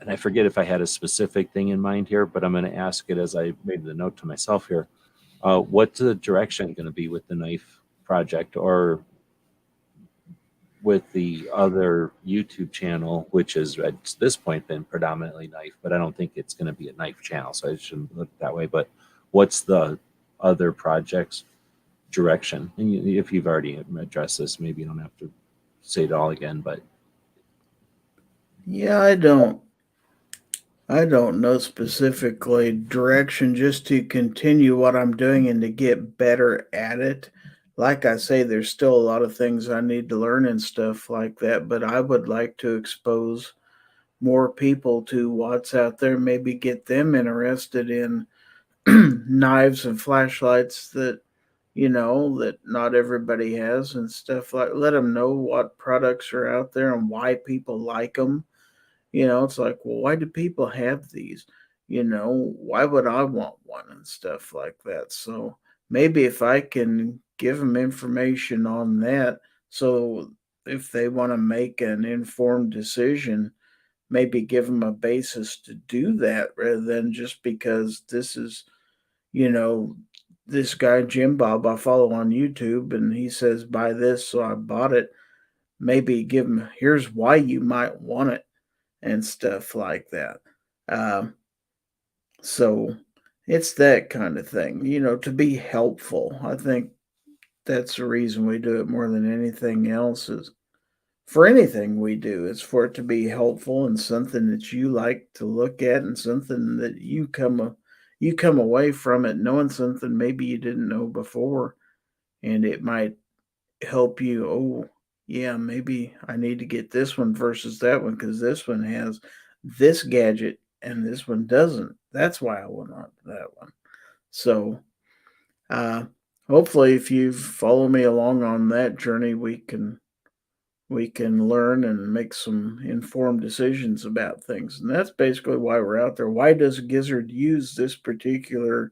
And I forget if I had a specific thing in mind here, but I'm going to ask it as I made the note to myself here. What's the direction going to be with the knife project, or with the other YouTube channel, which is at this point been predominantly knife, but I don't think it's going to be a knife channel, so I shouldn't look that way. But what's the other project's direction? And if you've already addressed this, maybe you don't have to say it all again, but Yeah, I don't know specifically direction, just to continue what I'm doing and to get better at it. Like I say, there's still a lot of things I need to learn and stuff like that, but I would like to expose more people to what's out there, maybe get them interested in knives and flashlights that that not everybody has and stuff, like let them know what products are out there and why people like them. It's like, well, why do people have these? Why would I want one and stuff like that? So maybe if I can give them information on that, so if they want to make an informed decision, maybe give them a basis to do that rather than just because you know, this guy Jim Bob I follow on YouTube and he says buy this, so I bought it. Maybe give him, here's why you might want it and stuff like that. Um, so it's that kind of thing, to be helpful. I think that's the reason we do it more than anything else. Is for anything we do, it's for it to be helpful and something that you like to look at and something that you come away from it knowing something maybe you didn't know before, and it might help you. Oh, yeah, maybe I need to get this one versus that one because this one has this gadget and this one doesn't. That's why I want that one. So, uh, hopefully, if you follow me along on that journey, we can learn and make some informed decisions about things. And that's basically why we're out there. Why does Gizzard use this particular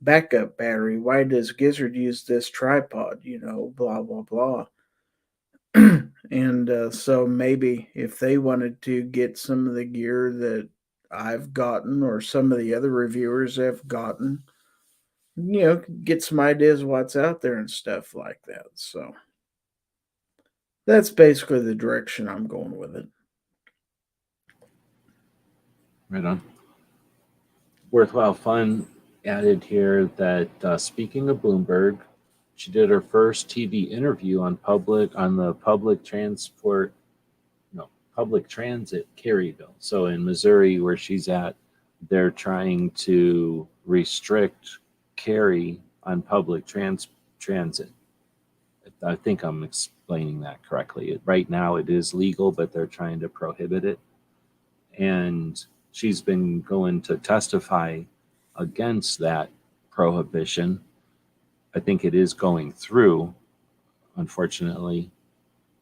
backup battery? Why does Gizzard use this tripod? Blah, blah, blah. And so maybe if they wanted to get some of the gear that I've gotten or some of the other reviewers have gotten, get some ideas of what's out there and stuff like that. So that's basically the direction I'm going with it. right on. Worthwhile fun added here that speaking of Bloomberg, she did her first TV interview on the public transport, no, public transit carry bill. So in Missouri, where she's at, they're trying to restrict carry on public transit. I think I'm explaining that correctly. Right now, it is legal, but they're trying to prohibit it. And she's been going to testify against that prohibition. I think it is going through, unfortunately,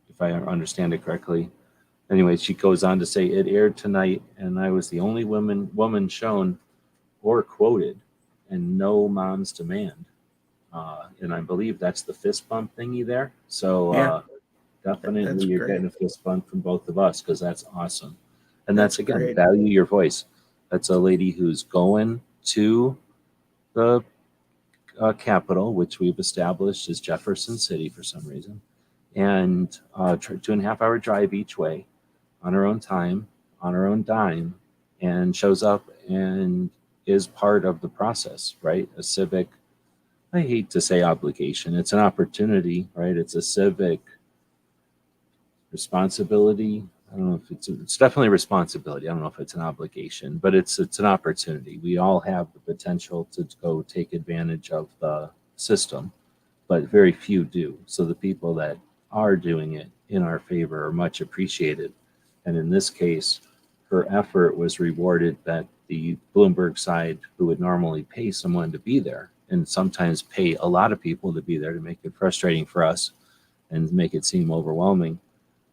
if I understand it correctly. Anyway, she goes on to say it aired tonight, and I was the only woman shown or quoted, and no mom's demand. And I believe that's the fist bump thingy there. So Yeah, definitely that's you're great. getting a fist bump from both of us because that's awesome. And That's that's again, great. value your voice. That's a lady who's going to the capital, which we've established is Jefferson City for some reason, and 2.5 hour drive each way on her own time, on her own dime, and shows up and is part of the process, right? A civic, I hate to say obligation, it's an opportunity, right? It's a civic responsibility. I don't know if it's definitely a responsibility. I don't know if it's an obligation, but it's an opportunity. We all have the potential to go take advantage of the system, but very few do. So the people that are doing it in our favor are much appreciated. And in this case, her effort was rewarded that the Bloomberg side, who would normally pay someone to be there, and sometimes pay a lot of people to be there to make it frustrating for us and make it seem overwhelming.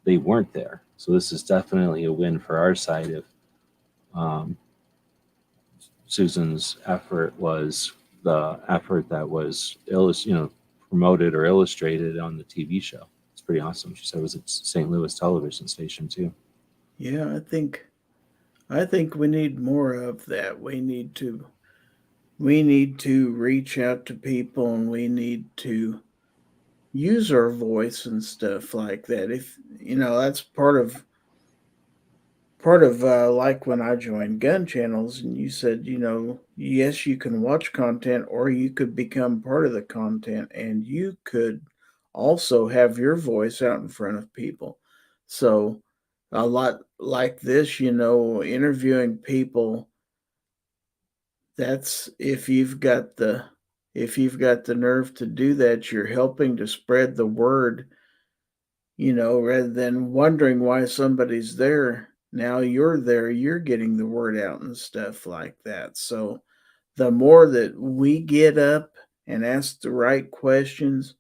They weren't there. So this is definitely a win for our side if um, Susan's effort was the effort that was promoted or illustrated on the TV show. It's pretty awesome. She said it was at St. Louis television station too. Yeah, I think we need more of that. We need to reach out to people, and we need to use our voice and stuff like that. If that's part of like when I joined gun channels, and you said, yes, you can watch content, or you could become part of the content, and you could also have your voice out in front of people. So a lot like this, interviewing people, that's if you've got the nerve to do that, you're helping to spread the word, rather than wondering why somebody's there. Now you're there, you're getting the word out and stuff like that. So the more that we get up and ask the right questions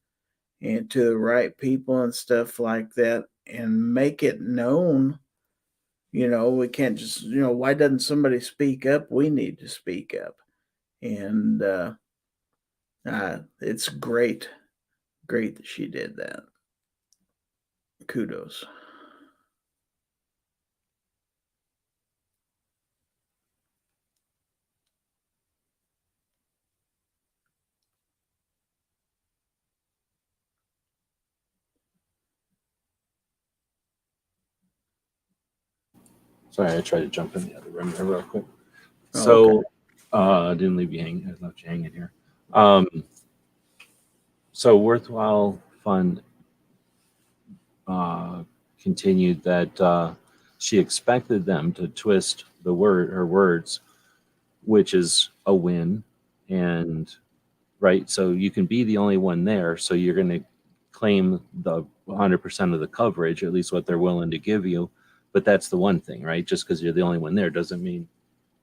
and to the right people and stuff like that and make it known, we can't just, why doesn't somebody speak up? We need to speak up. And it's great that she did that. Kudos. Sorry, I tried to jump in the other room there real quick. Oh, So okay. I didn't leave you hanging. I left you hanging here. So Worthwhile Fund continued that she expected them to twist her words, which is a win. And right, so you can be the only one there, so you're going to claim the 100% of the coverage, at least what they're willing to give you. But that's the one thing, right? Just because you're the only one there doesn't mean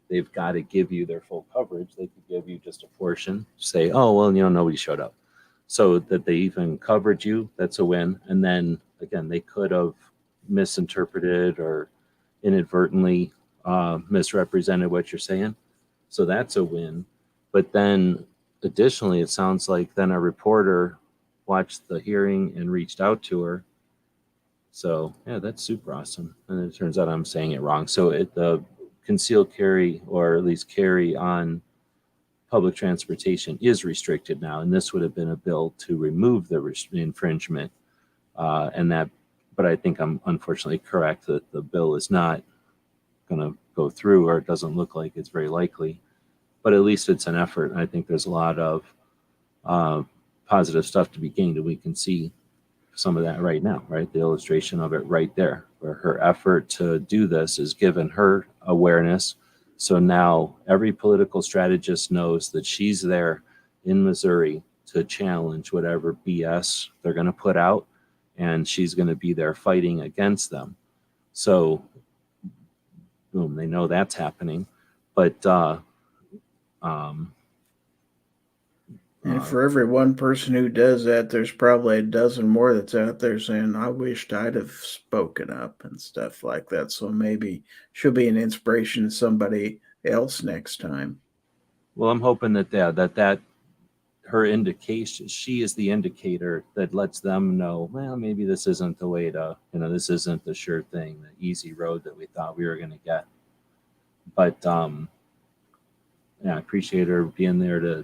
they've got to give you their full coverage. They could give you just a portion, say, oh, well, nobody showed up. So that they even covered you, that's a win. And then again, they could have misinterpreted or inadvertently misrepresented what you're saying. So that's a win. But then additionally, it sounds like then a reporter watched the hearing and reached out to her. So yeah, that's super awesome. And it turns out I'm saying it wrong. So the concealed carry, or at least carry on public transportation, is restricted now. And this would have been a bill to remove the infringement. But I think I'm unfortunately correct that the bill is not going to go through, or it doesn't look like it's very likely. But at least it's an effort. I think there's a lot of positive stuff to be gained, and we can see some of that right now, right? The illustration of it right there, where her effort to do this has given her awareness. So now every political strategist knows that she's there in Missouri to challenge whatever BS they're going to put out, and she's going to be there fighting against them. So, boom, they know that's happening. But and for every one person who does that, there's probably a dozen more that's out there saying, I wished I'd have spoken up and stuff like that. So maybe she'll be an inspiration to somebody else next time. Well, I'm hoping that her indication, she is the indicator that lets them know, well, maybe this isn't the way to, this isn't the sure thing, the easy road that we thought we were going to get. But yeah, I appreciate her being there to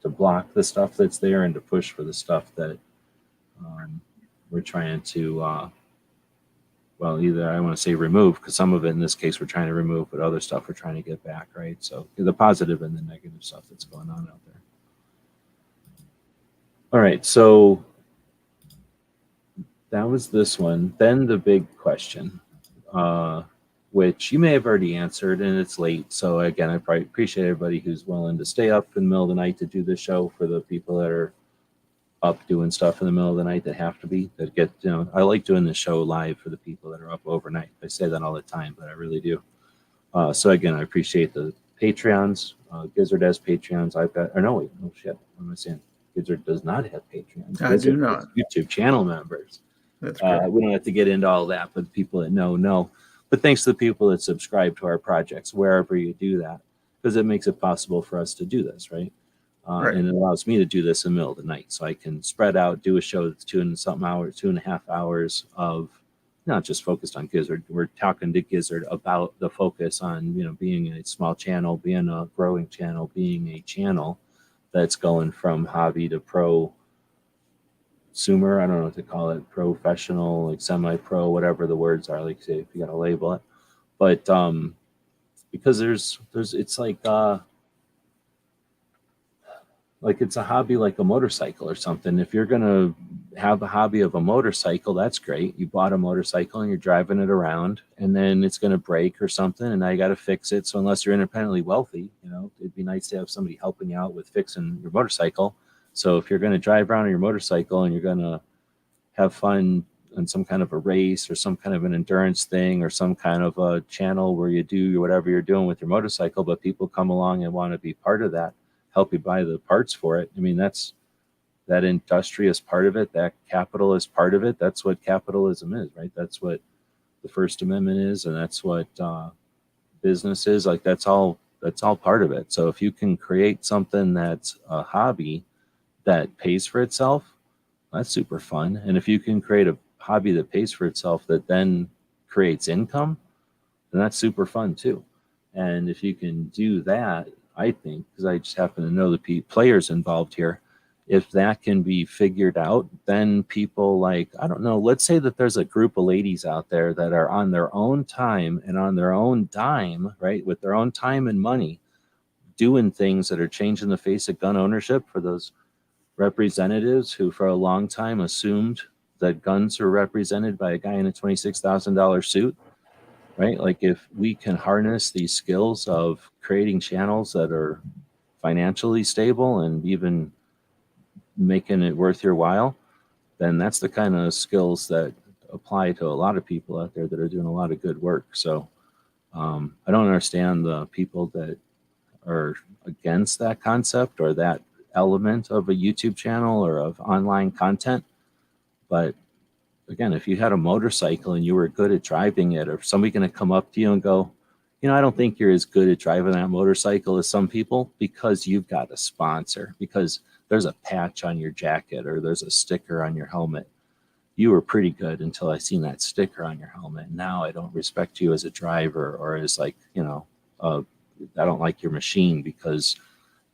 block the stuff that's there and to push for the stuff that we're trying to, either I want to say remove, because some of it in this case we're trying to remove, but other stuff we're trying to get back, right? So the positive and the negative stuff that's going on out there. All right, so that was this one. Then the big question, which you may have already answered, and it's late. So again, I appreciate everybody who's willing to stay up in the middle of the night to do this show. For the people that are up doing stuff in the middle of the night that have to be, that get, I like doing this show live for the people that are up overnight. I say that all the time, but I really do. So again, I appreciate the Patreons. Gizzard has Patreons. I've got, or no, wait, no shit. What am I saying? Gizzard does not have Patreons. I do Gizzard not. has YouTube channel members. That's correct. We don't have to get into all that, but people that know. But thanks to the people that subscribe to our projects, wherever you do that, because it makes it possible for us to do this, right? Right. And it allows me to do this in the middle of the night, so I can spread out, do a show that's 2.5 hours of not just focused on Gizzard. We're talking to Gizzard about the focus on being a small channel, being a growing channel, being a channel that's going from hobby to pro. Consumer, I don't know what to call it, professional, like semi-pro, whatever the words are, like say if you got to label it. But because there's it's like it's a hobby like a motorcycle or something. If you're gonna have a hobby of a motorcycle, that's great. You bought a motorcycle and you're driving it around, and then it's gonna break or something, and now you got to fix it. So unless you're independently wealthy, it'd be nice to have somebody helping you out with fixing your motorcycle. So if you're going to drive around on your motorcycle and you're going to have fun in some kind of a race or some kind of an endurance thing or some kind of a channel where you do whatever you're doing with your motorcycle, but people come along and want to be part of that, help you buy the parts for it. I mean, that's that industrious part of it, that capitalist part of it. That's what capitalism is, right? That's what the First Amendment is, and that's what business is. Like that's all part of it. So if you can create something that's a hobby that pays for itself, that's super fun. And if you can create a hobby that pays for itself that then creates income, then that's super fun too. And if you can do that, I think, because I just happen to know the players involved here, if that can be figured out, then people I don't know, let's say that there's a group of ladies out there that are on their own time and on their own dime, right, with their own time and money, doing things that are changing the face of gun ownership for those representatives who for a long time assumed that guns are represented by a guy in a $26,000 suit, right? Like if we can harness these skills of creating channels that are financially stable and even making it worth your while, then that's the kind of skills that apply to a lot of people out there that are doing a lot of good work. So I don't understand the people that are against that concept or that element of a YouTube channel or of online content. But again, if you had a motorcycle and you were good at driving it, or somebody going to come up to you and go, I don't think you're as good at driving that motorcycle as some people because you've got a sponsor, because there's a patch on your jacket or there's a sticker on your helmet. You were pretty good until I seen that sticker on your helmet. Now I don't respect you as a driver, or as I don't like your machine because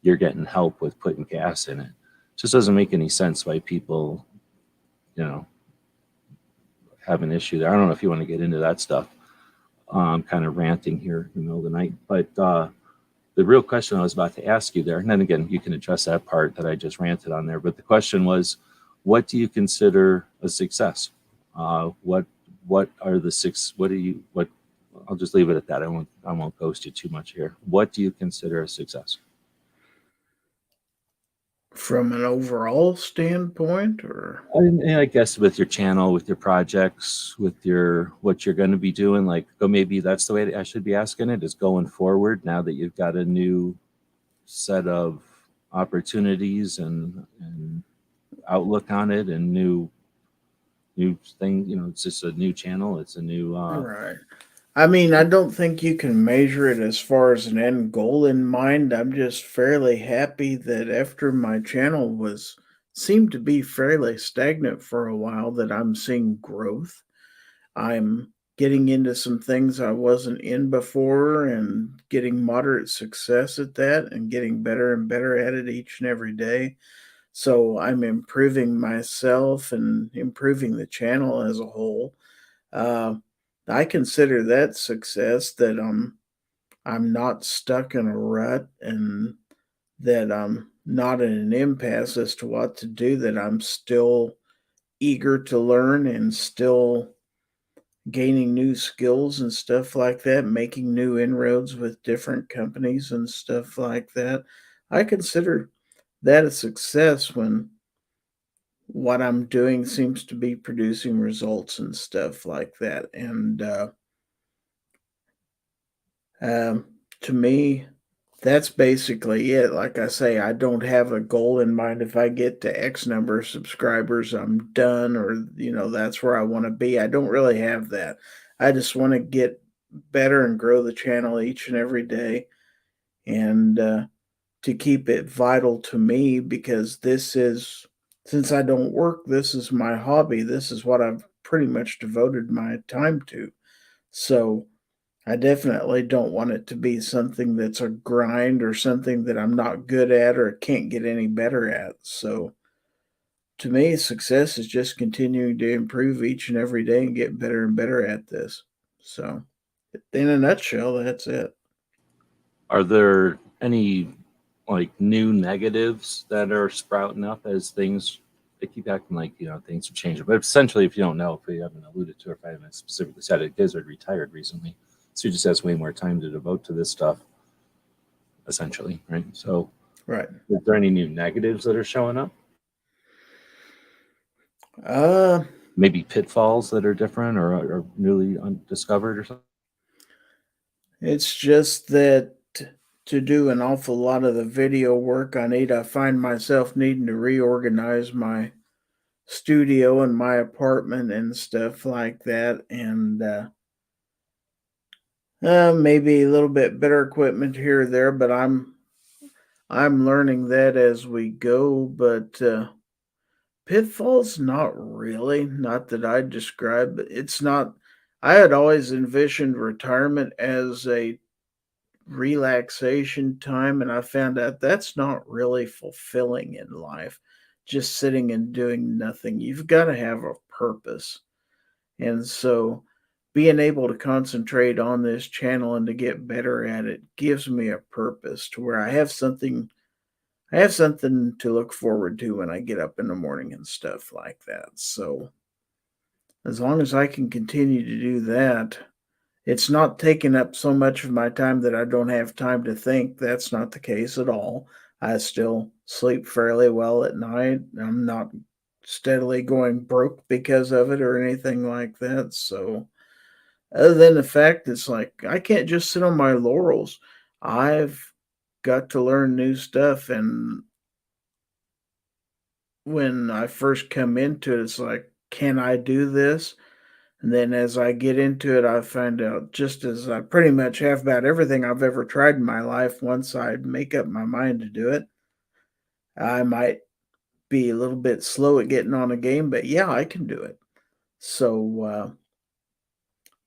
you're getting help with putting gas in it. It just doesn't make any sense why people, have an issue there. I don't know if you want to get into that stuff. I'm kind of ranting here in the middle of the night, but the real question I was about to ask you there, and then again, you can address that part that I just ranted on there, but the question was, what do you consider a success? What are the six, I'll just leave it at that. I won't ghost you too much here. What do you consider a success? From an overall standpoint, or I guess with your channel, with your projects, with what you're going to be doing, maybe that's the way I should be asking it, is going forward now that you've got a new set of opportunities and outlook on it and new thing. It's just a new channel. It's a new right. I mean, I don't think you can measure it as far as an end goal in mind. I'm just fairly happy that after my channel seemed to be fairly stagnant for a while, that I'm seeing growth. I'm getting into some things I wasn't in before and getting moderate success at that and getting better and better at it each and every day. So I'm improving myself and improving the channel as a whole. Uh, I consider that success, that I'm not stuck in a rut and that I'm not in an impasse as to what to do, that I'm still eager to learn and still gaining new skills and stuff like that, making new inroads with different companies and stuff like that. I consider that a success when what I'm doing seems to be producing results and stuff like that. And um, to me, that's basically it. Like I say, I don't have a goal in mind. If I get to X number of subscribers, I'm done, or that's where I want to be. I don't really have that. I just want to get better and grow the channel each and every day, and to keep it vital to me, because since I don't work, this is my hobby. This is what I've pretty much devoted my time to. So I definitely don't want it to be something that's a grind or something that I'm not good at or can't get any better at. So to me, success is just continuing to improve each and every day and get better and better at this. So, in a nutshell, that's it. Are there any like new negatives that are sprouting up as things they keep acting like things are changing? But essentially, if you don't know, if we haven't alluded to, or if I haven't specifically said it, Gizzard retired recently, so he just has way more time to devote to this stuff. Essentially, right? So, Right. is there any new negatives that are showing up? Uh, Maybe pitfalls that are different or are newly undiscovered or something? it's just that to do an awful lot of the video work I find myself needing to reorganize my studio and my apartment and stuff like that, and maybe a little bit better equipment here or there, but I'm learning that as we go. But pitfalls, not really, not that I'd describe. But it's not. I had always envisioned retirement as a relaxation time, and I found out that's not really fulfilling in life. Just sitting and doing nothing. You've got to have a purpose. And so being able to concentrate on this channel and to get better at it gives me a purpose to where I have something to look forward to when I get up in the morning and stuff like that. So as long as I can continue to do that, it's not taking up so much of my time that I don't have time to think. That's not the case at all. I still sleep fairly well at night. I'm not steadily going broke because of it or anything like that. So, other than the fact it's like I can't just sit on my laurels. I've got to learn new stuff. And when I first come into it, it's like, can I do this? And then as I get into it, I find out, just as I pretty much have about everything I've ever tried in my life, once I make up my mind to do it, I might be a little bit slow at getting on a game, but yeah, I can do it. So,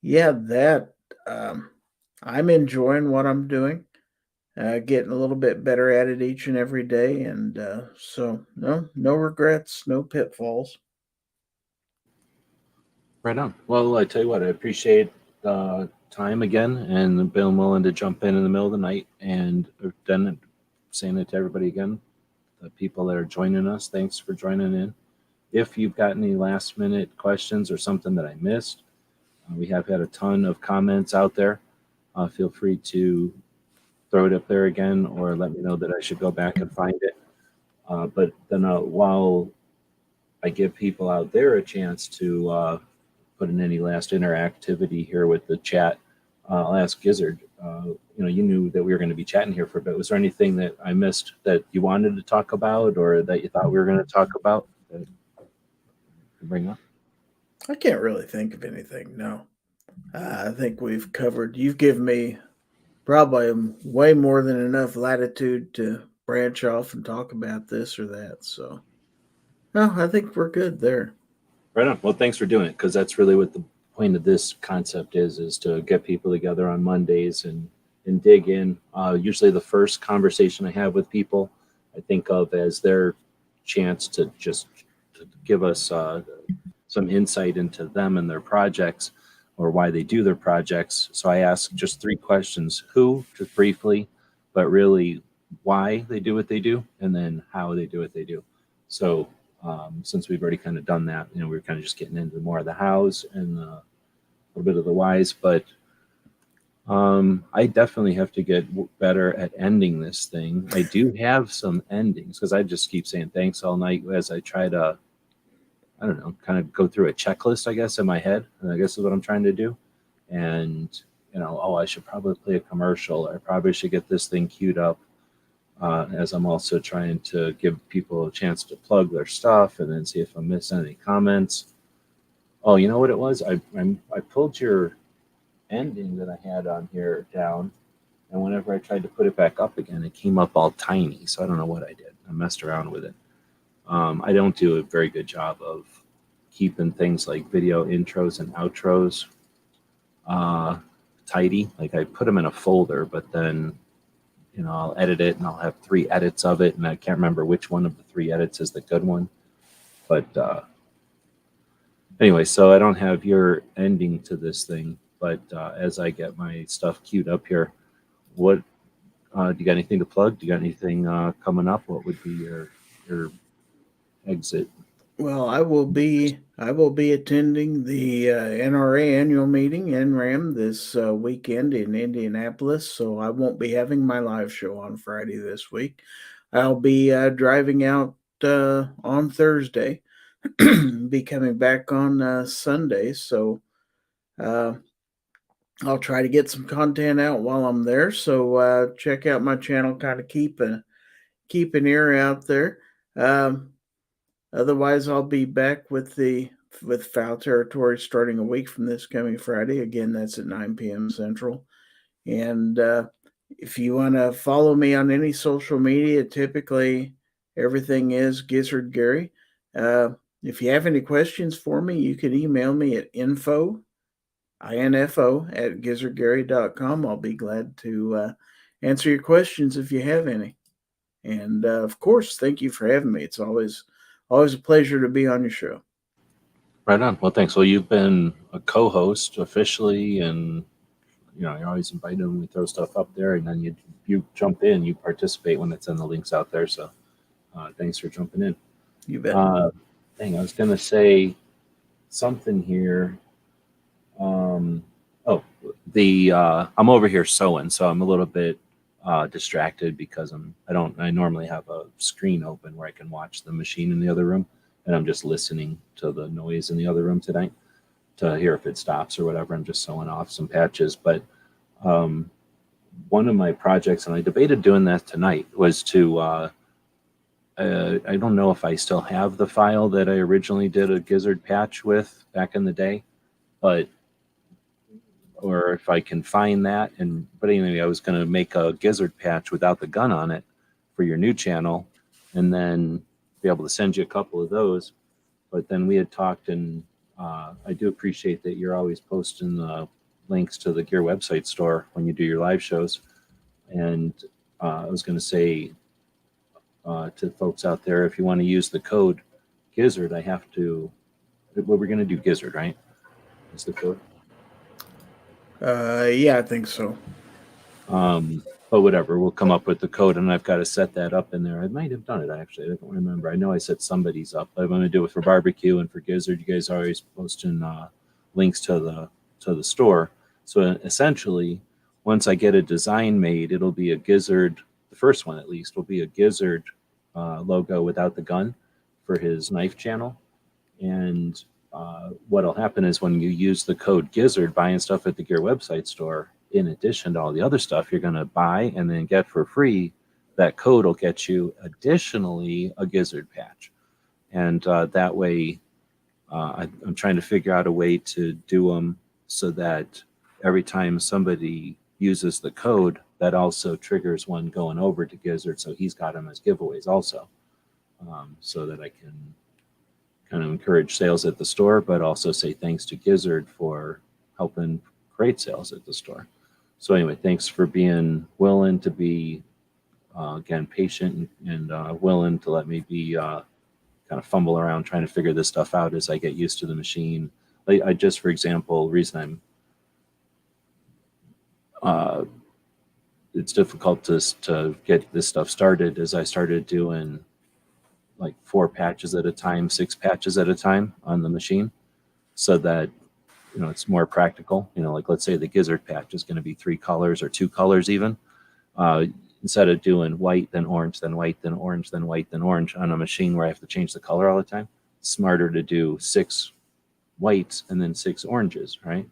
yeah, that I'm enjoying what I'm doing, getting a little bit better at it each and every day. And so, no regrets, no pitfalls. Right on. Well, I tell you what, I appreciate the time again and being willing to jump in the middle of the night. And then saying it to everybody again, the people that are joining us, thanks for joining in. If you've got any last minute questions or something that I missed, we have had a ton of comments out there. Feel free to throw it up there again or let me know that I should go back and find it. But then while I give people out there a chance to put in any last interactivity here with the chat, I'll ask Gizzard. You knew that we were going to be chatting here for a bit. Was there anything that I missed that you wanted to talk about or that you thought we were going to talk about that you bring up? I can't really think of anything. No, I think we've covered. You've given me probably way more than enough latitude to branch off and talk about this or that. So, no, I think we're good there. Right on. Well, thanks for doing it, because that's really what the point of this concept is to get people together on Mondays and dig in. Usually the first conversation I have with people, I think of as their chance to just to give us some insight into them and their projects or why they do their projects. So I ask just 3 questions: who, just briefly, but really why they do what they do, and then how they do what they do. So since we've already kind of done that, we're kind of just getting into more of the hows and a little bit of the whys. But I definitely have to get better at ending this thing. I do have some endings because I just keep saying thanks all night as I try to, I don't know, kind of go through a checklist, I guess, in my head. And I guess is what I'm trying to do. And I should probably play a commercial. I probably should get this thing queued up, as I'm also trying to give people a chance to plug their stuff and then see if I'm missing any comments. Oh, you know what it was? I pulled your ending that I had on here down, and whenever I tried to put it back up again, it came up all tiny. So I don't know what I did. I messed around with it. I don't do a very good job of keeping things like video intros and outros tidy. Like I put them in a folder, but then I'll edit it and I'll have 3 edits of it, and I can't remember which one of the 3 edits is the good one. But anyway, so I don't have your ending to this thing, but as I get my stuff queued up here, what do you got anything to plug? Do you got anything coming up? What would be your exit? Well, I will be attending the NRA annual meeting, NRAM, this weekend in Indianapolis. So I won't be having my live show on Friday this week. I'll be driving out on Thursday, be coming back on Sunday. So I'll try to get some content out while I'm there. So check out my channel, kind of keep an ear out there. Otherwise, I'll be back with Foul Territory starting a week from this coming Friday. Again, that's at 9 p.m. Central. And if you want to follow me on any social media, typically everything is Gizzard Gary. If you have any questions for me, you can email me at info at gizzardgary.com. I'll be glad to answer your questions if you have any. And of course, thank you for having me. It's always a pleasure to be on your show. Right on. Well, thanks. Well, you've been a co-host officially, and you're always invited when we throw stuff up there, and then you jump in, you participate when it's in the links out there. So thanks for jumping in. You bet. I was going to say something here. I'm over here sewing, so I'm a little bit distracted because I normally have a screen open where I can watch the machine in the other room, and I'm just listening to the noise in the other room tonight to hear if it stops or whatever. I'm just sewing off some patches. But one of my projects, and I debated doing that tonight, was to I don't know if I still have the file that I originally did a Gizzard patch with back in the day, or if I can find that. But anyway, I was going to make a Gizzard patch without the gun on it for your new channel, and then be able to send you a couple of those. But then we had talked, and I do appreciate that you're always posting the links to the Gear website store when you do your live shows. And I was going to say to folks out there, if you want to use the code Gizzard, we're going to do Gizzard, right? Is the code? Yeah, I think so. But whatever, we'll come up with the code, and I've got to set that up in there. I might have done it, actually. I don't remember. I know I set somebody's up, but I'm going to do it for barbecue and for Gizzard. You guys are always posting links to the store. So essentially, once I get a design made, it'll be a Gizzard. The first one, at least, will be a Gizzard logo without the gun for his knife channel. And what'll happen is when you use the code Gizzard buying stuff at the Gear website store, in addition to all the other stuff you're going to buy and then get for free, that code will get you additionally a Gizzard patch. And that way, I'm trying to figure out a way to do them so that every time somebody uses the code, that also triggers one going over to Gizzard, so he's got them as giveaways also, so that I can kind of encourage sales at the store, but also say thanks to Gizzard for helping create sales at the store. So anyway, thanks for being willing to be, again, patient and willing to let me be kind of fumble around trying to figure this stuff out as I get used to the machine. I just, for example, the reason it's difficult to get this stuff started is I started doing like 4 patches at a time, 6 patches at a time on the machine, so that it's more practical. Like let's say the Gizzard patch is going to be 3 colors or 2 colors even. Instead of doing white, then orange, then white, then orange, then white, then orange on a machine where I have to change the color all the time, it's smarter to do 6 whites and then 6 oranges, right?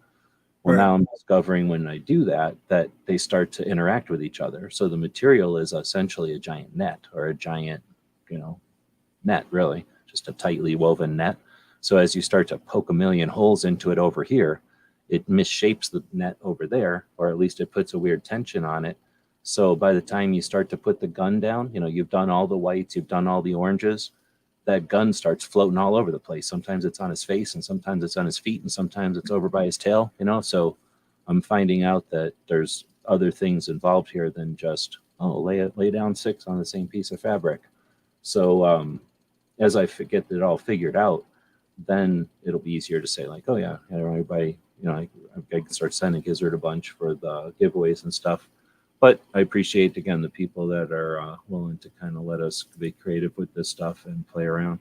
Well, Right. now I'm discovering when I do that they start to interact with each other. So the material is essentially a giant net, or a giant, net, really, just a tightly woven net. So as you start to poke a million holes into it over here, it misshapes the net over there, or at least it puts a weird tension on it. So by the time you start to put the gun down, you've done all the whites, you've done all the oranges, that gun starts floating all over the place. Sometimes it's on his face, and sometimes it's on his feet, and sometimes it's over by his tail, So I'm finding out that there's other things involved here than just, lay down 6 on the same piece of fabric. So as I get it all figured out, then it'll be easier to say, like, oh yeah, everybody, I can start sending Gizzard a bunch for the giveaways and stuff. But I appreciate, again, the people that are willing to kind of let us be creative with this stuff and play around.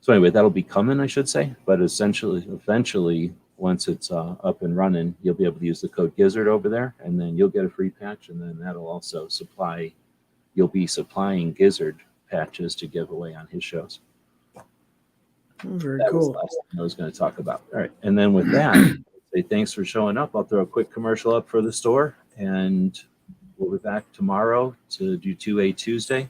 So anyway, that'll be coming, I should say. But eventually, once it's up and running, you'll be able to use the code Gizzard over there, and then you'll get a free patch, and then that'll also you'll be supplying Gizzard patches to give away on his shows. Very That was cool. the last thing I was going to talk about. All right. And then with that, say thanks for showing up. I'll throw a quick commercial up for the store, and we'll be back tomorrow to do 2A Tuesday.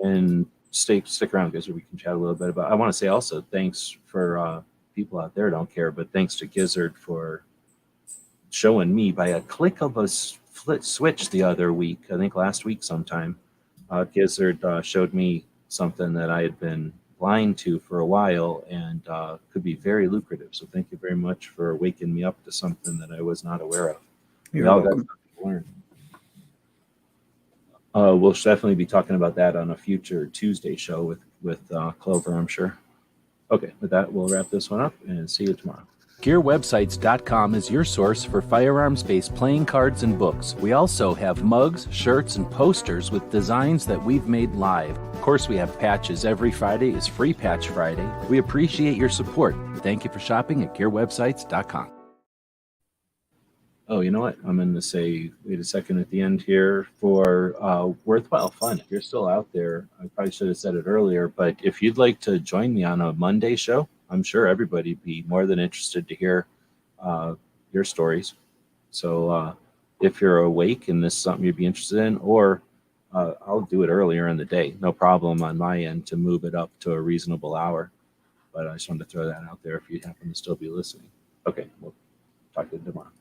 And stick around, guys, so we can chat a little bit about. I want to say also thanks for people out there don't care, but thanks to Gizzard for showing me by a click of a flip switch the other week. I think last week sometime, Gizzard showed me something that I had been blind to for a while, and could be very lucrative. So thank you very much for waking me up to something that I was not aware of. You're welcome. Learn. We'll definitely be talking about that on a future Tuesday show with Clover, I'm sure. Okay, with that, we'll wrap this one up and see you tomorrow. GearWebsites.com is your source for firearms-based playing cards and books. We also have mugs, shirts, and posters with designs that we've made live. Of course, we have patches. Every Friday is Free Patch Friday. We appreciate your support. Thank you for shopping at GearWebsites.com. Oh, you know what? I'm going to say, wait a second at the end here for Worthwhile Fun. If you're still out there, I probably should have said it earlier, but if you'd like to join me on a Monday show, I'm sure everybody would be more than interested to hear your stories. So if you're awake and this is something you'd be interested in, or I'll do it earlier in the day. No problem on my end to move it up to a reasonable hour. But I just wanted to throw that out there if you happen to still be listening. Okay, we'll talk to you tomorrow.